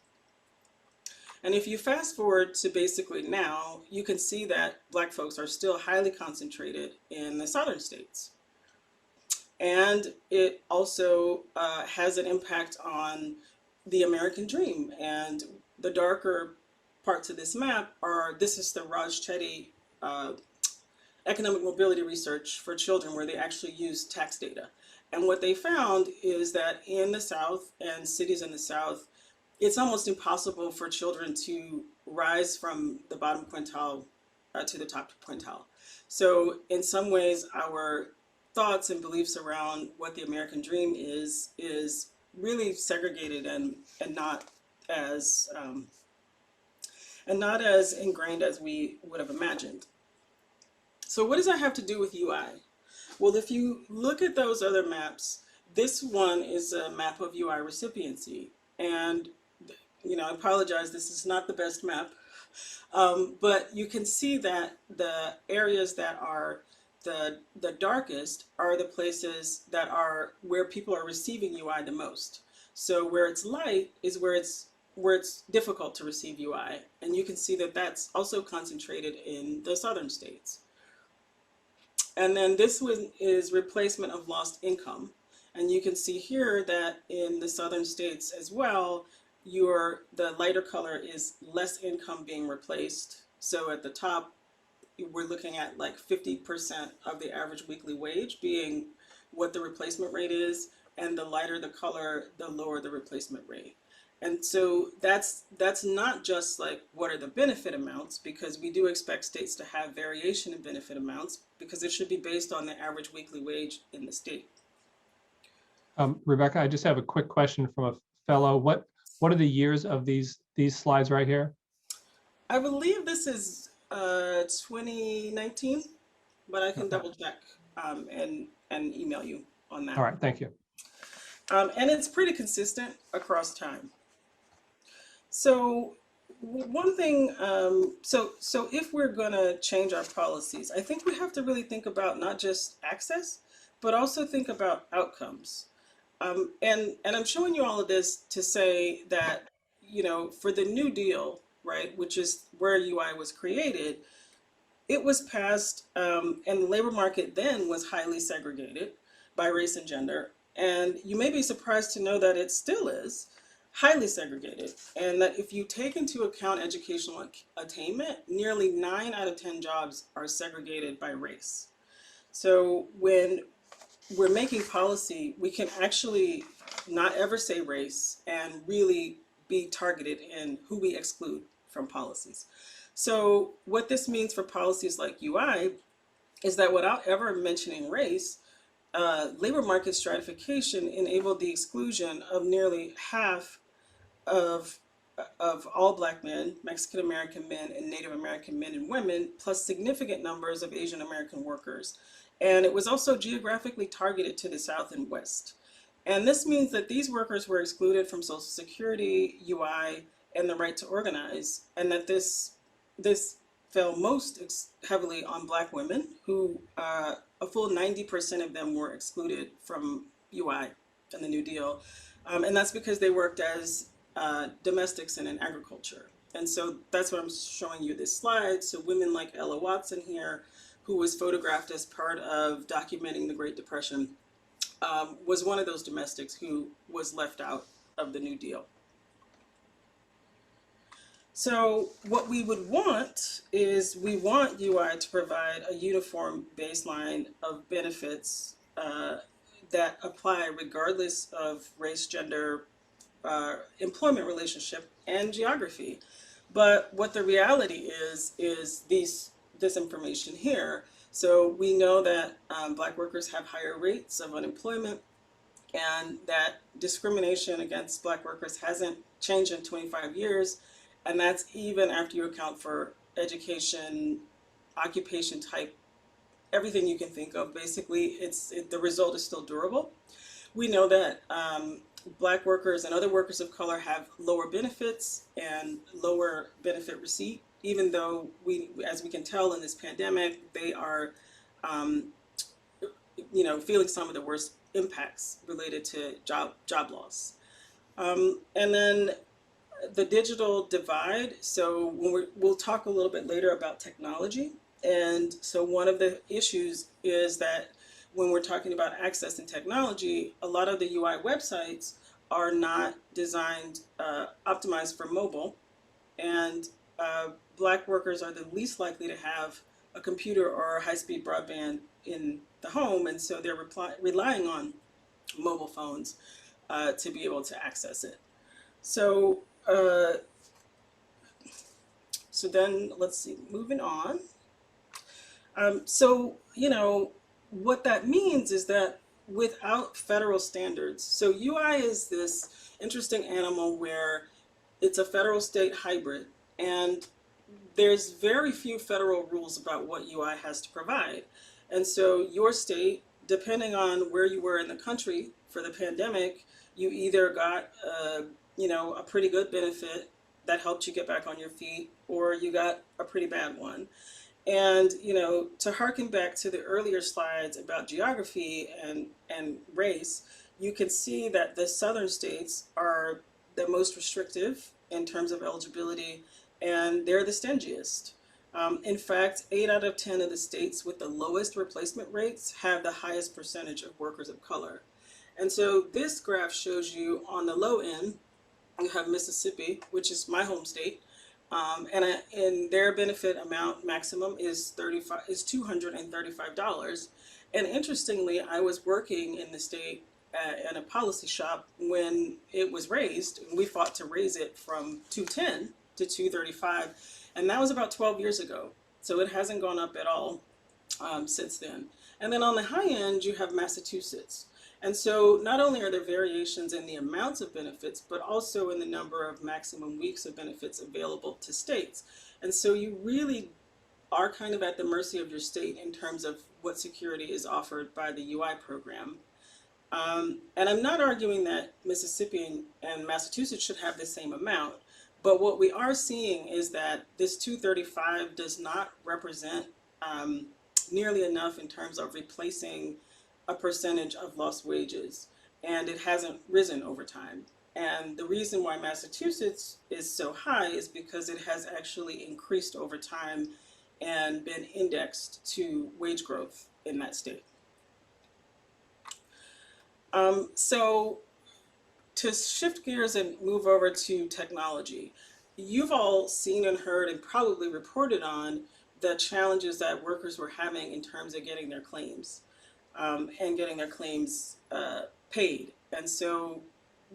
And if you fast forward to basically now, you can see that Black folks are still highly concentrated in the southern states. And it also has an impact on the American dream. And the darker parts of this map are, this is the Raj Chetty economic mobility research for children, where they actually use tax data. And what they found is that in the South and cities in the South, it's almost impossible for children to rise from the bottom quintile to the top quintile. So in some ways, our thoughts and beliefs around what the American dream is really segregated and not as ingrained as we would have imagined. So what does that have to do with UI? Well, if you look at those other maps, this one is a map of UI recipiency. And, I apologize, this is not the best map. But you can see that the areas that are the darkest are the places that are where people are receiving UI the most. So where it's light is where it's difficult to receive UI. And you can see that that's also concentrated in the southern states. And then this one is replacement of lost income. And you can see here that in the southern states as well, the lighter color is less income being replaced. So at the top, we're looking at like 50% of the average weekly wage being what the replacement rate is, and the lighter the color, the lower the replacement rate. And so that's not just like what are the benefit amounts, because we do expect states to have variation in benefit amounts, because it should be based on the average weekly wage in the state. Rebecca, I just have a quick question from a fellow. What are the years of these slides right here? I believe this is 2019, but I can double check and email you on that. All right, thank you. And it's pretty consistent across time. So one thing, so if we're gonna change our policies, I think we have to really think about not just access, but also think about outcomes. And I'm showing you all of this to say that, for the New Deal, right, which is where UI was created, it was passed, and the labor market then was highly segregated by race and gender. And you may be surprised to know that it still is highly segregated. And that if you take into account educational attainment, nearly 9 out of 10 jobs are segregated by race. So when we're making policy, we can actually not ever say race and really be targeted in who we exclude from policies. So what this means for policies like UI is that without ever mentioning race, labor market stratification enabled the exclusion of nearly half of all Black men, Mexican American men, and Native American men and women, plus significant numbers of Asian American workers. And it was also geographically targeted to the South and West. And this means that these workers were excluded from Social Security, UI, and the right to organize, and that this fell most heavily on Black women, who a full 90% of them were excluded from UI and the New Deal. And that's because they worked as domestics and in agriculture. And so that's what I'm showing you this slide. So women like Ella Watson here, who was photographed as part of documenting the Great Depression, was one of those domestics who was left out of the New Deal. So what we would want is we want UI to provide a uniform baseline of benefits that apply regardless of race, gender, employment relationship, and geography. But what the reality is this information here. So we know that Black workers have higher rates of unemployment, and that discrimination against Black workers hasn't changed in 25 years. And that's even after you account for education, occupation type, everything you can think of. Basically, the result is still durable. We know that Black workers and other workers of color have lower benefits and lower benefit receipt, even though as we can tell in this pandemic, they are, feeling some of the worst impacts related to job loss. And then the digital divide. So we'll talk a little bit later about technology. And so one of the issues is that when we're talking about access and technology, a lot of the UI websites are not designed, optimized for mobile. And Black workers are the least likely to have a computer or high-speed broadband in the home. And so they're relying on mobile phones to be able to access it. So then let's see, moving on. So, what that means is that without federal standards. So UI is this interesting animal where it's a federal state hybrid, and there's very few federal rules about what UI has to provide. And so your state, depending on where you were in the country for the pandemic, you either got a pretty good benefit that helped you get back on your feet, or you got a pretty bad one. And to harken back to the earlier slides about geography and race, you can see that the southern states are the most restrictive in terms of eligibility, and they're the stingiest. In fact, 8 out of 10 of the states with the lowest replacement rates have the highest percentage of workers of color. And so this graph shows you on the low end, you have Mississippi, which is my home state, and their benefit amount maximum is $235. And interestingly, I was working in the state at a policy shop when it was raised, and we fought to raise it from $210 to $235, and that was about 12 years ago. So it hasn't gone up at all since then. And then on the high end, you have Massachusetts. And so not only are there variations in the amounts of benefits, but also in the number of maximum weeks of benefits available to states. And so you really are kind of at the mercy of your state in terms of what security is offered by the UI program. And I'm not arguing that Mississippi and Massachusetts should have the same amount, but what we are seeing is that this 235 does not represent nearly enough in terms of replacing a percentage of lost wages, and it hasn't risen over time. And the reason why Massachusetts is so high is because it has actually increased over time and been indexed to wage growth in that state. So to shift gears and move over to technology, you've all seen and heard and probably reported on the challenges that workers were having in terms of getting their claims and getting their claims paid. And so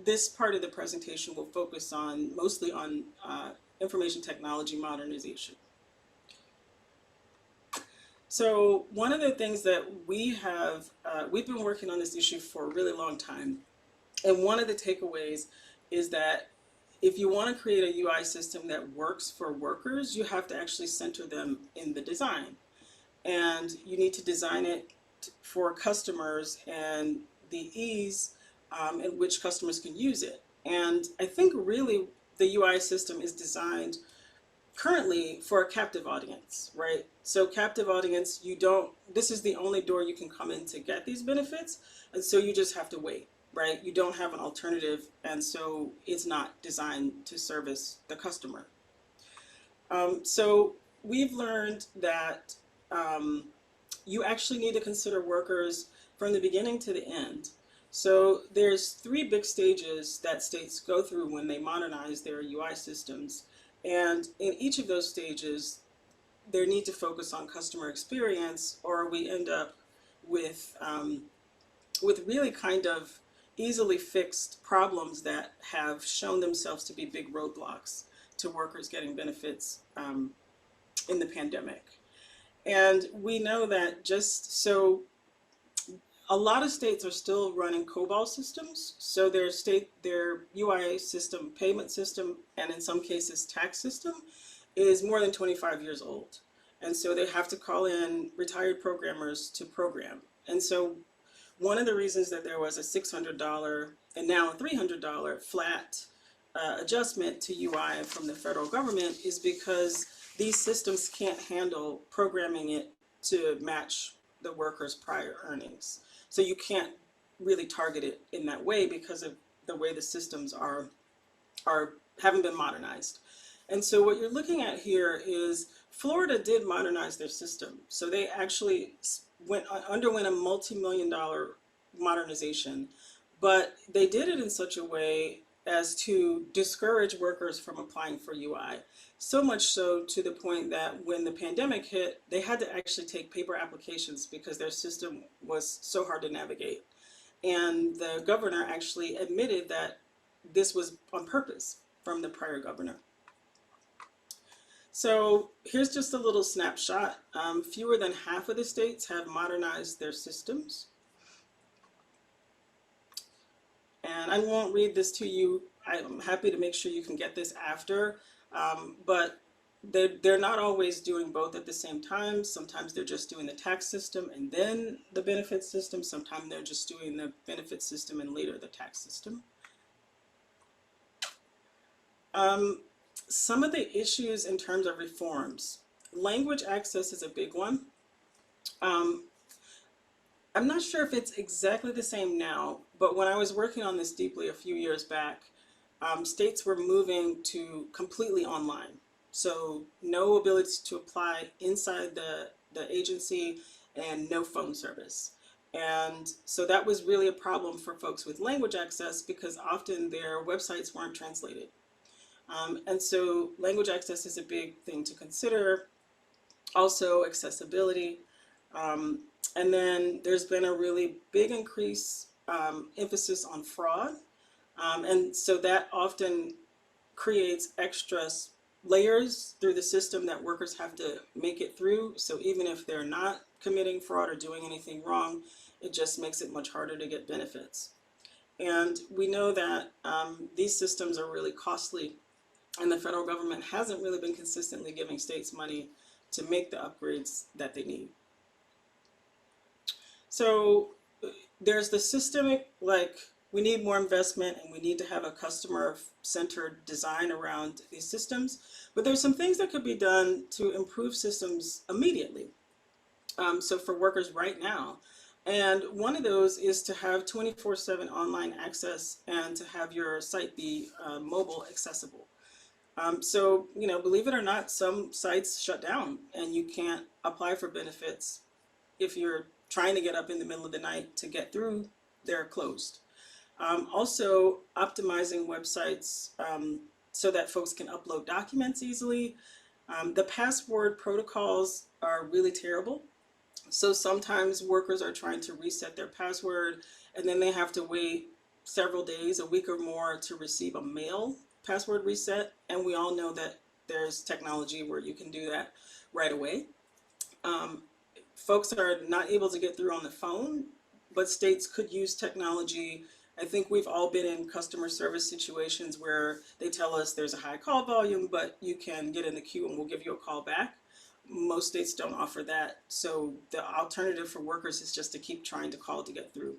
this part of the presentation will focus mostly on information technology modernization. So one of the things that we've been working on this issue for a really long time. And one of the takeaways is that if you want to create a UI system that works for workers, you have to actually center them in the design. And you need to design it for customers and the ease in which customers can use it. And I think really the UI system is designed currently for a captive audience, right? So captive audience, this is the only door you can come in to get these benefits. And so you just have to wait, right? You don't have an alternative. And so it's not designed to service the customer. So we've learned that you actually need to consider workers from the beginning to the end. So there's 3 big stages that states go through when they modernize their UI systems. And in each of those stages, they need to focus on customer experience, or we end up with really kind of easily fixed problems that have shown themselves to be big roadblocks to workers getting benefits in the pandemic. And we know that a lot of states are still running COBOL systems. So their UI system, payment system, and in some cases tax system is more than 25 years old. And so they have to call in retired programmers to program. And so one of the reasons that there was a $600 and now a $300 flat adjustment to UI from the federal government is because these systems can't handle programming it to match the worker's prior earnings. So you can't really target it in that way because of the way the systems haven't been modernized. And so what you're looking at here is Florida did modernize their system. So they actually underwent a multi-million-dollar modernization, but they did it in such a way as to discourage workers from applying for UI. So much so to the point that when the pandemic hit, they had to actually take paper applications because their system was so hard to navigate. And the governor actually admitted that this was on purpose from the prior governor. So here's just a little snapshot. Fewer than half of the states have modernized their systems. And I won't read this to you. I'm happy to make sure you can get this after, but they're not always doing both at the same time. Sometimes they're just doing the tax system and then the benefit system. Sometimes they're just doing the benefit system and later the tax system. Some of the issues in terms of reforms. Language access is a big one. I'm not sure if it's exactly the same now, but when I was working on this deeply a few years back, states were moving to completely online. So no ability to apply inside the agency and no phone service. And so that was really a problem for folks with language access because often their websites weren't translated. And so language access is a big thing to consider. Also accessibility. And then there's been a really big increase emphasis on fraud. And so that often creates extra layers through the system that workers have to make it through. So even if they're not committing fraud or doing anything wrong, it just makes it much harder to get benefits. And we know that these systems are really costly, and the federal government hasn't really been consistently giving states money to make the upgrades that they need. So there's the systemic, like, we need more investment and we need to have a customer-centered design around these systems, but there's some things that could be done to improve systems immediately. So for workers right now. And one of those is to have 24/7 online access and to have your site be mobile accessible. So, you know, believe it or not, some sites shut down and you can't apply for benefits if you're trying to get up in the middle of the night to get through, they're closed. Also, optimizing websites so that folks can upload documents easily. The password protocols are really terrible. So sometimes workers are trying to reset their password and then they have to wait several days, a week or more to receive a mail password reset. And we all know that there's technology where you can do that right away. Folks are not able to get through on the phone, but states could use technology. I think we've all been in customer service situations where they tell us there's a high call volume, but you can get in the queue and we'll give you a call back. Most states don't offer that. So the alternative for workers is just to keep trying to call to get through.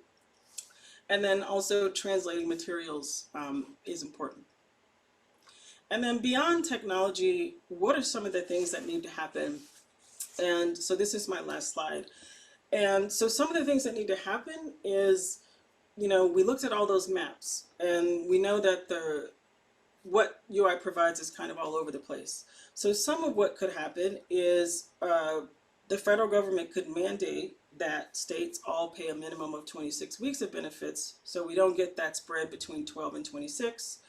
And then also translating materials is important. And then beyond technology, what are some of the things that need to happen? And so this is my last slide. And so some of the things that need to happen is, you know, we looked at all those maps and we know that what UI provides is kind of all over the place. So some of what could happen is the federal government could mandate that states all pay a minimum of 26 weeks of benefits, so we don't get that spread between 12 and 26.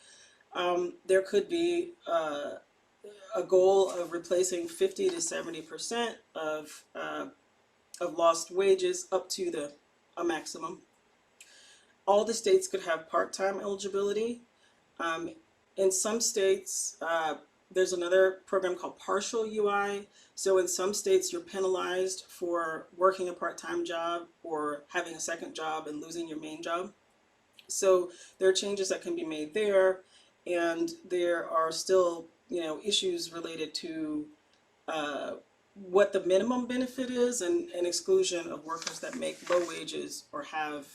There could be a goal of replacing 50 to 70% of lost wages up to a maximum. All the states could have part-time eligibility. In some states, there's another program called partial UI. So in some states, you're penalized for working a part-time job or having a second job and losing your main job. So there are changes that can be made there. And there are still, you know, issues related to what the minimum benefit is and exclusion of workers that make low wages or have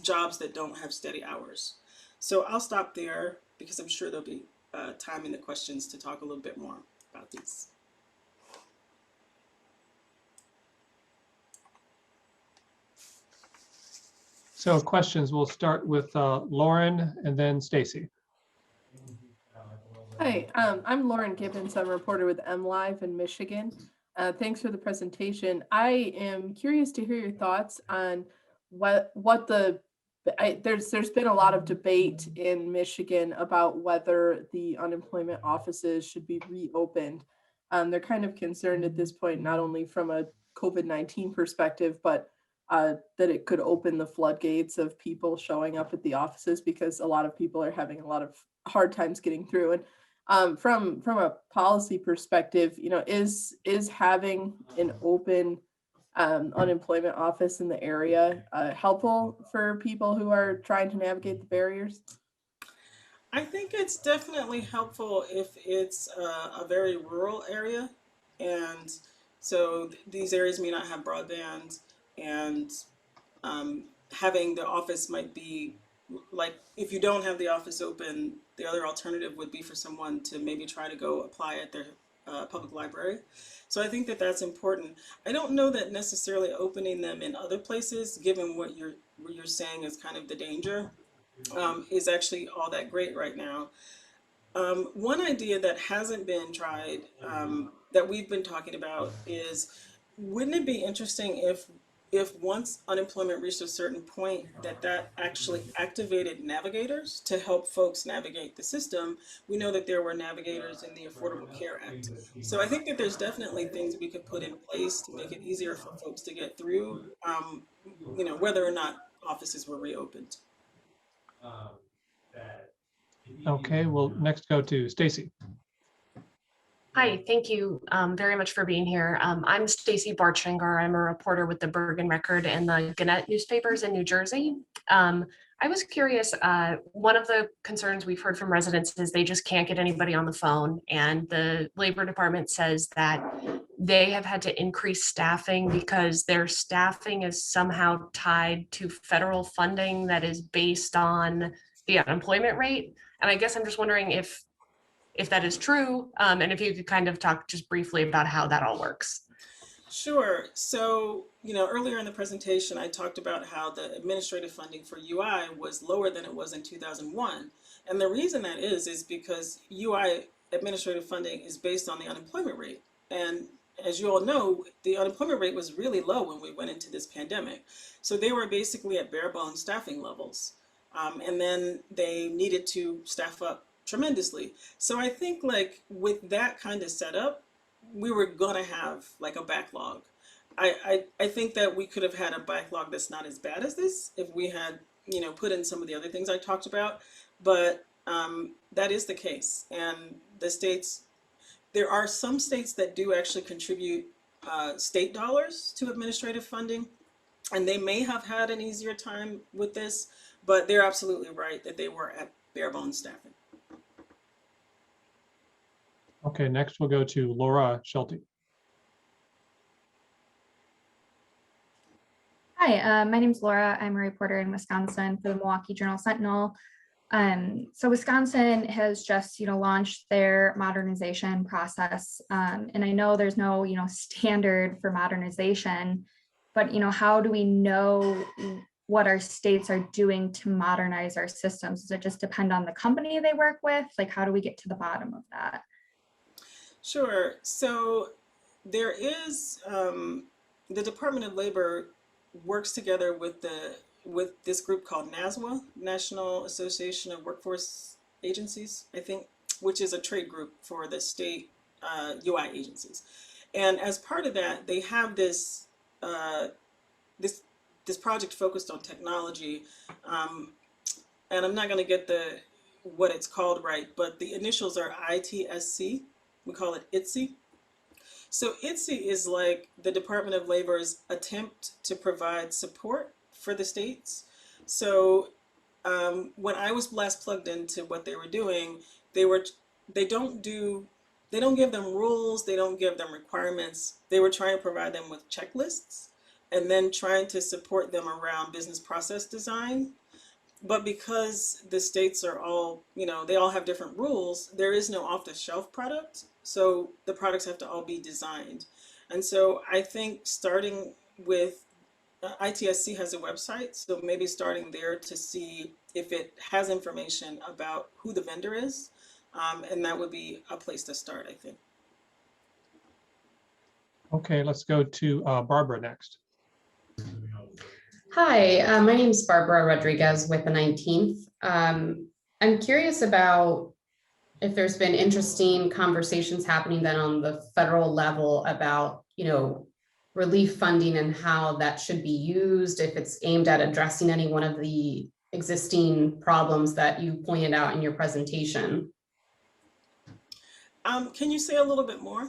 jobs that don't have steady hours. So I'll stop there because I'm sure there'll be time in the questions to talk a little bit more about these. So questions, we'll start with Lauren and then Stacy. Hi, I'm Lauren Gibbons. I'm a reporter with MLive in Michigan. Thanks for the presentation. I am curious to hear your thoughts on there's been a lot of debate in Michigan about whether the unemployment offices should be reopened. They're kind of concerned at this point, not only from a COVID-19 perspective, but that it could open the floodgates of people showing up at the offices because a lot of people are having a lot of hard times getting through. And from a policy perspective, you know, is having an open unemployment office in the area helpful for people who are trying to navigate the barriers? I think it's definitely helpful if it's a very rural area. And so these areas may not have broadband, and having the office might be like, if you don't have the office open, the other alternative would be for someone to maybe try to go apply at their public library. So I think that that's important. I don't know that necessarily opening them in other places, given what you're saying is kind of the danger, is actually all that great right now. One idea that hasn't been tried, that we've been talking about, is wouldn't it be interesting if once unemployment reached a certain point that actually activated navigators to help folks navigate the system? We know that there were navigators in the Affordable Care Act. So I think that there's definitely things we could put in place to make it easier for folks to get through, whether or not offices were reopened. Okay, we'll next go to Stacy. Hi, thank you very much for being here. I'm Stacy Barchinger. I'm a reporter with the Bergen Record and the Gannett newspapers in New Jersey. I was curious, one of the concerns we've heard from residents is they just can't get anybody on the phone, and the Labor Department says that they have had to increase staffing because their staffing is somehow tied to federal funding that is based on the unemployment rate. And I guess I'm just wondering if that is true, and if you could kind of talk just briefly about how that all works. Sure. So, earlier in the presentation, I talked about how the administrative funding for UI was lower than it was in 2001. And the reason that is because UI administrative funding is based on the unemployment rate. And as you all know, the unemployment rate was really low when we went into this pandemic. So they were basically at bare bones staffing levels. And then they needed to staff up tremendously. So I think with that kind of setup, we were gonna have a backlog. I think that we could have had a backlog that's not as bad as this if we had put in some of the other things I talked about, but that is the case. And the states, there are some states that do actually contribute state dollars to administrative funding, and they may have had an easier time with this, but they're absolutely right that they were at bare bones staffing. Okay, next we'll go to Laura Schulte. Hi, my name's Laura. I'm a reporter in Wisconsin for the Milwaukee Journal-Sentinel. So Wisconsin has just, launched their modernization process, and I know there's no, standard for modernization, but how do we know what our states are doing to modernize our systems? Does it just depend on the company they work with? How do we get to the bottom of that? Sure. So there is the Department of Labor works together with this group called NASWA, National Association of Workforce Agencies, I think, which is a trade group for the state UI agencies. And as part of that, they have this this project focused on technology, and I'm not going to get what it's called right, but the initials are ITSC. We call it ITSE. So ITSE is like the Department of Labor's attempt to provide support for the states. So when I was last plugged into what they were doing, they don't give them rules, they don't give them requirements. They were trying to provide them with checklists and then trying to support them around business process design. But because the states are all, they all have different rules, there is no off-the-shelf product. So the products have to all be designed. And so I think starting with ITSC has a website, so maybe starting there to see if it has information about who the vendor is, and that would be a place to start, I think. Okay, let's go to Barbara next. Hi, my name is Barbara Rodriguez with the 19th. I'm curious about if there's been interesting conversations happening then on the federal level about, relief funding and how that should be used, if it's aimed at addressing any one of the existing problems that you pointed out in your presentation. Can you say a little bit more?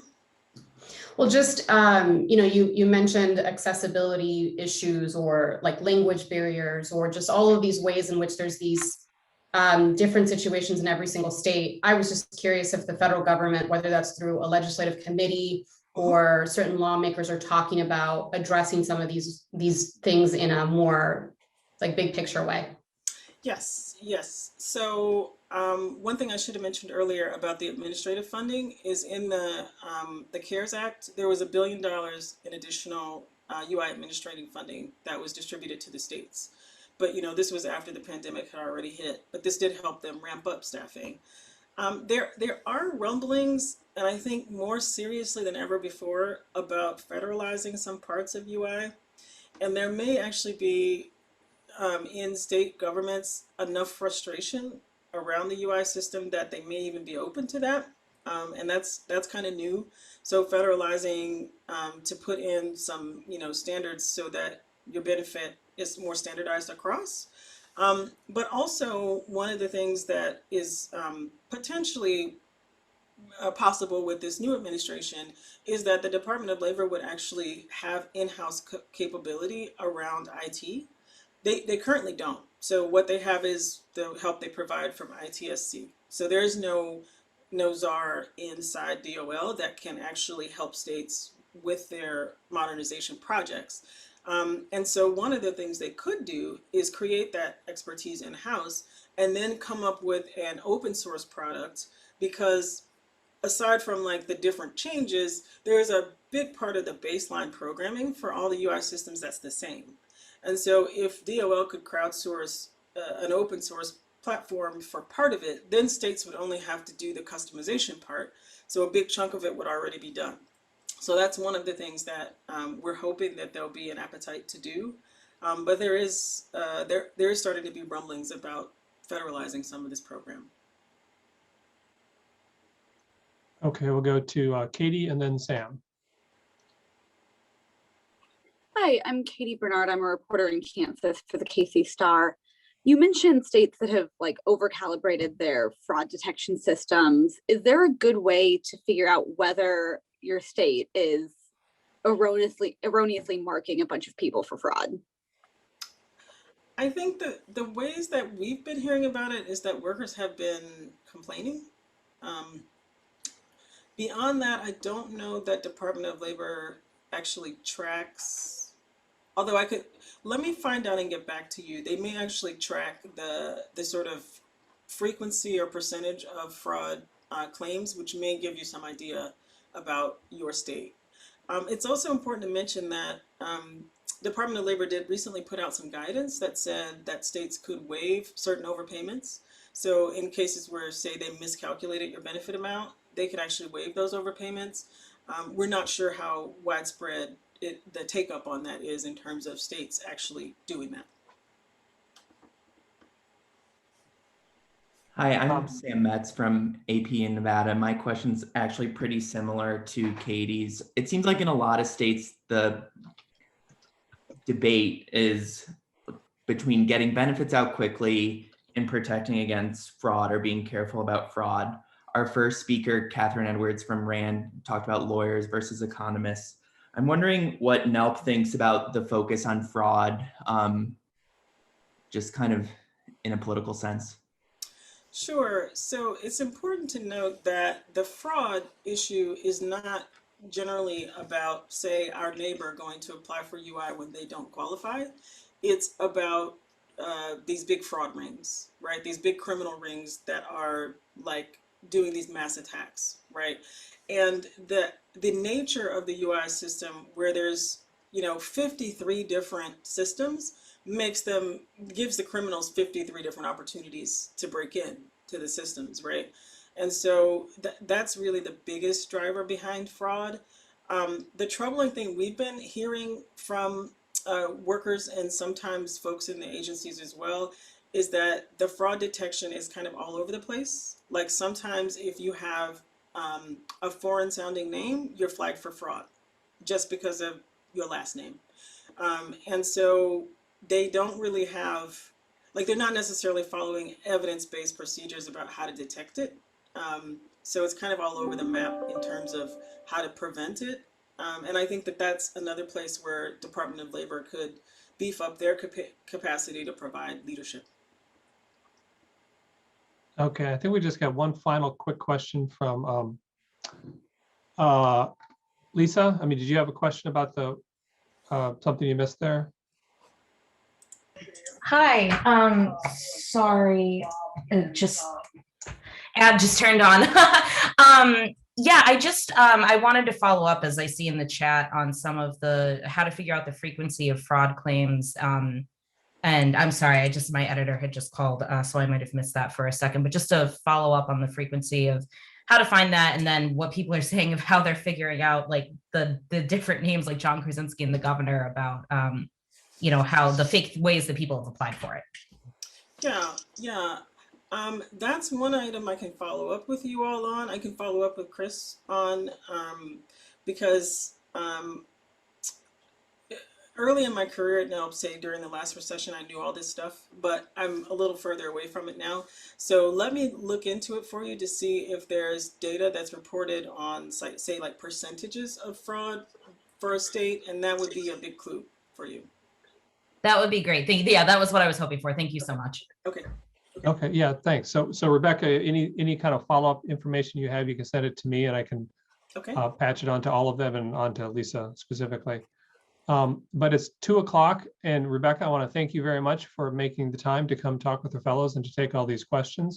Well, just, you mentioned accessibility issues or like language barriers or just all of these ways in which there's these different situations in every single state. I was just curious if the federal government, whether that's through a legislative committee or certain lawmakers, are talking about addressing some of these things in a more like big picture way. Yes, yes. So one thing I should have mentioned earlier about the administrative funding is in the CARES Act, there was $1 billion in additional UI administrative funding that was distributed to the states. But this was after the pandemic had already hit, but this did help them ramp up staffing. There are rumblings, and I think more seriously than ever before, about federalizing some parts of UI. And there may actually be in state governments enough frustration around the UI system that they may even be open to that. And that's kind of new. So federalizing to put in some standards so that your benefit is more standardized across. But also one of the things that is potentially possible with this new administration is that the Department of Labor would actually have in-house capability around IT. They currently don't. So what they have is the help they provide from ITSC. So there's no czar inside DOL that can actually help states with their modernization projects. And so one of the things they could do is create that expertise in-house and then come up with an open source product, because aside from like the different changes, there's a big part of the baseline programming for all the UI systems that's the same. And so if DOL could crowdsource an open source platform for part of it, then states would only have to do the customization part. So a big chunk of it would already be done. So that's one of the things that we're hoping that there'll be an appetite to do. But there is starting to be rumblings about federalizing some of this program. Okay, we'll go to Katie and then Sam. Hi, I'm Katie Bernard. I'm a reporter in Kansas for the KC Star. You mentioned states that have like over-calibrated their fraud detection systems. Is there a good way to figure out whether your state is erroneously marking a bunch of people for fraud? I think that the ways that we've been hearing about it is that workers have been complaining. Beyond that, I don't know that Department of Labor actually tracks, although let me find out and get back to you. They may actually track the sort of frequency or percentage of fraud claims, which may give you some idea about your state. It's also important to mention that Department of Labor did recently put out some guidance that said that states could waive certain overpayments. So in cases where, say, they miscalculated your benefit amount, they could actually waive those overpayments. We're not sure how widespread the take up on that is in terms of states actually doing that. Hi, I'm Sam Metz from AP in Nevada. My question's actually pretty similar to Katie's. It seems like in a lot of states, the debate is between getting benefits out quickly and protecting against fraud or being careful about fraud. Our first speaker, Kathryn Edwards from RAND, talked about lawyers versus economists. I'm wondering what NELP thinks about the focus on fraud, just kind of in a political sense. Sure. So it's important to note that the fraud issue is not generally about, say, our neighbor going to apply for UI when they don't qualify. It's about these big fraud rings, right? These big criminal rings that are like doing these mass attacks, right? And the nature of the UI system, where there's 53 different systems, gives the criminals 53 different opportunities to break in to the systems, right? And so that's really the biggest driver behind fraud. The troubling thing we've been hearing from workers and sometimes folks in the agencies as well is that the fraud detection is kind of all over the place. Like sometimes if you have a foreign sounding name, you're flagged for fraud just because of your last name. And so they don't really have, like they're not necessarily following evidence-based procedures about how to detect it. So it's kind of all over the map in terms of how to prevent it. And I think that that's another place where Department of Labor could beef up their capacity to provide leadership. Okay, I think we just got one final quick question from Lisa. I mean, did you have a question about the something you missed there? Hi, sorry, ad just turned on. Yeah, I wanted to follow up, as I see in the chat, on some of the how to figure out the frequency of fraud claims. And I'm sorry, my editor had just called, so I might have missed that for a second, but just to follow up on the frequency of how to find that, and then what people are saying of how they're figuring out like the different names like John Krasinski and the governor about, how the fake ways that people have applied for it. Yeah. That's one item I can follow up with you all on. I can follow up with Chris on, because early in my career at NELP, during the last recession, I knew all this stuff, but I'm a little further away from it now. So let me look into it for you to see if there's data that's reported on, say, like percentages of fraud for a state, and that would be a big clue for you. That would be great. Thank you. Yeah, that was what I was hoping for. Thank you so much. Okay. Okay, yeah, thanks. So Rebecca, any kind of follow-up information you have, you can send it to me and I can patch it onto all of them and onto Lisa specifically. But it's 2:00, and Rebecca, I want to thank you very much for making the time to come talk with the fellows and to take all these questions.